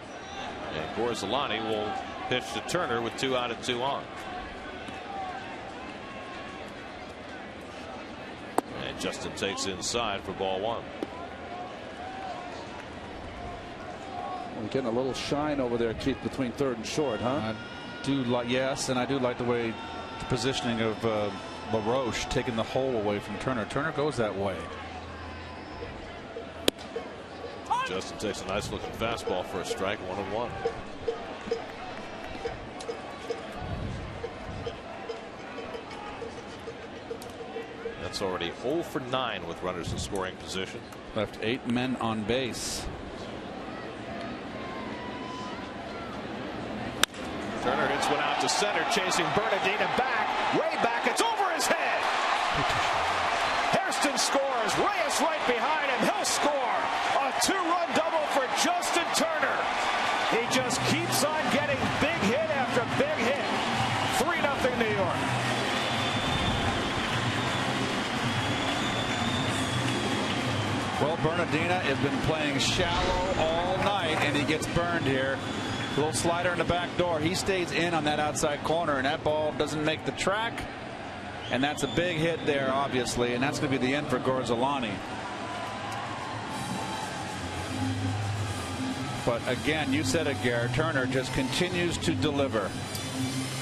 [SPEAKER 7] and Gorzelani will pitch to Turner with 2 out and 2 on. And Justin takes inside for ball 1.
[SPEAKER 4] We're getting a little shine over there, Keith, between third and short, huh?
[SPEAKER 2] I do like, yes, and I do like the way the positioning of LaRoche taking the hole away from Turner. Turner goes that way.
[SPEAKER 7] Justin takes a nice looking fastball for a strike, 1-1. That's already 0 for 9 with runners in scoring position.
[SPEAKER 2] Left 8 men on base.
[SPEAKER 7] Turner hits one out to center, chasing Bernadina back, way back. It's over his head. Hairston scores. Reyes right behind him. He'll score a 2-run double for Justin Turner. He just keeps on getting big hit after big hit. 3-0 New York.
[SPEAKER 2] Well, Bernadina has been playing shallow all night, and he gets burned here. A little slider in the back door. He stays in on that outside corner, and that ball doesn't make the track. And that's a big hit there, obviously, and that's going to be the end for Gorzelani. But again, you said it, Garrett. Turner just continues to deliver.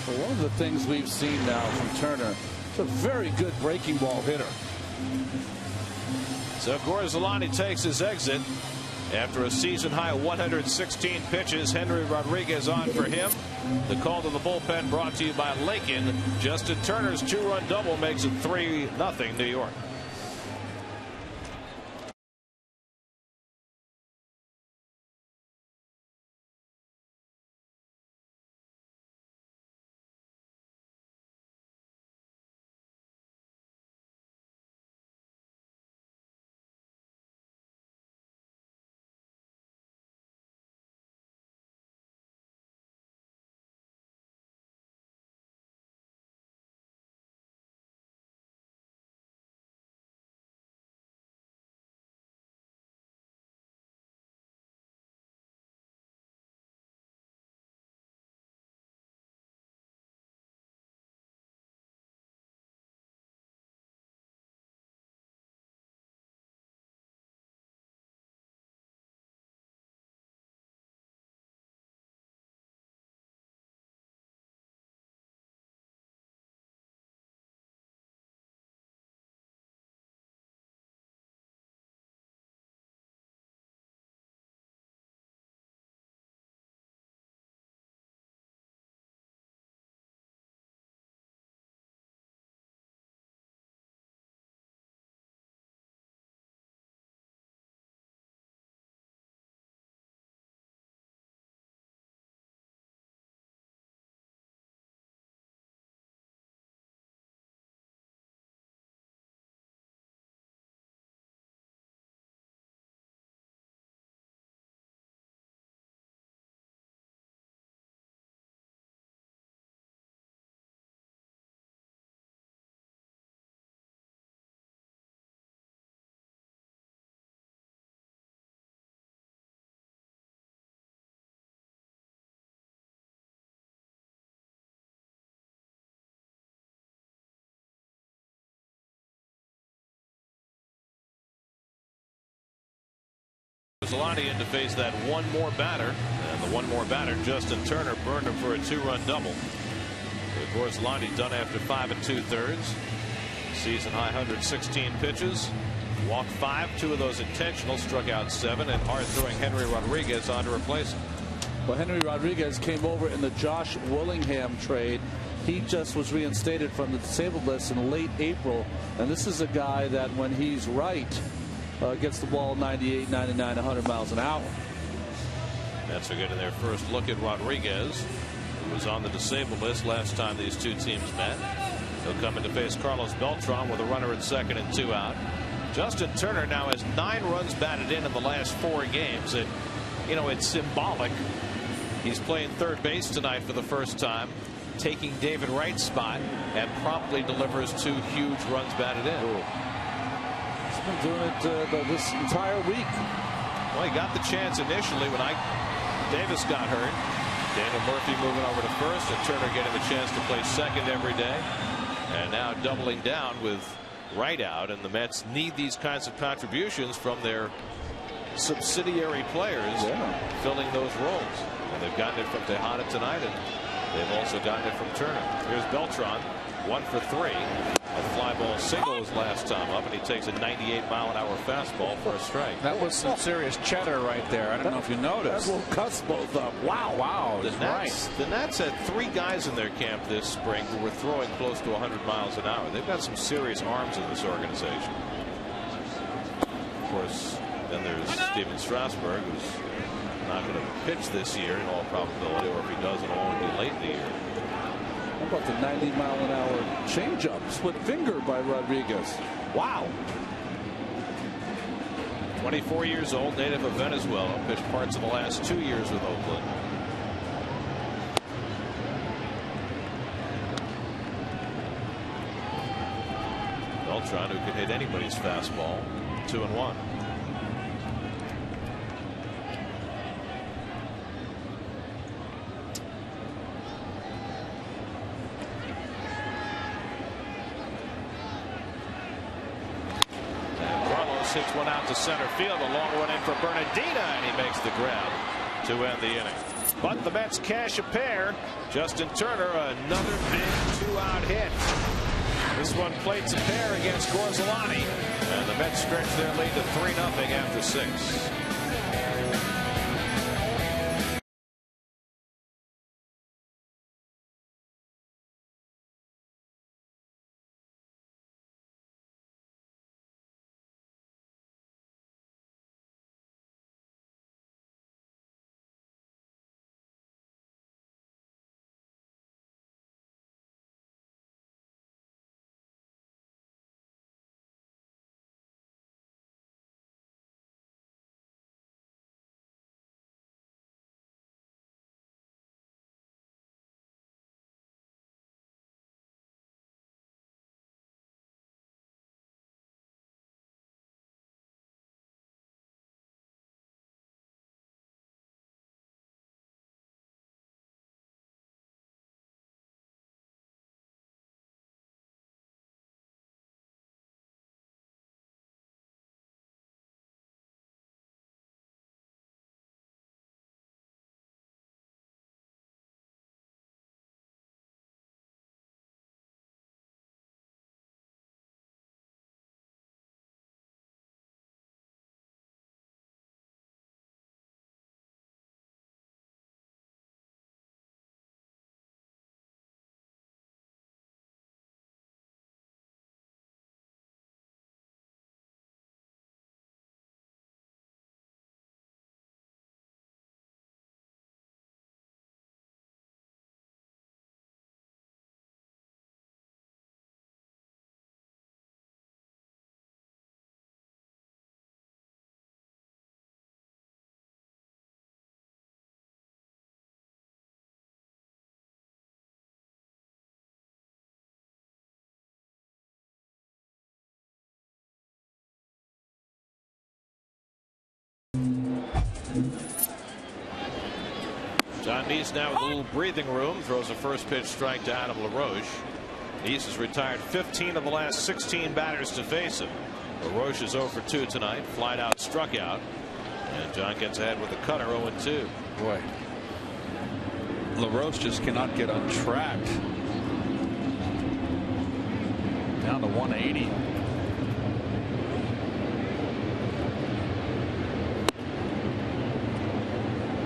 [SPEAKER 4] Well, one of the things we've seen now from Turner, it's a very good breaking ball hitter.
[SPEAKER 7] So Gorzelani takes his exit. After a season-high 116 pitches, Henry Rodriguez on for him. The call to the bullpen brought to you by Lincoln. Justin Turner's 2-run double makes it 3-0 New York. Gorzelani in to face that one more batter, and the one more batter, Justin Turner, burned him for a 2-run double. Gorzelani done after 5 2/3. Season high 116 pitches. Walked 5, 2 of those intentional, struck out 7, and hard throwing Henry Rodriguez on to replace him.
[SPEAKER 4] Well, Henry Rodriguez came over in the Josh Willingham trade. He just was reinstated from the disabled list in late April, and this is a guy that when he's right gets the ball 98, 99, 100 miles an hour.
[SPEAKER 7] Mets are getting their first look at Rodriguez, who was on the disabled list last time these two teams met. He'll come in to face Carlos Beltran with a runner at second and 2 out. Justin Turner now has 9 runs batted in the last 4 games, and you know it's symbolic. He's playing third base tonight for the first time, taking David Wright's spot, and promptly delivers 2 huge runs batted in.
[SPEAKER 4] Ooh. He's been doing it this entire week.
[SPEAKER 7] Well, he got the chance initially when Davis got hurt. Daniel Murphy moving over to first, and Turner getting the chance to play second every day, and now doubling down with Wright out, and the Mets need these kinds of contributions from their subsidiary players filling those roles. And they've gotten it from Tejada tonight, and they've also gotten it from Turner. Here's Beltran, 1 for 3. A fly ball single his last time up, and he takes a 98-mile-an-hour fastball for a strike.
[SPEAKER 2] That was some serious cheddar right there. I don't know if you noticed.
[SPEAKER 4] That will cuss both up. Wow.
[SPEAKER 2] Wow.
[SPEAKER 7] The Nats had 3 guys in their camp this spring who were throwing close to 100 miles an hour. They've got some serious arms in this organization. Of course, then there's Steven Strasburg, who's not going to pitch this year in all probability, or if he does, it'll only be late in the year.
[SPEAKER 4] How about the 90-mile-an-hour changeup, split finger by Rodriguez? Wow.
[SPEAKER 7] 24 years old, native of Venezuela, pitched parts of the last 2 years with Oakland. Beltran, who could hit anybody's fastball, 2-1. Hits one out to center field. A long one in for Bernardina, and he makes the grab to end the inning. But the Mets cash a pair. Justin Turner, another big 2-out hit. This one plates a pair against Gorzelani, and the Mets stretch their lead to 3-0 after 6. John Niese now with a little breathing room, throws a first pitch strike to Adam LaRoche. Niese has retired 15 of the last 16 batters to face him. LaRoche is 0 for 2 tonight, flied out, struck out. And John gets ahead with a cutter, 0-2.
[SPEAKER 2] Boy, LaRoche just cannot get on track. Down to 180.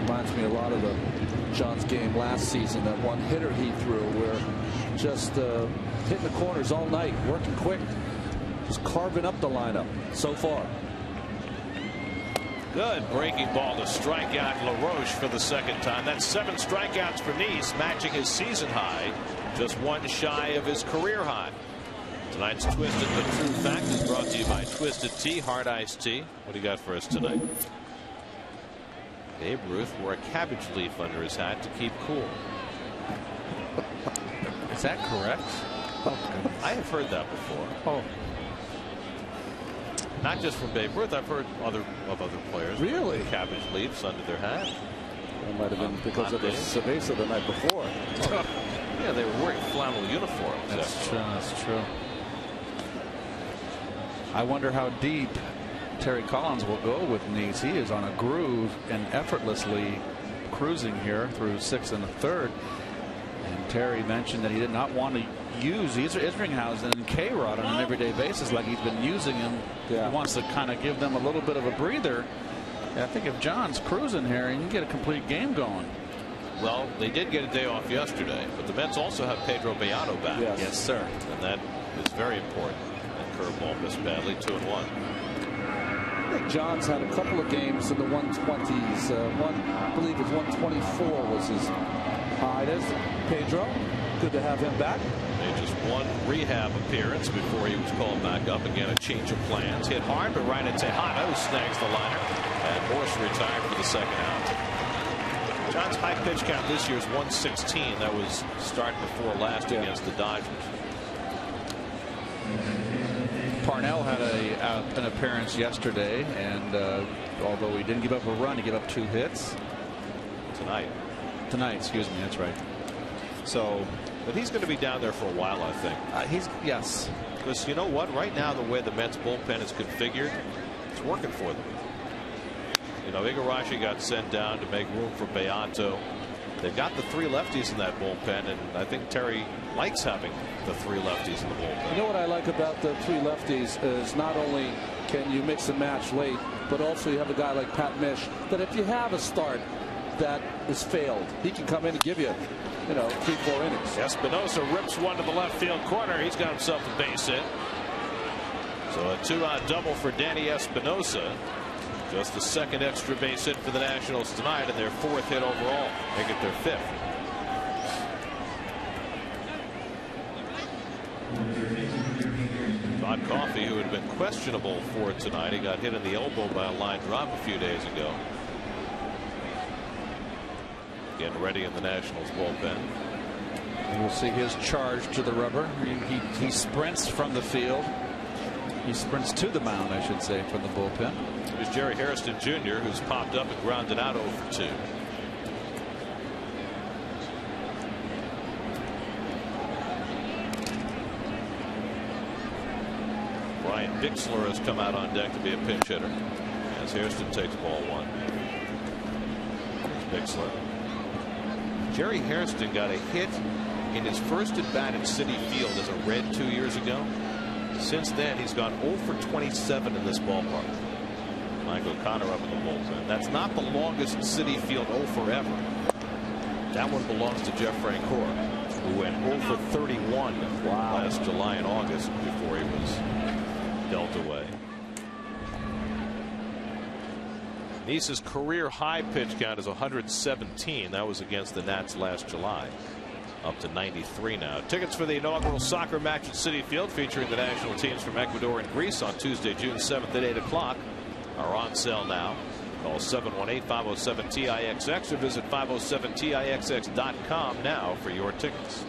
[SPEAKER 4] Reminds me a lot of John's game last season, that one hitter he threw where just hitting the corners all night, working quick, just carving up the lineup so far.
[SPEAKER 7] Good breaking ball to strike out LaRoche for the second time. That's 7 strikeouts for Niese, matching his season high, just one shy of his career high. Tonight's Twisted but True Fact is brought to you by Twisted Tea, Hard Iced Tea. What do you got for us tonight? Babe Ruth wore a cabbage leaf under his hat to keep cool.
[SPEAKER 2] Is that correct?
[SPEAKER 7] Oh, I have heard that before.
[SPEAKER 2] Oh.
[SPEAKER 7] Not just from Babe Ruth. I've heard other players.
[SPEAKER 4] Really?
[SPEAKER 7] Cabbage leaves under their hat.
[SPEAKER 4] It might have been because of the Cerveza the night before.
[SPEAKER 7] Yeah, they were wearing flannel uniforms.
[SPEAKER 2] That's true. That's true. I wonder how deep Terry Collins will go with Niese. He is on a groove and effortlessly cruising here through 6 1/3. And Terry mentioned that he did not want to use Isringhausen and K-Rod on an everyday basis like he's been using him.
[SPEAKER 4] Yeah.
[SPEAKER 2] He wants to kind of give them a little bit of a breather. And I think if John's cruising here, he can get a complete game going.
[SPEAKER 7] Well, they did get a day off yesterday, but the Mets also have Pedro Beato back.
[SPEAKER 2] Yes, sir.
[SPEAKER 7] And that is very important. That curveball missed badly, 2-1.
[SPEAKER 4] I think John's had a couple of games in the 120s. I believe it's 124 was his high. There's Pedro. Good to have him back.
[SPEAKER 7] Made just one rehab appearance before he was called back up. Again, a change of plans. Hit hard, but right at Tejano snags the liner. And Morse retired for the second out. John's high pitch count this year is 116. That was start before last against the Dodgers.
[SPEAKER 2] Parnell had an appearance yesterday, and although he didn't give up a run, he gave up 2 hits. Tonight, excuse me, that's right. So,
[SPEAKER 7] but he's going to be down there for a while, I think.
[SPEAKER 2] Yes.
[SPEAKER 7] Because you know what? Right now, the way the Mets bullpen is configured, it's working for them. You know, Igarashi got sent down to make room for Beato. They've got the 3 lefties in that bullpen, and I think Terry likes having the 3 lefties in the bullpen.
[SPEAKER 4] You know what I like about the 3 lefties is not only can you mix and match late, but also you have a guy like Pat Mish that if you have a start that is failed, he can come in and give you, 3-4 innings.
[SPEAKER 7] Espinosa rips one to the left field corner. He's got himself a base hit. So a 2-out double for Danny Espinosa. Just the 2nd extra base hit for the Nationals tonight, and their 4th hit overall. Make it their 5th. Todd Coffey, who had been questionable for tonight, he got hit in the elbow by a line drive a few days ago. Getting ready in the Nationals bullpen.
[SPEAKER 2] We'll see his charge to the rubber. He sprints from the field. He sprints to the mound, I should say, from the bullpen.
[SPEAKER 7] Here's Jerry Hairston Jr., who's popped up and grounded out 0 for 2. Brian Bixler has come out on deck to be a pinch hitter as Hairston takes ball 1. Here's Bixler. Jerry Hairston got a hit in his first at bat at Citi Field as a Red 2 years ago. Since then, he's gone 0 for 27 in this ballpark. Mike O'Connor up in the bullpen. That's not the longest Citi Field 0 forever. That one belongs to Jeff Francoeur, who went 0 for 31 last July and August before he was dealt away. Niese's career high pitch count is 117. That was against the Nats last July. Up to 93 now. Tickets for the inaugural soccer match at Citi Field featuring the national teams from Ecuador and Greece on Tuesday, June 7th at 8 o'clock are on sale now. Call 718-507-TIXX or visit 507TIXX.com now for your tickets.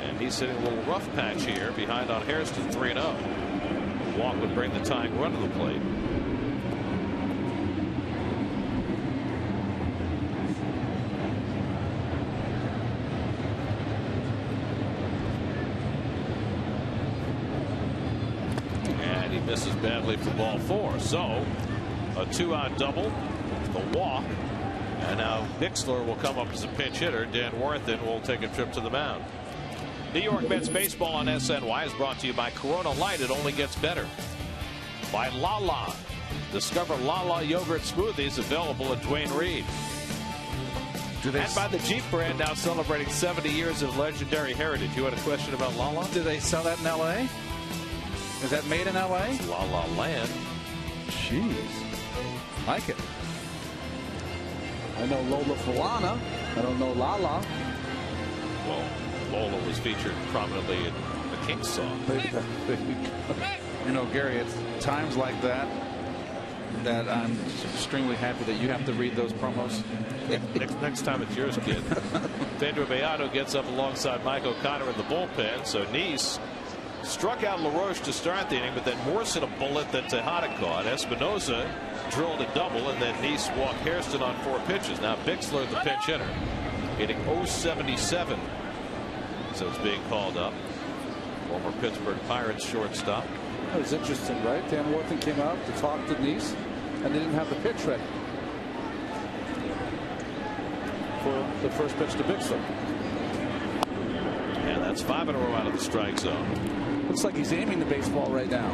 [SPEAKER 7] And he's hitting a little rough patch here behind on Hairston 3-0. Walk would bring the tying run to the plate. misses badly for ball 4. So a 2-out double, the walk, and now Bixler will come up as a pinch hitter. Dan Worthen will take a trip to the mound.
[SPEAKER 1] New York Mets baseball on SNY is brought to you by Corona Light. It only gets better.
[SPEAKER 7] By Lala. Discover Lala yogurt smoothies available at Duane Reade. And by the Jeep brand, now celebrating 70 years of legendary heritage. You had a question about Lala?
[SPEAKER 2] Do they sell that in L.A.? Is that made in L.A.?
[SPEAKER 7] It's La La Land.
[SPEAKER 2] Jeez. Like it.
[SPEAKER 4] I know Lola Falana. I don't know Lala.
[SPEAKER 7] Well, Lola was featured prominently in the Kinks song.
[SPEAKER 2] You know, Gary, it's times like that that I'm extremely happy that you have to read those promos.
[SPEAKER 7] Next time it's yours, kid. Pedro Beato gets up alongside Mike O'Connor in the bullpen. So Niese struck out LaRoche to start the inning, but then Morse hit a bullet that Tejada caught. Espinosa drilled a double, and then Niese walked Hairston on 4 pitches. Now Bixler, the pinch hitter, hitting .077. So it's being called up. Former Pittsburgh Pirates shortstop.
[SPEAKER 4] That was interesting, right? Dan Worthen came out to talk to Niese, and they didn't have the pitch ready for the first pitch to Bixler.
[SPEAKER 7] And that's 5 in a row out of the strike zone.
[SPEAKER 4] Looks like he's aiming the baseball right now.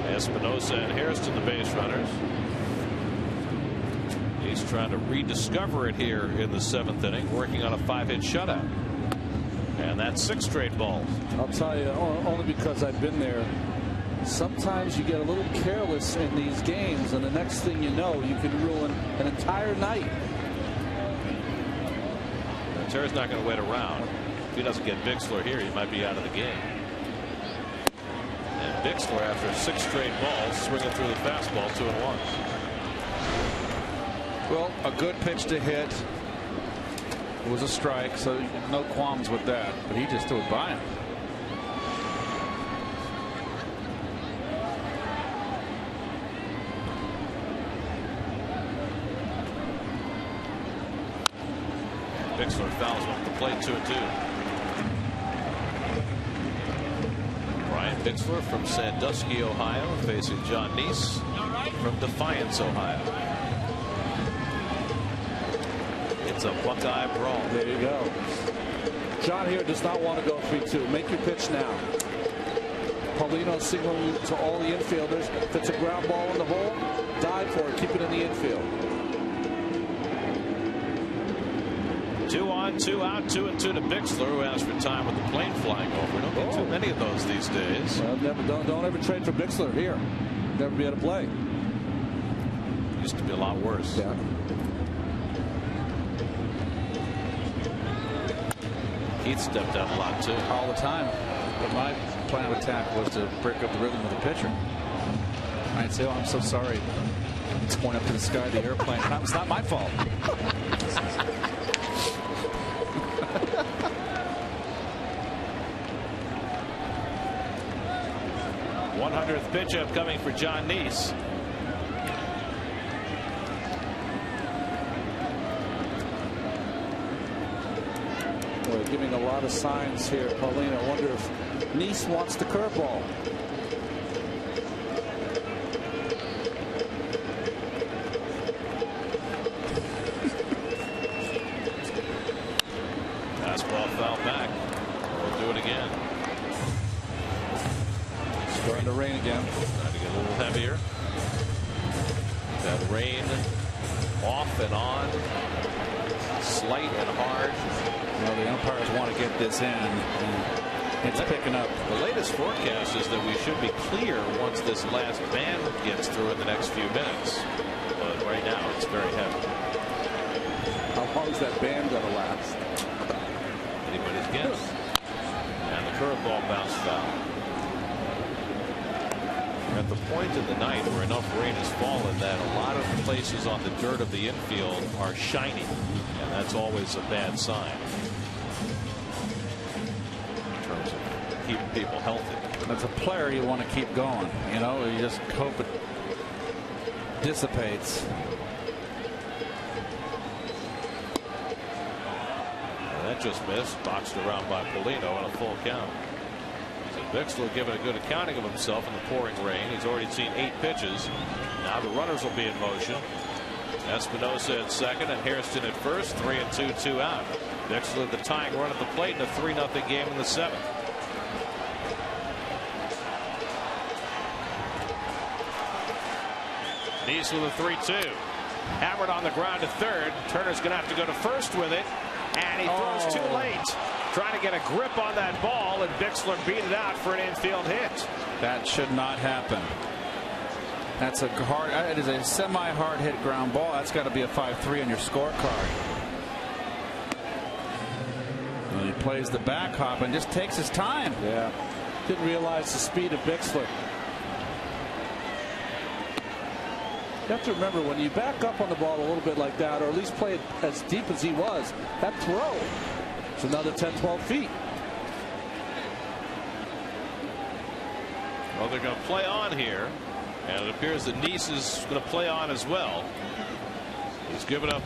[SPEAKER 7] Espinosa and Hairston, the base runners. He's trying to rediscover it here in the 7th inning, working on a 5-hit shutout. And that's 6 straight balls.
[SPEAKER 4] I'll tell you, only because I've been there. Sometimes you get a little careless in these games, and the next thing you know, you can ruin an entire night.
[SPEAKER 7] Terry's not going to wait around. If he doesn't get Bixler here, he might be out of the game. And Bixler, after 6 straight balls, swinging through the fastball, 2-1.
[SPEAKER 2] Well, a good pitch to hit. It was a strike, so no qualms with that. But he just threw it by him.
[SPEAKER 7] Bixler fouls off the plate, 2-2. Brian Bixler from Sandusky, Ohio, facing John Niese from Defiance, Ohio. It's a Buckeye brawl.
[SPEAKER 4] There you go. John here does not want to go 3-2. Make your pitch now. Paulino signaling to all the infielders. If it's a ground ball in the hole, dive for it. Keep it in the infield.
[SPEAKER 7] 2 on, 2 out, 2-2 to Bixler, who asked for time with the plane flying over. We don't get too many of those these days.
[SPEAKER 4] Well, don't ever trade for Bixler here. Never be able to play.
[SPEAKER 7] Used to be a lot worse.
[SPEAKER 4] Yeah.
[SPEAKER 7] Heath stepped out a lot too.
[SPEAKER 2] All the time. But my plan of attack was to break up the rhythm of the pitcher. I'd say, oh, I'm so sorry. It's going up to the sky, the airplane. It's not my fault.
[SPEAKER 7] 100th pitch up coming for John Niese.
[SPEAKER 4] We're giving a lot of signs here, Paulino. I wonder if Niese wants the curveball.
[SPEAKER 7] Fastball foul back. We'll do it again.
[SPEAKER 2] Starting to rain again.
[SPEAKER 7] Trying to get a little heavier. That rain off and on. Slight and hard.
[SPEAKER 2] Well, the umpires want to get this in. And it's picking up.
[SPEAKER 7] The latest forecast is that we should be clear once this last band gets through in the next few minutes. But right now it's very heavy.
[SPEAKER 4] How long is that band going to last?
[SPEAKER 7] Anybody's guess. And the curveball bounced foul. We're at the point in the night where enough rain has fallen that a lot of places on the dirt of the infield are shiny. And that's always a bad sign in terms of keeping people healthy.
[SPEAKER 2] As a player, you want to keep going. You know, you just hope it dissipates.
[SPEAKER 7] And that just missed. Boxed around by Paulino on a full count. Bixler giving a good accounting of himself in the pouring rain. He's already seen 8 pitches. Now the runners will be in motion. Espinosa at second and Hairston at first. 3-2, 2 out. Bixler the tying run at the plate in a 3-0 game in the 7th. Niese with a 3-2. Hammered on the ground to third. Turner's going to have to go to first with it. And he throws too late. Trying to get a grip on that ball, and Bixler beat it out for an infield hit.
[SPEAKER 2] That should not happen. That's a hard. It is a semi-hard hit ground ball. That's got to be a 5-3 on your scorecard. Well, he plays the back hop and just takes his time.
[SPEAKER 4] Yeah. Didn't realize the speed of Bixler. You have to remember, when you back up on the ball a little bit like that, or at least play it as deep as he was, that throw is another 10-12 feet.
[SPEAKER 7] Well, they're going to play on here, and it appears that Niese is going to play on as well. He's given up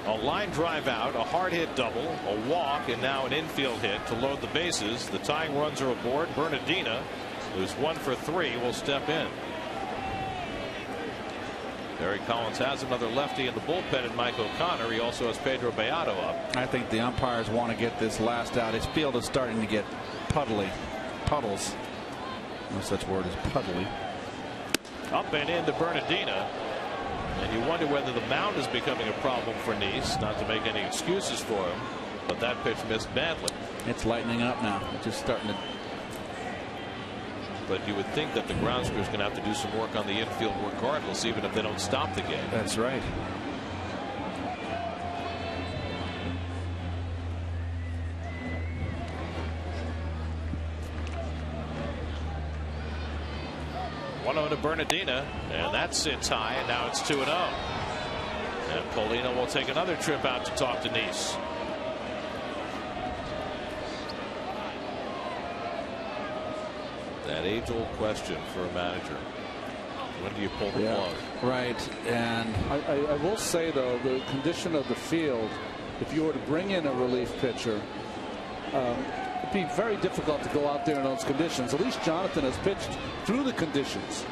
[SPEAKER 7] a line drive out, a hard hit double, a walk, and now an infield hit to load the bases. The tying runs are aboard. Bernardina, who's 1 for 3, will step in. Barry Collins has another lefty in the bullpen in Mike O'Connor. He also has Pedro Beato up.
[SPEAKER 2] I think the umpires want to get this last out. His field is starting to get puddles. No such word as puddly.
[SPEAKER 7] Up and into Bernardina. And you wonder whether the mound is becoming a problem for Niese. Not to make any excuses for him, but that pitch missed badly.
[SPEAKER 2] It's lightening up now. It's just starting to.
[SPEAKER 7] But you would think that the ground crew is going to have to do some work on the infield regardless, even if they don't stop the game.
[SPEAKER 2] That's right.
[SPEAKER 7] To Bernardina, and that sits high, and now it's 2-0. And Paulino will take another trip out to talk to Niese. That age-old question for a manager: when do you pull the plug?
[SPEAKER 2] Right. And
[SPEAKER 4] I will say, though, the condition of the field, if you were to bring in a relief pitcher, it'd be very difficult to go out there in those conditions. At least Jonathan has pitched through the conditions.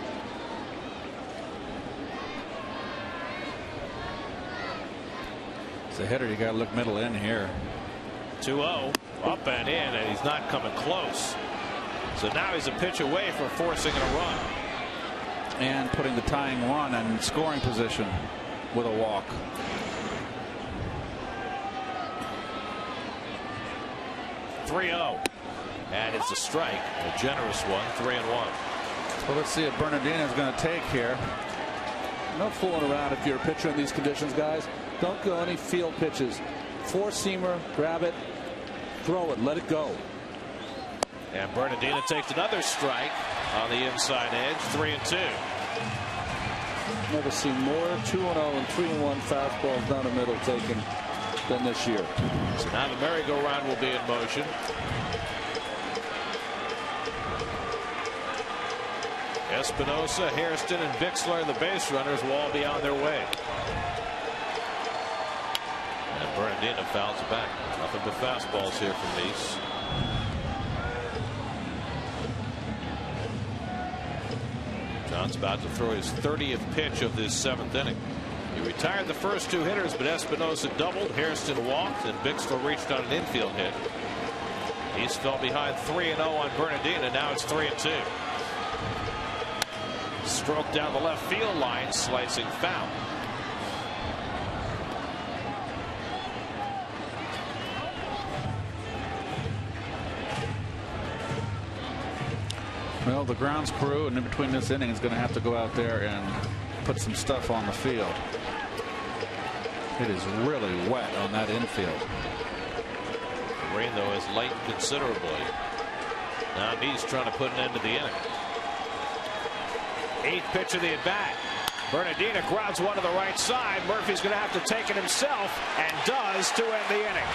[SPEAKER 2] As a hitter, you got to look middle in here.
[SPEAKER 7] 2-0, up and in, and he's not coming close. So now he's a pitch away from forcing a run.
[SPEAKER 2] And putting the tying run in scoring position with a walk.
[SPEAKER 7] And it's a strike, a generous one, 3-1.
[SPEAKER 2] Well, let's see what Bernardina is going to take here.
[SPEAKER 4] No fooling around if you're a pitcher in these conditions, guys. Don't go any field pitches. Four-seamer, grab it, throw it, let it go.
[SPEAKER 7] And Bernardina takes another strike on the inside edge, 3-2.
[SPEAKER 4] Never seen more 2-0 and 3-1 fastballs down the middle taken than this year.
[SPEAKER 7] So now the merry-go-round will be in motion. Espinosa, Hairston, and Bixler, the base runners, will all be on their way. And Bernardina fouls it back. Nothing but fastballs here from Niese. John's about to throw his 30th pitch of this 7th inning. He retired the first 2 hitters, but Espinosa doubled, Hairston walked, and Bixler reached on an infield hit. Niese fell behind 3-0 on Bernardina. Now it's 3-2. Stroke down the left field line, slicing foul.
[SPEAKER 2] Well, the grounds crew, and in between this inning, is going to have to go out there and put some stuff on the field. It is really wet on that infield.
[SPEAKER 7] The rain, though, has lightened considerably. Now Niese trying to put an end to the inning. 8th pitch of the at-bat. Bernardina grounds one to the right side. Murphy's going to have to take it himself, and does, to end the inning.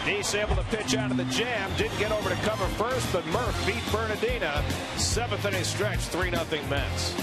[SPEAKER 7] Niese able to pitch out of the jam. Didn't get over to cover first, but Murph beat Bernardina. 7th inning stretch, 3-0 Mets.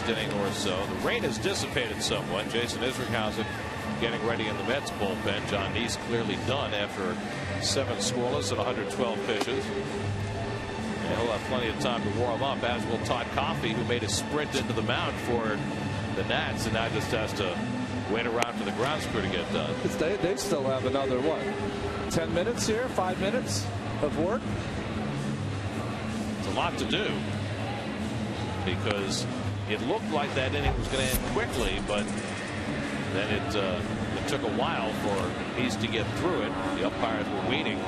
[SPEAKER 7] last inning or so. The rain has dissipated somewhat. Jason Isringhausen getting ready in the Mets bullpen. John Niese clearly done after 7 scoreless and 112 pitches. And he'll have plenty of time to warm up, as will Todd Coffey, who made a sprint into the mound for the Nats and now just has to wait around for the grounds crew to get done.
[SPEAKER 4] They still have another, what, 10 minutes here, 5 minutes of work?
[SPEAKER 7] It's a lot to do, because it looked like that inning was going to end quickly, but then it took a while for Niese to get through it. The umpires were waiting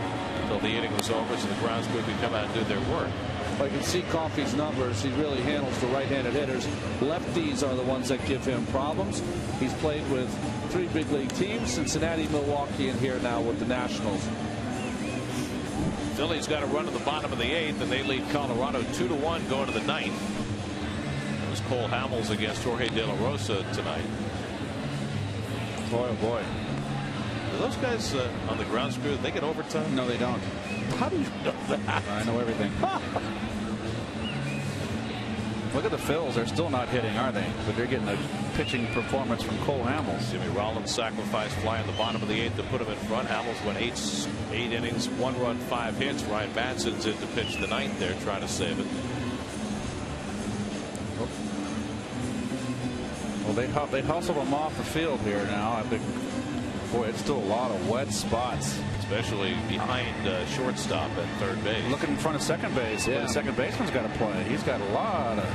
[SPEAKER 7] until the inning was over so the grounds crew could come out and do their work.
[SPEAKER 4] I can see Coffey's numbers. He really handles the right-handed hitters. Lefties are the ones that give him problems. He's played with 3 big league teams, Cincinnati, Milwaukee, and here now with the Nationals.
[SPEAKER 7] Phillies got a run to the bottom of the 8th, and they lead Colorado 2-1 going to the 9th. It was Cole Hamels against Jorge De La Rosa tonight.
[SPEAKER 2] Boy, oh boy.
[SPEAKER 7] Do those guys on the grounds crew, they get overtime?
[SPEAKER 2] No, they don't.
[SPEAKER 7] How do you know that?
[SPEAKER 2] I know everything. Look at the Phils. They're still not hitting, are they? But they're getting a pitching performance from Cole Hamels.
[SPEAKER 7] Jimmy Rollins sacrificed fly in the bottom of the 8th to put him in front. Hamels went 8 innings, 1 run, 5 hits. Ryan Manson's in to pitch the 9th there, trying to save it.
[SPEAKER 2] Well, they hustled him off the field here now. I think, boy, it's still a lot of wet spots.
[SPEAKER 7] Especially behind shortstop at third base.
[SPEAKER 2] Looking in front of second base. Yeah. The second baseman's got to play. He's got a lot of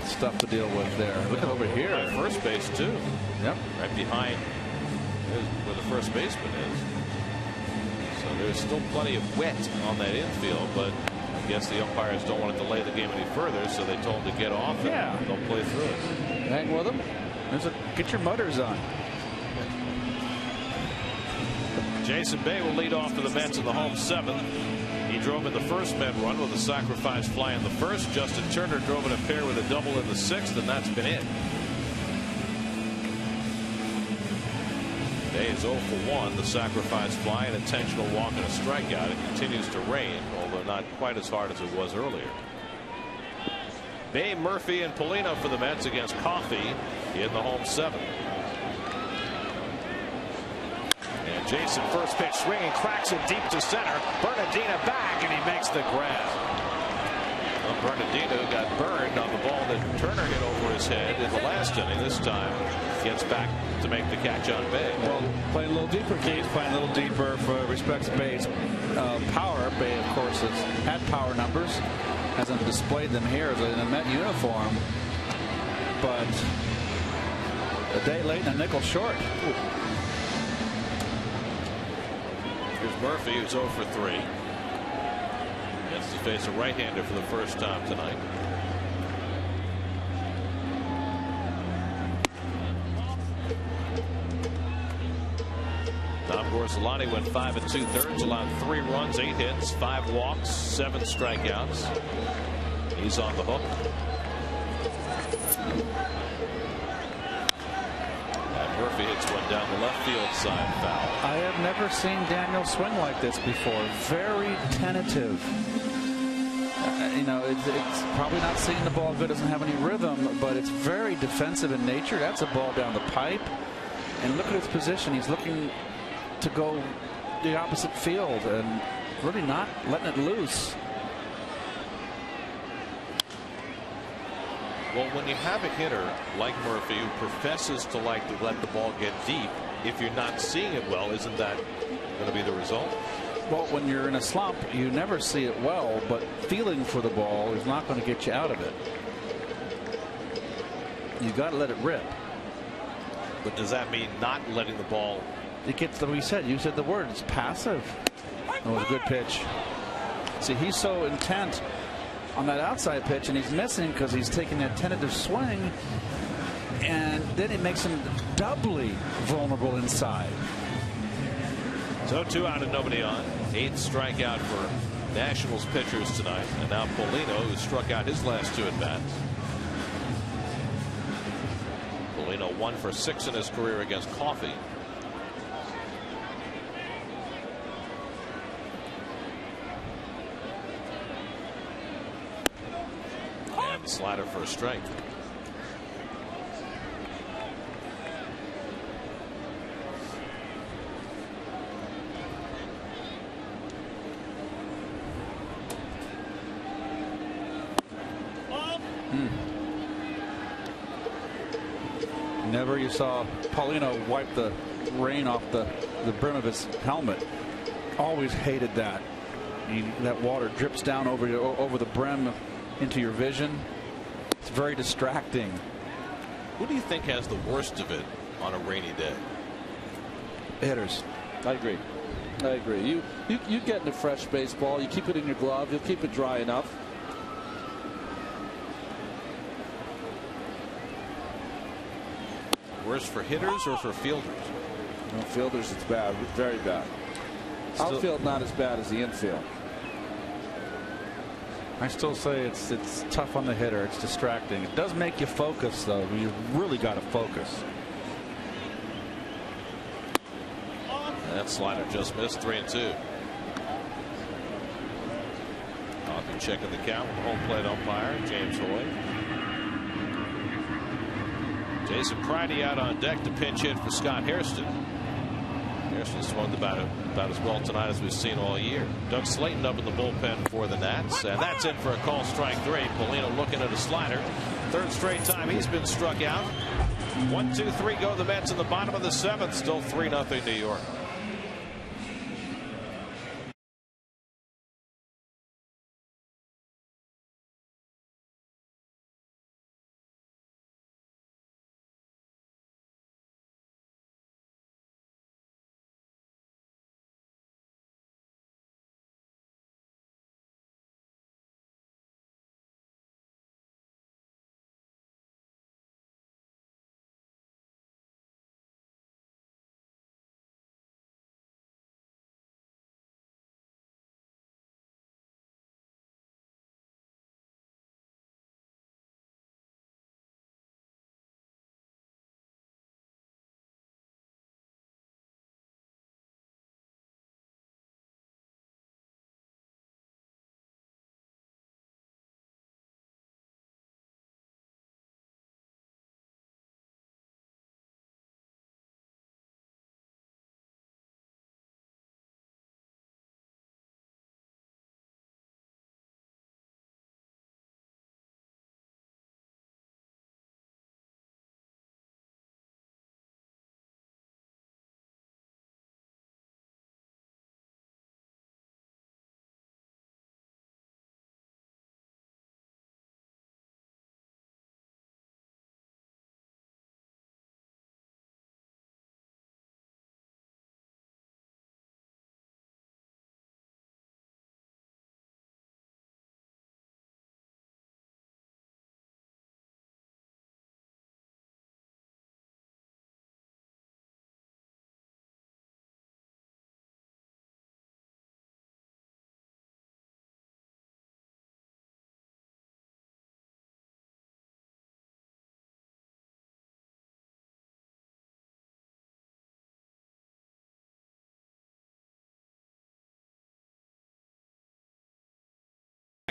[SPEAKER 2] stuff to deal with there. Look at over here.
[SPEAKER 7] At first base, too.
[SPEAKER 2] Yep.
[SPEAKER 7] Right behind where the first baseman is. So there's still plenty of wet on that infield, but I guess the umpires don't want to delay the game any further, so they told him to get off and don't play through it.
[SPEAKER 4] Hang with him.
[SPEAKER 2] Get your mutters on.
[SPEAKER 7] Jason Bay will lead off for the Mets in the home 7th. He drove in the first Met run with a sacrifice fly in the first. Justin Turner drove in a pair with a double in the 6th, and that's been it. Bay is 0 for 1. The sacrifice fly, an intentional walk, and a strikeout. It continues to rain, although not quite as hard as it was earlier. Bay, Murphy, and Polino for the Mets against Coffey in the home 7th. And Jason, first pitch swinging, cracks it deep to center. Bernardino back, and he makes the grab. Well, Bernardino got burned on the ball that Turner hit over his head in the last inning. This time gets back to make the catch on Bay.
[SPEAKER 2] Well, playing a little deeper, Keith. Playing a little deeper for respects Bay's power. Bay, of course, has had power numbers. Hasn't displayed them here in a Met uniform. But a day late and a nickel short. Ooh.
[SPEAKER 7] Here's Murphy, who's 0 for 3. Gets to face a right-hander for the first time tonight. Tom Gorsolani went 5 2/3, allowed 3 runs, 8 hits, 5 walks, 7 strikeouts. He's on the hook. Murphy hits one down the left field side, foul.
[SPEAKER 2] I have never seen Daniel swing like this before. Very tentative. You know, it's probably not seeing the ball good, doesn't have any rhythm, but it's very defensive in nature. That's a ball down the pipe. And look at his position. He's looking to go the opposite field and really not letting it loose.
[SPEAKER 7] Well, when you have a hitter like Murphy who professes to like to let the ball get deep, if you're not seeing it well, isn't that going to be the result?
[SPEAKER 2] Well, when you're in a slump, you never see it well, but feeling for the ball is not going to get you out of it. You got to let it rip.
[SPEAKER 7] But does that mean not letting the ball?
[SPEAKER 2] It gets the reset. You said the word. It's passive. That was a good pitch. See, he's so intent on that outside pitch, and he's missing because he's taking that tentative swing, and then it makes him doubly vulnerable inside.
[SPEAKER 7] So 2 out and nobody on. 8th strikeout for Nationals pitchers tonight, and now Polino, who struck out his last 2 at bats. Polino 1 for 6 in his career against Coffey. And the slider for a strike.
[SPEAKER 2] Never you saw Paulino wipe the rain off the brim of his helmet. Always hated that. That water drips down over the brim into your vision. It's very distracting.
[SPEAKER 7] Who do you think has the worst of it on a rainy day?
[SPEAKER 2] Hitters.
[SPEAKER 4] I agree. You get into fresh baseball. You keep it in your glove. You'll keep it dry enough.
[SPEAKER 7] Worse for hitters or for fielders?
[SPEAKER 4] No, fielders, it's bad. Very bad. Outfield not as bad as the infield.
[SPEAKER 2] I still say it's tough on the hitter. It's distracting. It does make you focus, though. You really got to focus.
[SPEAKER 7] That slider just missed. 3-2. Hockey checking the count with the home plate umpire, James Hoy. Jason Pridey out on deck to pinch hit for Scott Hairston. Hairston swung about as well tonight as we've seen all year. Doug Slayton up in the bullpen for the Nats, and that's in for a call, strike 3. Paulino looking at a slider. Third straight time he's been struck out. 1, 2, 3 go the Mets in the bottom of the 7th. Still 3-0 New York.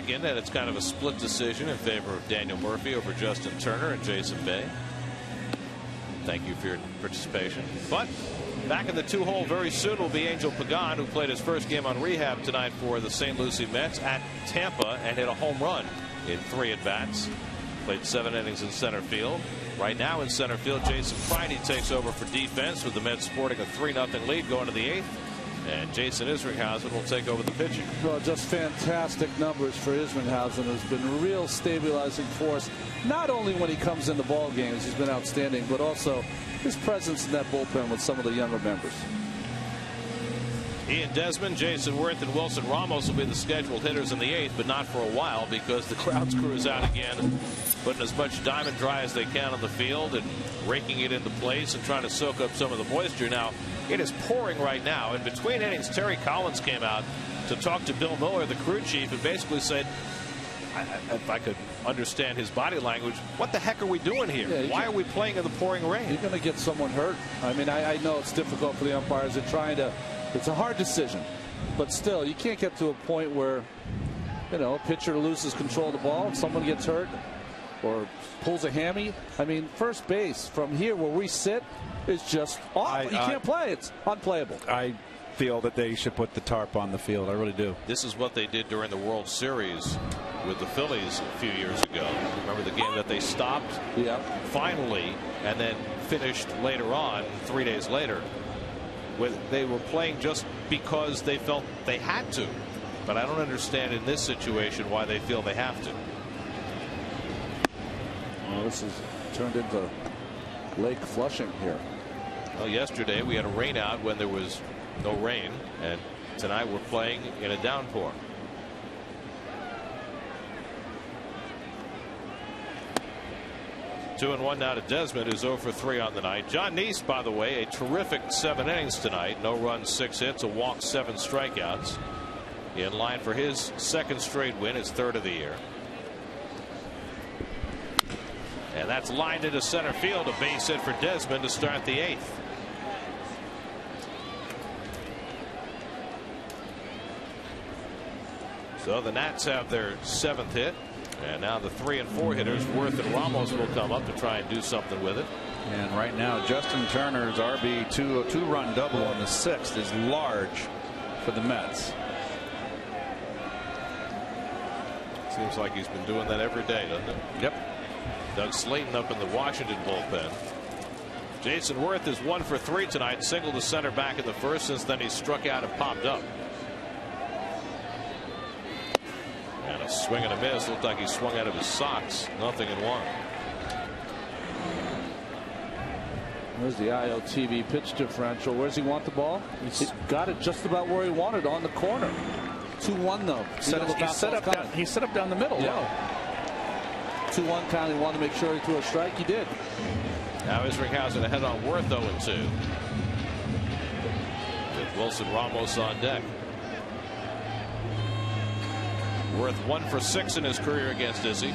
[SPEAKER 7] And it's kind of a split decision in favor of Daniel Murphy over Justin Turner and Jason Bay. Thank you for your participation. But back in the 2-hole very soon will be Angel Pagan, who played his first game on rehab tonight for the St. Lucie Mets at Tampa and hit a home run in 3 at-bats. Played 7 innings in center field. Right now in center field, Jason Pridey takes over for defense with the Mets sporting a 3-0 lead going to the 8th. And Jason Isringhausen will take over the pitching.
[SPEAKER 4] Well, just fantastic numbers for Isringhausen. Has been a real stabilizing force. Not only when he comes into ball games, he's been outstanding, but also his presence in that bullpen with some of the younger members.
[SPEAKER 7] Ian Desmond, Jason Worth, and Wilson Ramos will be the scheduled hitters in the 8th, but not for a while because the crowd's crew is out again, putting as much diamond dry as they can on the field and raking it into place and trying to soak up some of the moisture. Now, it is pouring right now. In between innings, Terry Collins came out to talk to Bill Miller, the crew chief, and basically said, if I could understand his body language, what the heck are we doing here? Yeah, why are we playing in the pouring rain?
[SPEAKER 4] You're going to get someone hurt. I mean, I know it's difficult for the umpires. They're trying to. It's a hard decision, but still, you can't get to a point where, you know, a pitcher loses control of the ball, someone gets hurt, or pulls a hammy. I mean, first base from here where we sit is just awful. You can't play. It's unplayable.
[SPEAKER 2] I feel that they should put the tarp on the field. I really do.
[SPEAKER 7] This is what they did during the World Series with the Phillies a few years ago. Remember the game that they stopped finally and then finished later on 3 days later. They were playing just because they felt they had to. But I don't understand in this situation why they feel they have to.
[SPEAKER 4] Well, this has turned into Lake Flushing here.
[SPEAKER 7] Well, yesterday we had a rain out when there was no rain, and tonight we're playing in a downpour. Two and one now to Desmond, who's 0 for 3 on the night. John Niese, by the way, a terrific 7 innings tonight. No runs, 6 hits, a walk, 7 strikeouts. In line for his 2nd straight win, his 3rd of the year. And that's lined into center field, a base hit for Desmond to start the 8th. So the Nats have their 7th hit. And now the 3 and 4 hitters, Worth and Ramos, will come up to try and do something with it.
[SPEAKER 2] And right now, Justin Turner's RB two-run double on the 6th is large for the Mets.
[SPEAKER 7] Seems like he's been doing that every day, doesn't it?
[SPEAKER 2] Yep.
[SPEAKER 7] Doug Slayton up in the Washington bullpen. Jason Worth is 1 for 3 tonight. Single to center back in the 1st. Since then, he struck out and popped up. And a swing and a miss. Looked like he swung out of his socks. 0-1.
[SPEAKER 4] There's the IOTV pitch differential. Where does he want the ball? He got it just about where he wanted, on the corner. 2-1 though.
[SPEAKER 2] He set up down the middle.
[SPEAKER 4] Yeah. 2-1 count. He wanted to make sure he threw a strike. He did.
[SPEAKER 7] Now Isringhausen ahead on Worth 0-2. With Wilson Ramos on deck. Worth 1 for 6 in his career against Izzy.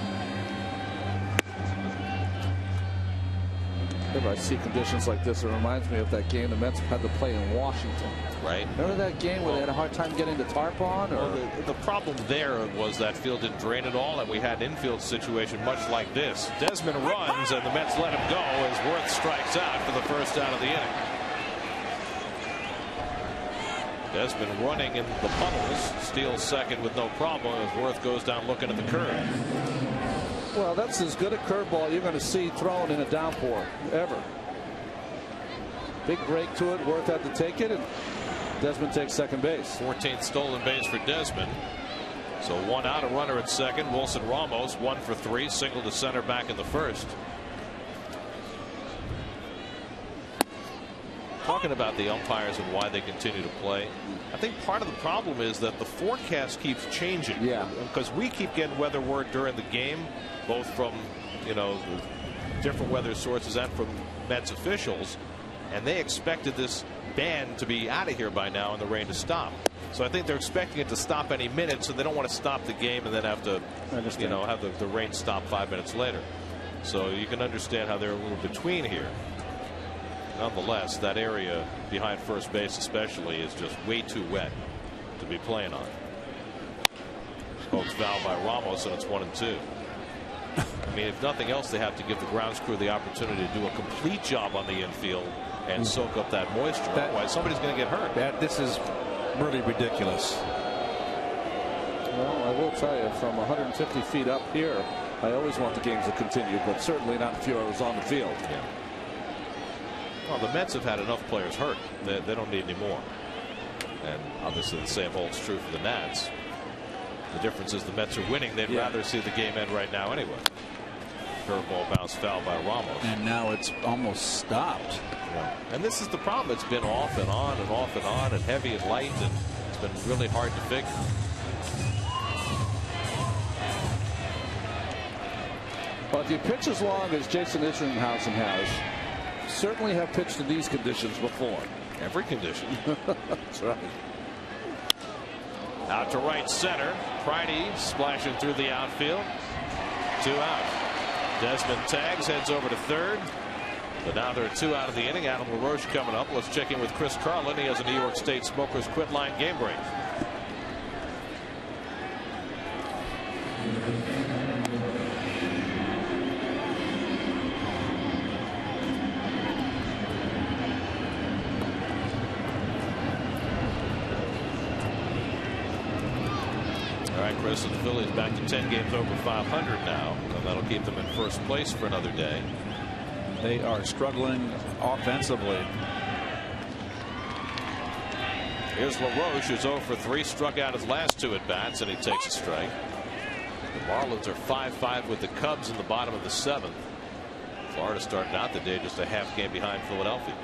[SPEAKER 4] Whenever I see conditions like this, it reminds me of that game the Mets had to play in Washington.
[SPEAKER 7] Right.
[SPEAKER 4] Remember that game where they had a hard time getting the tarp on? Or?
[SPEAKER 7] Well, the problem there was that field didn't drain at all, and we had an infield situation much like this. Desmond runs, and the Mets let him go as Worth strikes out for the 1st out of the inning. Desmond running in the puddles, steals 2nd with no problem as Worth goes down looking at the curve.
[SPEAKER 4] Well, that's as good a curveball you're going to see thrown in a downpour ever. Big break to it. Worth had to take it, and Desmond takes 2nd base.
[SPEAKER 7] 14th stolen base for Desmond. So 1 out, a runner at 2nd. Wilson Ramos 1 for 3, single to center back in the 1st. Talking about the umpires and why they continue to play, I think part of the problem is that the forecast keeps changing.
[SPEAKER 4] Yeah.
[SPEAKER 7] Because we keep getting weather word during the game, both from different weather sources and from Mets officials, and they expected this band to be out of here by now and the rain to stop. So I think they're expecting it to stop any minute, so they don't want to stop the game and then have to have the rain stop 5 minutes later. So you can understand how they're a little between here. Nonetheless, that area behind first base especially is just way too wet to be playing on. Pokes foul by Ramos, and it's 1-2. I mean, if nothing else, they have to give the grounds crew the opportunity to do a complete job on the infield and soak up that moisture. Otherwise, somebody's going to get hurt.
[SPEAKER 2] This is really ridiculous.
[SPEAKER 4] Well, I will tell you, from 150 feet up here, I always want the games to continue, but certainly not if I was on the field.
[SPEAKER 7] Yeah. Well, the Mets have had enough players hurt. They don't need any more. And obviously the same holds true for the Nats. The difference is the Mets are winning. They'd rather see the game end right now anyway. Curveball bounce foul by Ramos.
[SPEAKER 2] And now it's almost stopped.
[SPEAKER 7] Yeah. And this is the problem. It's been off and on and off and on and heavy and light, and it's been really hard to figure.
[SPEAKER 4] Well, if you pitch as long as Jason Isringhausen has, certainly have pitched in these conditions before.
[SPEAKER 7] Every condition.
[SPEAKER 4] That's right.
[SPEAKER 7] Out to right center. Pridey splashing through the outfield. 2 out. Desmond tags, heads over to 3rd. But now there are 2 out of the inning. Adam LaRoche coming up. Let's check in with Chris Carlin. He has a New York State Smokers Quit Line game break. Chris, and the Phillies back to 10 games over 500 now, and that'll keep them in first place for another day.
[SPEAKER 2] They are struggling offensively.
[SPEAKER 7] Here's LaRoche, who's 0 for 3, struck out his last 2 at bats, and he takes a strike. The Marlins are 5-5 with the Cubs in the bottom of the 7th. Florida started out the day just a half game behind Philadelphia.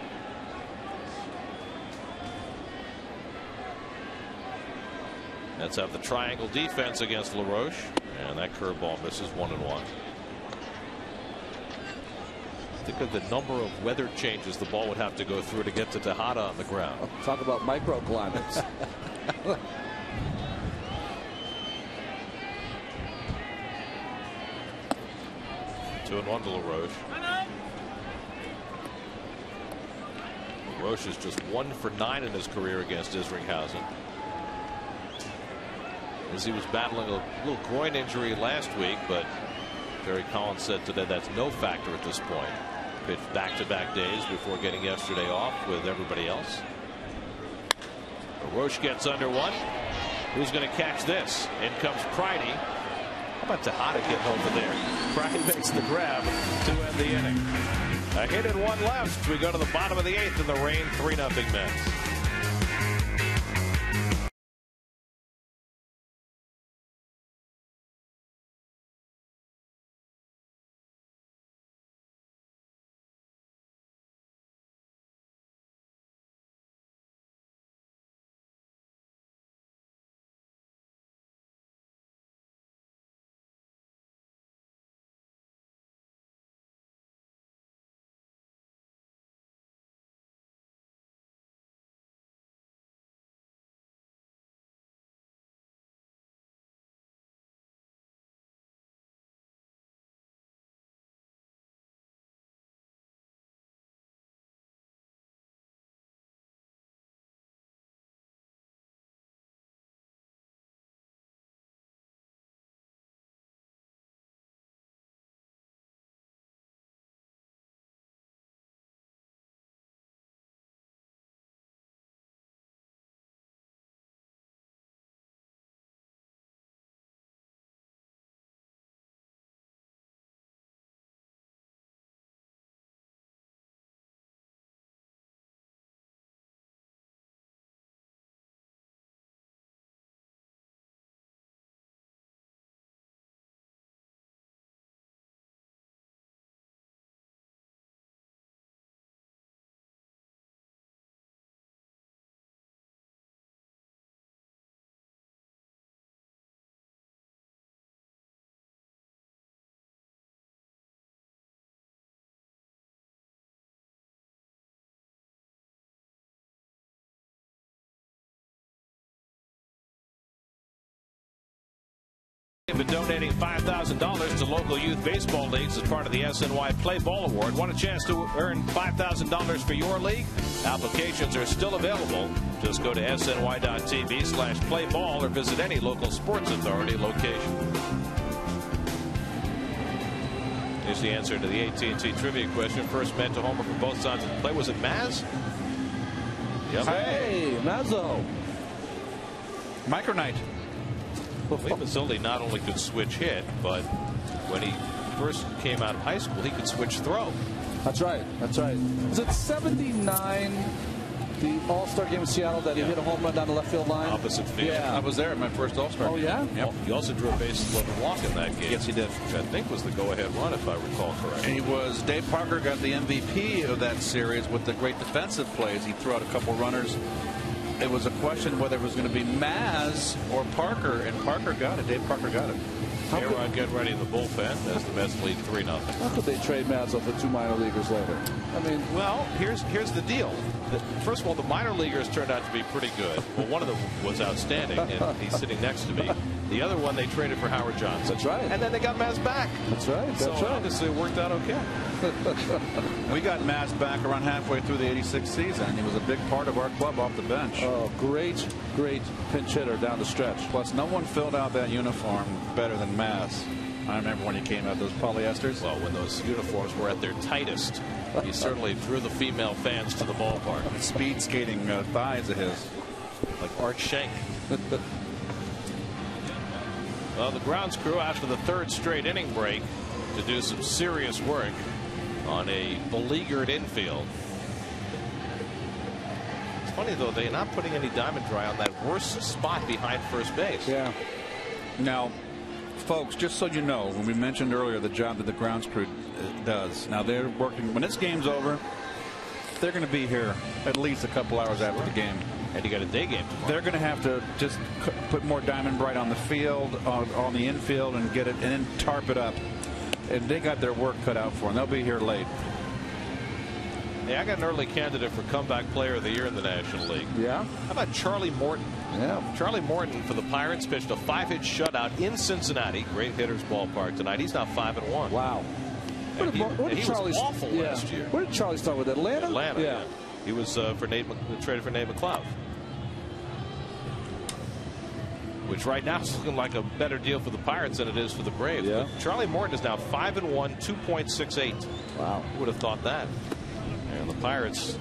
[SPEAKER 7] Let's have the triangle defense against LaRoche, and that curveball misses 1-1. Think of the number of weather changes the ball would have to go through to get to Tejada on the ground.
[SPEAKER 4] Talk about microclimates.
[SPEAKER 7] 2-1 to LaRoche. LaRoche is just 1 for 9 in his career against Isringhausen, as he was battling a little groin injury last week, but Terry Collins said today that's no factor at this point. Pitched back-to-back days before getting yesterday off with everybody else. LaRoche gets under 1. Who's going to catch this? In comes Pridey. How about Tejada getting over there? Pridey makes the grab to end the inning. A hit and 1 left. We go to the bottom of the 8th in the rain. 3-0 Mets. They've been donating $5,000 to local youth baseball leagues as part of the SNY Play Ball Award. Want a chance to earn $5,000 for your league? Applications are still available. Just go to sny.tv/playball or visit any local sports authority location. Here's the answer to the AT&T trivia question. First man to homer for both sides of the play. Was it Maz? Yep.
[SPEAKER 4] Hey, Mazzo.
[SPEAKER 2] Micronite.
[SPEAKER 7] Lee Mazzoli not only could switch hit, but when he first came out of high school, he could switch throw.
[SPEAKER 4] That's right. That's right. Was it 79, the All-Star game in Seattle, that he hit a home run down the left field line?
[SPEAKER 7] Opposite field.
[SPEAKER 2] Yeah, I was there at my first All-Star game.
[SPEAKER 4] Oh, yeah?
[SPEAKER 2] Yep.
[SPEAKER 7] He also drew a bases-loaded walk in that game.
[SPEAKER 2] Yes, he did.
[SPEAKER 7] Which I think was the go-ahead run, if I recall correctly.
[SPEAKER 2] He was. Dave Parker got the MVP of that series with the great defensive plays. He threw out a couple runners. It was a question whether it was going to be Maz or Parker, and Parker got it. Dave Parker got it.
[SPEAKER 7] A-Rod getting ready in the bullpen as the Mets lead 3-0.
[SPEAKER 4] How could they trade Mazzo for 2 minor leaguers later? I mean,
[SPEAKER 7] well, here's the deal. First of all, the minor leaguers turned out to be pretty good. Well, one of them was outstanding, and he's sitting next to me. The other one they traded for Howard Johnson.
[SPEAKER 4] That's right.
[SPEAKER 7] And then they got Maz back.
[SPEAKER 4] That's right. That's
[SPEAKER 7] so
[SPEAKER 4] right.
[SPEAKER 7] obviously it worked out okay.
[SPEAKER 2] We got Maz back around halfway through the '86 season. He was a big part of our club off the bench.
[SPEAKER 4] Oh, great pinch hitter down the stretch.
[SPEAKER 2] Plus, no one filled out that uniform better than Maz. I remember when he came out, those polyesters.
[SPEAKER 7] Well, when those uniforms were at their tightest, he certainly drew the female fans to the ballpark.
[SPEAKER 2] Speed skating thighs of his.
[SPEAKER 7] Like Art Schenk. Well, the grounds crew out for the third straight inning break to do some serious work on a beleaguered infield. It's funny though, they're not putting any diamond dry on that worst spot behind first base.
[SPEAKER 2] Yeah. Now, folks, just so you know, when we mentioned earlier the job that the grounds crew does, now they're working when this game's over. They're going to be here at least a couple hours after the game.
[SPEAKER 7] And you got a day game tomorrow.
[SPEAKER 2] They're going to have to just put more diamond bright on the field, on the infield, and get it, and then tarp it up. And they got their work cut out for them. They'll be here late.
[SPEAKER 7] Hey, I got an early candidate for comeback player of the year in the National League.
[SPEAKER 4] Yeah.
[SPEAKER 7] How about Charlie Morton?
[SPEAKER 4] Yeah.
[SPEAKER 7] Charlie Morton for the Pirates pitched a 5-hit shutout in Cincinnati. Great hitters ballpark tonight. He's now 5-1.
[SPEAKER 4] Wow.
[SPEAKER 7] What did Charlie was awful last year.
[SPEAKER 4] Where did Charlie start with? Atlanta?
[SPEAKER 7] Atlanta. Yeah. He was traded for Nate McLeod. Which right now is looking like a better deal for the Pirates than it is for the Braves.
[SPEAKER 4] Yeah.
[SPEAKER 7] But Charlie Morton is now 5-1, 2.68.
[SPEAKER 4] Wow.
[SPEAKER 7] Who would have thought that? And the Pirates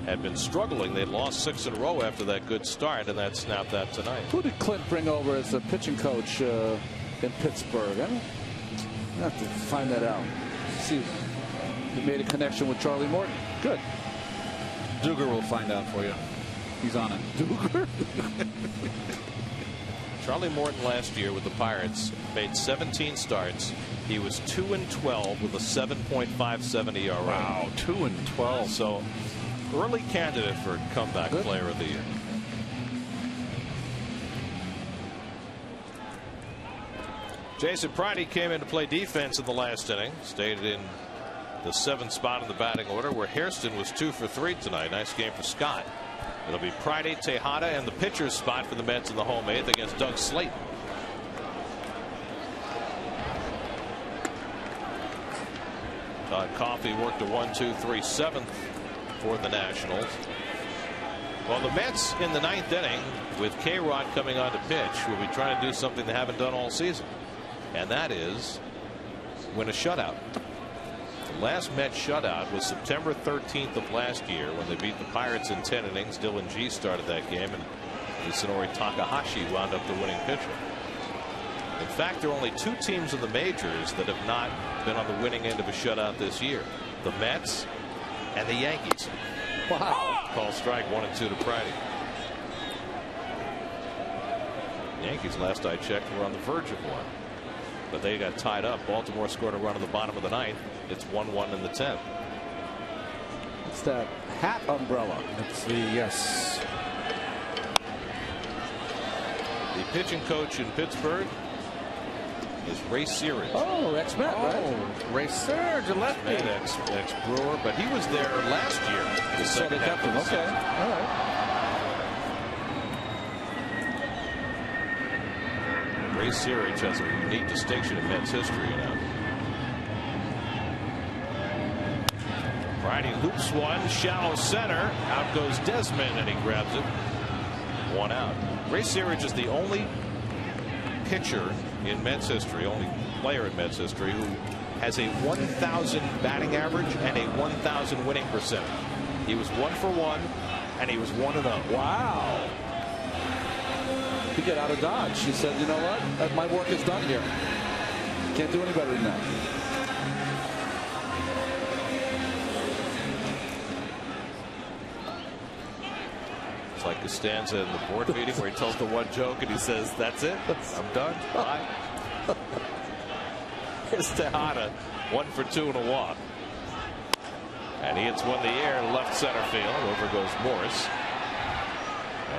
[SPEAKER 7] had been struggling. They'd lost 6 in a row after that good start, and that snapped that tonight.
[SPEAKER 4] Who did Clint bring over as a pitching coach in Pittsburgh? I have to find that out. See if he made a connection with Charlie Morton. Good.
[SPEAKER 2] Duger will find out for you. He's on it.
[SPEAKER 4] Duger?
[SPEAKER 7] Charlie Morton last year with the Pirates made 17 starts. He was 2-12 with a 7.57 ERA.
[SPEAKER 2] Wow, 2-12.
[SPEAKER 7] So early candidate for comeback player of the year. Jason Pridey came in to play defense in the last inning. Stayed in the 7th spot in the batting order, where Hairston was 2 for 3 tonight. Nice game for Scott. It'll be Pridey, Tejada, and the pitcher's spot for the Mets in the home 8th against Doug Slayton. Todd Coffey worked a 1-2-3 7th for the Nationals. Well, the Mets in the 9th inning, with K-Rod coming on to pitch, will be trying to do something they haven't done all season, and that is win a shutout. The last Mets shutout was September 13th of last year when they beat the Pirates in 10 innings. Dylan Gee started that game, and Isanori Takahashi wound up the winning pitcher. In fact, there are only 2 teams in the majors that have not been on the winning end of a shutout this year: the Mets and the Yankees.
[SPEAKER 4] Wow.
[SPEAKER 7] Call strike 1-2 to Pridey. The Yankees, last I checked, were on the verge of one, but they got tied up. Baltimore scored a run in the bottom of the 9th. It's 1-1 in the 10th.
[SPEAKER 4] It's that hat umbrella.
[SPEAKER 2] It's the yes.
[SPEAKER 7] The pitching coach in Pittsburgh is Ray Searage.
[SPEAKER 4] Oh, ex-Met, right?
[SPEAKER 2] Ray Searage, a lefty.
[SPEAKER 7] Ex-Brewer, but he was there last year. The second half of the season.
[SPEAKER 4] Okay, all right.
[SPEAKER 7] Ray Searage has a unique distinction in Mets history, you know. Pridey hoops one, shallow center. Out goes Desmond, and he grabs it. 1 out. Ray Searage is the only pitcher in Mets history, only player in Mets history, who has a 1,000 batting average and a 1,000 winning percentage. He was 1 for 1, and he was 1-0.
[SPEAKER 4] Wow. He got out of Dodge. He said, you know what? My work is done here. Can't do any better than that.
[SPEAKER 7] It's like Costanza in the board meeting where he tells the one joke and he says, "That's it. I'm done. Bye." Here's Tejada, 1 for 2 and a walk. And he hits one in the air, left center field. Over goes Morris.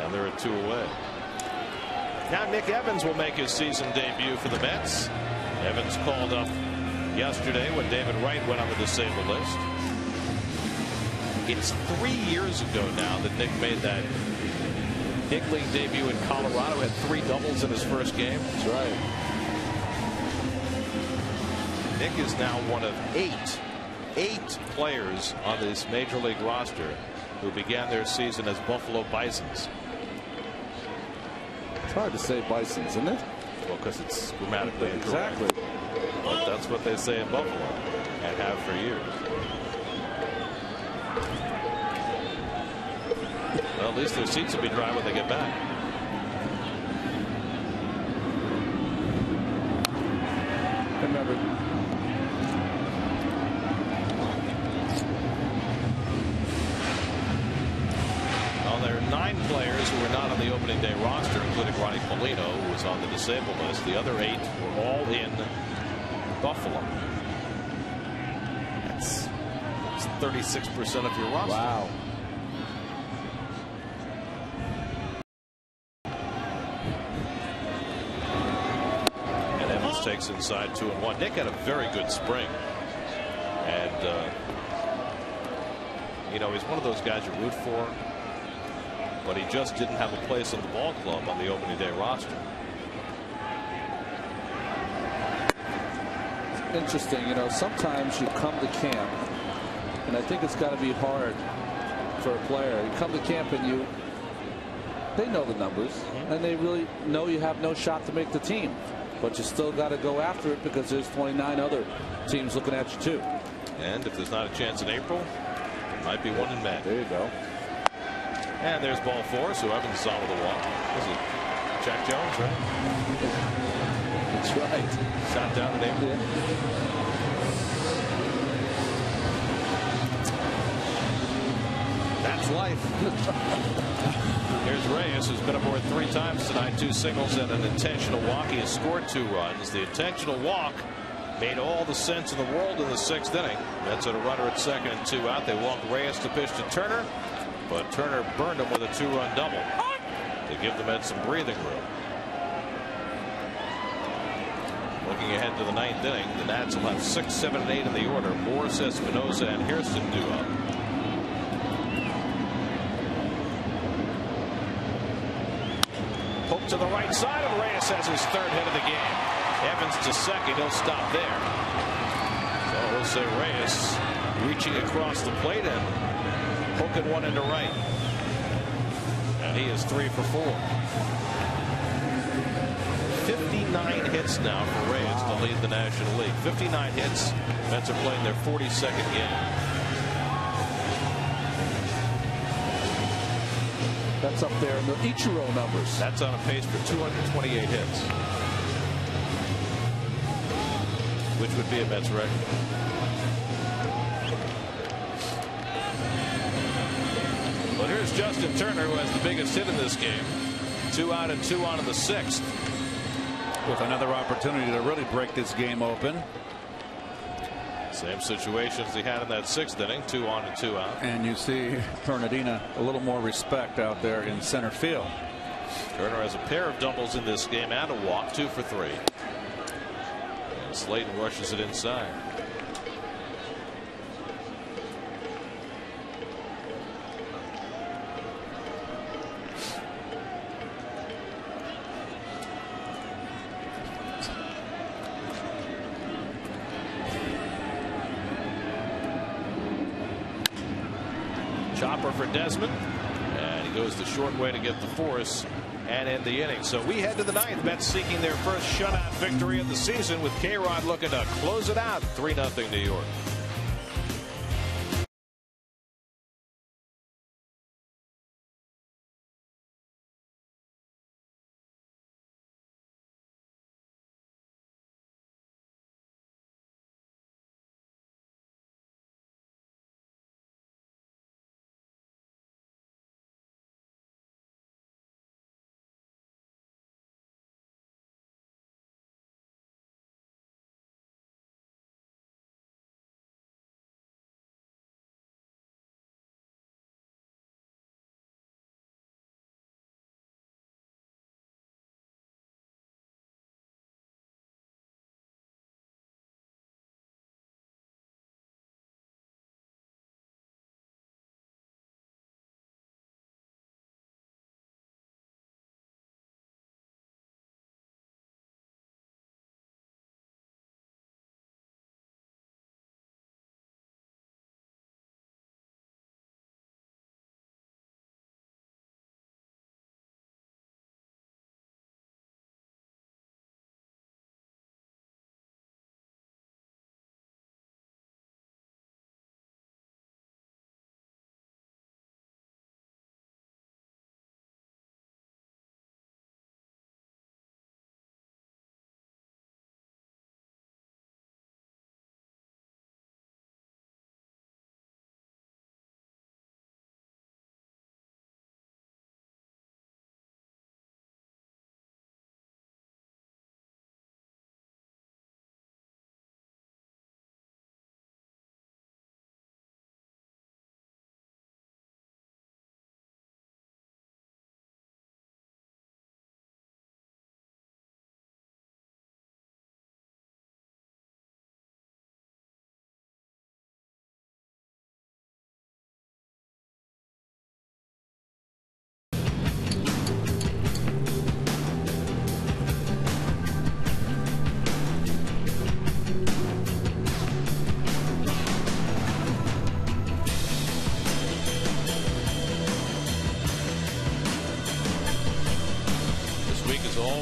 [SPEAKER 7] And they're at 2 away. Now Nick Evans will make his season debut for the Mets. Evans called up yesterday when David Wright went on the disabled list. It's 3 years ago now that Nick made that big league debut in Colorado. Had 3 doubles in his first game.
[SPEAKER 4] That's right.
[SPEAKER 7] Nick is now one of 8 players on this major league roster who began their season as Buffalo Bisons.
[SPEAKER 4] It's hard to say Bisons, isn't it?
[SPEAKER 7] Well, because it's grammatically incorrect.
[SPEAKER 4] Exactly.
[SPEAKER 7] But that's what they say in Buffalo and have for years. Well, at least their seats will be dry when they get back. players who were not on the opening day roster, including Ronnie Polino, who was on the disabled list. The other 8 were all in Buffalo. That's 36% of your roster.
[SPEAKER 4] Wow.
[SPEAKER 7] And Evans takes inside 2-1. Nick had a very good spring. And, you know, he's one of those guys you root for, but he just didn't have a place on the ball club on the opening day roster.
[SPEAKER 4] Interesting, you know, sometimes you come to camp, and I think it's got to be hard for a player. You come to camp and they know the numbers, and they really know you have no shot to make the team, but you still got to go after it because there's 29 other teams looking at you too.
[SPEAKER 7] And if there's not a chance in April, there might be one in May.
[SPEAKER 4] There you go.
[SPEAKER 7] And there's ball 4, so Evans is on with a walk. Is it Jack Jones, right?
[SPEAKER 4] That's right.
[SPEAKER 7] Shot down in April.
[SPEAKER 4] Yeah.
[SPEAKER 7] That's life. Here's Reyes, who's been aboard 3 times tonight, 2 singles and an intentional walk. He has scored 2 runs. The intentional walk made all the sense in the world in the 6th inning. Mets had a runner at second and 2 out. They walked Reyes to pitch to Turner, but Turner burned him with a 2-run double to give the Mets some breathing room. Looking ahead to the 9th inning, the Nats will have 6, 7, and 8 in the order. Morse, Espinosa, and Hairston due up. Poke to the right side, and Reyes has his 3rd hit of the game. Evans to second. He'll stop there. So Jose Reyes reaching across the plate and poking one into right. And he is 3 for 4. 59 hits now for Reyes to lead the National League. 59 hits. Mets are playing their 42nd game.
[SPEAKER 4] That's up there in the Ichiro numbers.
[SPEAKER 7] That's on a pace for 228 hits, which would be a Mets record. But here's Justin Turner, who has the biggest hit in this game. 2 out and 2 on in the 6th.
[SPEAKER 2] With another opportunity to really break this game open.
[SPEAKER 7] Same situation as he had in that 6th inning, 2 on and 2 out.
[SPEAKER 2] And you see Bernardina a little more respect out there in center field.
[SPEAKER 7] Turner has a pair of doubles in this game and a walk, 2 for 3. And Slayton rushes it inside. Chopper for Desmond, and he goes the short way to get the force and end the inning. So we head to the 9th. Mets seeking their first shutout victory of the season, with K-Rod looking to close it out 3-0 New York.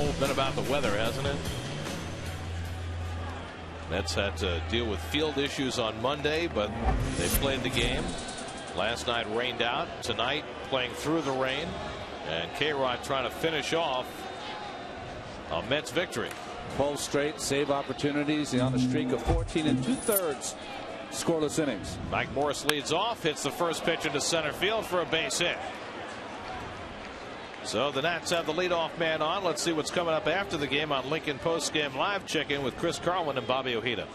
[SPEAKER 7] all been about the weather, hasn't it? Mets had to deal with field issues on Monday, but they played the game. Last night rained out. Tonight playing through the rain. And K-Rod trying to finish off a Mets victory.
[SPEAKER 4] 12 straight save opportunities. He's on a streak of 14 2/3 scoreless innings.
[SPEAKER 7] Mike Morris leads off, hits the first pitch into center field for a base hit. So the Nats have the leadoff man on. Let's see what's coming up after the game on Lincoln Postgame Live. Check in with Chris Carlin and Bobby Ojeda.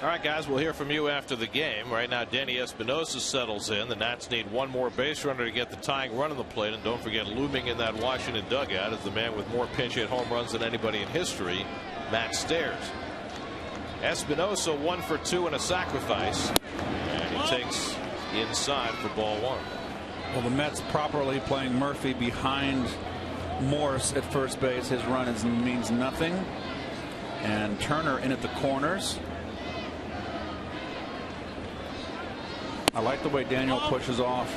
[SPEAKER 7] All right, guys, we'll hear from you after the game. Right now, Danny Espinosa settles in. The Nats need one more base runner to get the tying run on the plate. And don't forget, looming in that Washington dugout is the man with more pinch hit home runs than anybody in history, Matt Stairs. Espinosa 1 for 2 and a sacrifice. And he takes inside for ball 1.
[SPEAKER 2] Well, the Mets properly playing Murphy behind Morse at first base. His run means nothing. And Turner in at the corners. I like the way Daniel pushes off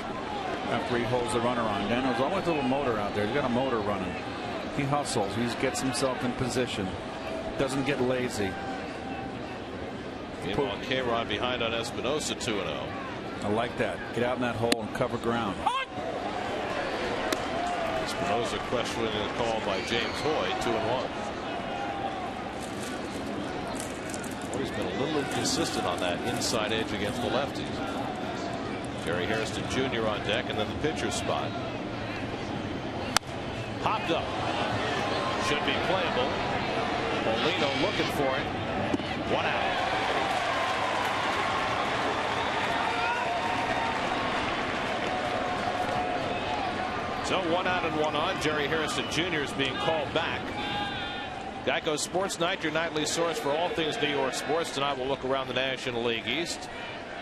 [SPEAKER 2] after he holds the runner on. Daniel's always a little motor out there. He's got a motor running. He hustles. He gets himself in position. Doesn't get lazy.
[SPEAKER 7] Meanwhile, K-Rod behind on Espinosa 2-0.
[SPEAKER 2] I like that. Get out in that hole and cover ground.
[SPEAKER 7] Espinosa questioning the call by James Hoy. 2-1. Hoy's been a little inconsistent on that inside edge against the lefties. Jerry Hairston Jr. on deck, and then the pitcher's spot. Popped up. Should be playable. Molino looking for it. 1 out. So 1 out and 1 on. Jerry Hairston Jr. is being called back. Geico Sports Night, your nightly source for all things New York sports. Tonight we'll look around the National League East.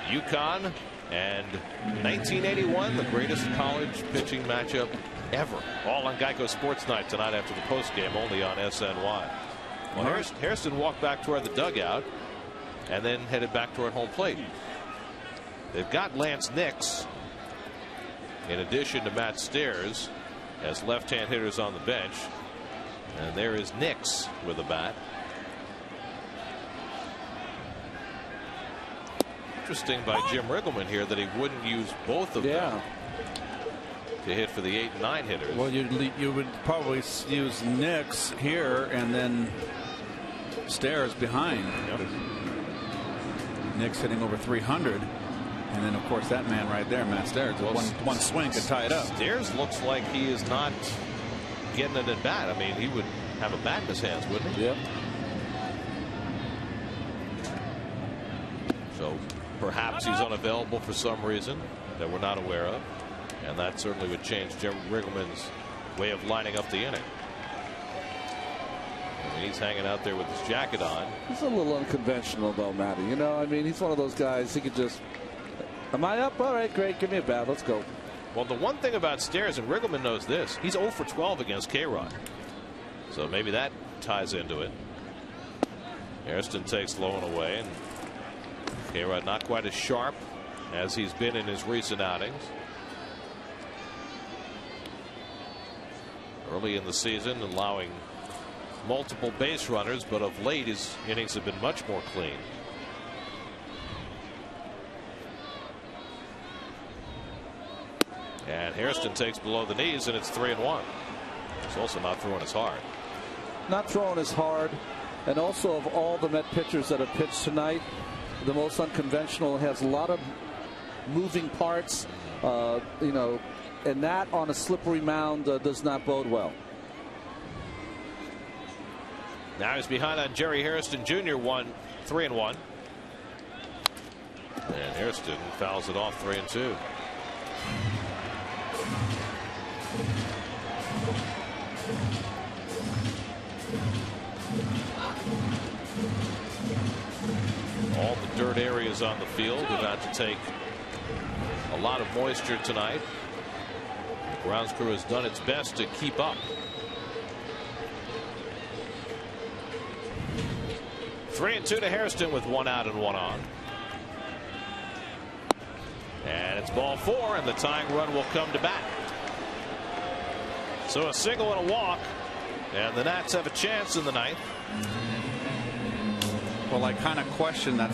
[SPEAKER 7] UConn and 1981, the greatest college pitching matchup ever. All on Geico Sports Night tonight after the postgame, only on SNY. Well, Hairston walked back toward the dugout and then headed back toward home plate. They've got Lance Nix in addition to Matt Stairs as left-hand hitters on the bench. And there is Nix with a bat. Interesting by Jim Riggleman here that he wouldn't use both of them to hit for the 8 and 9 hitters.
[SPEAKER 2] Well, you would probably use Nix here and then Stairs behind.
[SPEAKER 7] Yep.
[SPEAKER 2] Nix hitting over 300. And then, of course, that man right there, Matt Stairs, one swing could tie it up.
[SPEAKER 7] Stairs looks like he is not getting it at bat. I mean, he would have a bat in his hands, wouldn't he?
[SPEAKER 4] Yep.
[SPEAKER 7] So perhaps he's unavailable for some reason that we're not aware of. And that certainly would change Jim Riggleman's way of lining up the inning. I mean, he's hanging out there with his jacket on.
[SPEAKER 4] He's a little unconventional, though, Matty. You know, I mean, he's one of those guys, he could just, am I up? All right, great. Give me a bat. Let's go.
[SPEAKER 7] Well, the one thing about Stairs, and Riggleman knows this, he's 0 for 12 against K-Rod. So maybe that ties into it. Hairston takes low and away, and K-Rod not quite as sharp as he's been in his recent outings. Early in the season, allowing multiple base runners, but of late his innings have been much more clean. And Hairston takes below the knees, and it's 3-1. He's also not throwing as hard.
[SPEAKER 4] Not throwing as hard. And also, of all the Met pitchers that have pitched tonight, the most unconventional, has a lot of moving parts, you know, and that on a slippery mound does not bode well.
[SPEAKER 7] Now he's behind on Jerry Hairston Jr. 3-1. And Hairston fouls it off 3-2. All the dirt areas on the field have had to take a lot of moisture tonight. Grounds crew has done its best to keep up. 3-2 to Hairston with 1 out and 1 on. And it's ball 4, and the tying run will come to bat. So a single and a walk, and the Nats have a chance in the 9th.
[SPEAKER 2] Well, I kind of question that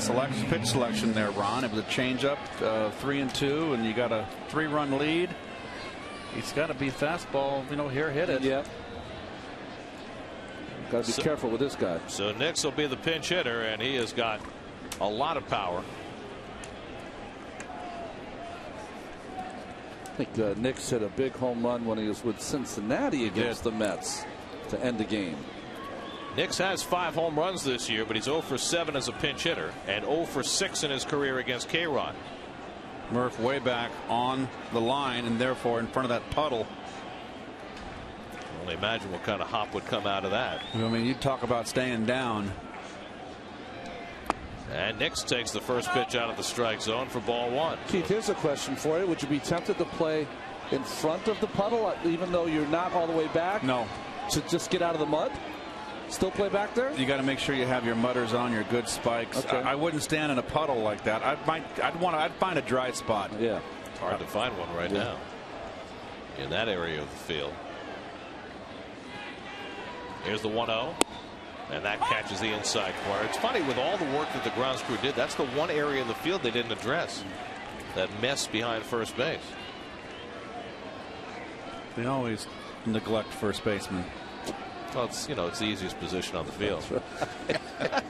[SPEAKER 2] pitch selection there, Ron. It was a changeup, 3-2, and you got a 3-run lead. He's got to be fastball, hit it.
[SPEAKER 4] Yeah. Got to be careful with this guy.
[SPEAKER 7] So Nix will be the pinch hitter, and he has got a lot of power.
[SPEAKER 4] I think Nix hit a big home run when he was with Cincinnati against the Mets to end the game.
[SPEAKER 7] Nix has 5 home runs this year, but he's 0 for 7 as a pinch hitter and 0 for 6 in his career against K-Rod.
[SPEAKER 2] Murph way back on the line and therefore in front of that puddle.
[SPEAKER 7] Only imagine what kind of hop would come out of that.
[SPEAKER 2] I mean, you talk about staying down.
[SPEAKER 7] And Nix takes the first pitch out of the strike zone for ball 1.
[SPEAKER 4] Keith, here's a question for you. Would you be tempted to play in front of the puddle even though you're not all the way back?
[SPEAKER 2] No.
[SPEAKER 4] To just get out of the mud? Still play back there?
[SPEAKER 2] You got to make sure you have your mutters on, your good spikes.
[SPEAKER 4] Okay.
[SPEAKER 2] I wouldn't stand in a puddle like that. I'd find a dry spot.
[SPEAKER 4] Yeah.
[SPEAKER 7] It's hard to find one right now in that area of the field. Here's the 1-0. And that catches the inside corner. It's funny, with all the work that the grounds crew did, that's the one area of the field they didn't address. That mess behind first base.
[SPEAKER 2] They always neglect first baseman.
[SPEAKER 7] Well, it's it's the easiest position on the field.
[SPEAKER 4] Right.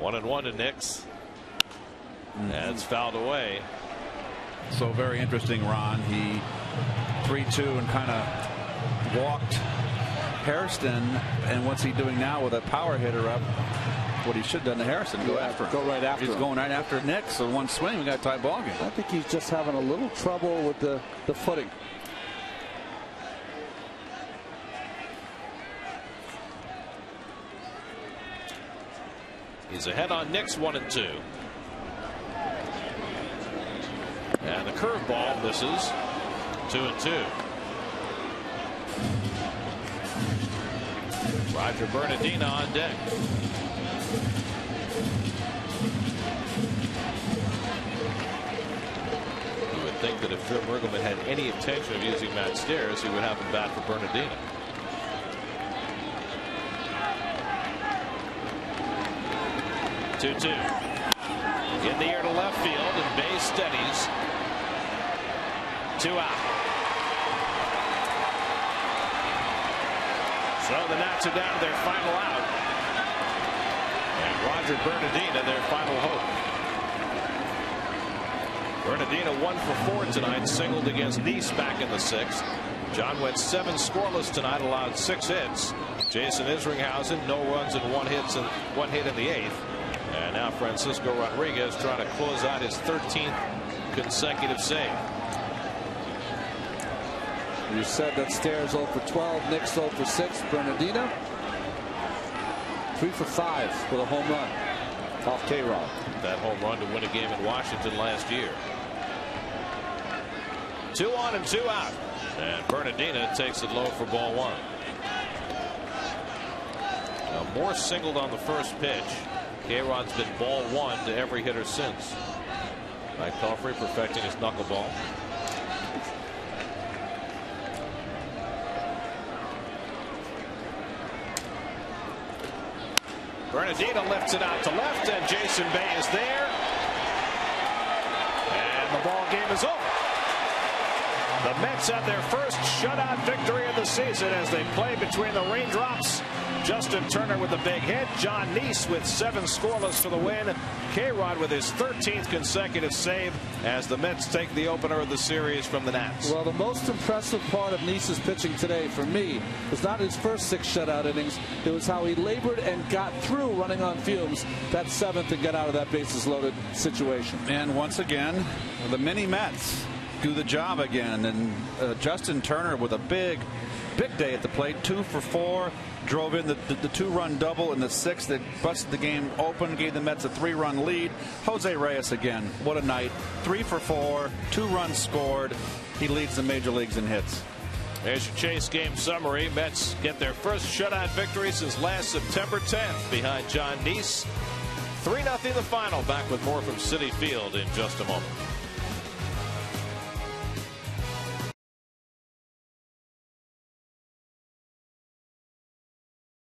[SPEAKER 7] 1-1 to Nix. And it's fouled away.
[SPEAKER 2] So very interesting, Ron. He 3-2 and kind of walked Hairston, and what's he doing now with a power hitter up? What he should have done to Harrison, go after him.
[SPEAKER 4] Go right after him.
[SPEAKER 2] He's going right after Nix, so one swing, we got a tie ball game.
[SPEAKER 4] I think he's just having a little trouble with the footing.
[SPEAKER 7] He's ahead on Nix, 1-2. And the curveball misses. 2-2. Roger Bernardino on deck. You would think that if Jim Riggleman had any intention of using Matt Stairs, he would have him bat for Bernardino. Two-two. In the air to left field, and Bay steadies. 2 out. So the Nats are down to their final out. And Roger Bernardino, their final hope. Bernardino 1 for 4 tonight, singled against Niese back in the 6th. John went 7 scoreless tonight, allowed 6 hits. Jason Isringhausen, no runs and 1 hit in the 8th. And now Francisco Rodriguez trying to close out his 13th consecutive save.
[SPEAKER 4] You said that Stairs 0 for 12, Nix 0 for 6, Bernardino 3 for 5 with a home run off K-Rod.
[SPEAKER 7] That home run to win a game in Washington last year. 2 on and 2 out. And Bernardino takes it low for ball 1. Now Moore singled on the first pitch. K-Rod's been ball 1 to every hitter since. Mike Pelfrey perfecting his knuckleball. Bernardino lifts it out to left, and Jason Bay is there. And the ball game is over. The Mets have their first shutout victory of the season as they play between the raindrops. Justin Turner with a big hit. John Niese with 7 scoreless for the win. K-Rod with his 13th consecutive save as the Mets take the opener of the series from the Nats.
[SPEAKER 4] Well, the most impressive part of Niese's pitching today for me was not his first 6 shutout innings. It was how he labored and got through running on fumes that 7th and got out of that bases loaded situation.
[SPEAKER 2] And once again, the mini Mets do the job again, and Justin Turner with a big big day at the plate. 2 for 4. Drove in the 2-run double in the 6th that busted the game open, gave the Mets a 3-run lead. Jose Reyes again. What a night. 3 for 4. 2 runs scored. He leads the major leagues in hits.
[SPEAKER 7] There's your Chase game summary. Mets get their first shutout victory since last September 10th behind Niese. 3-0 the final. Back with more from Citi Field in just a moment.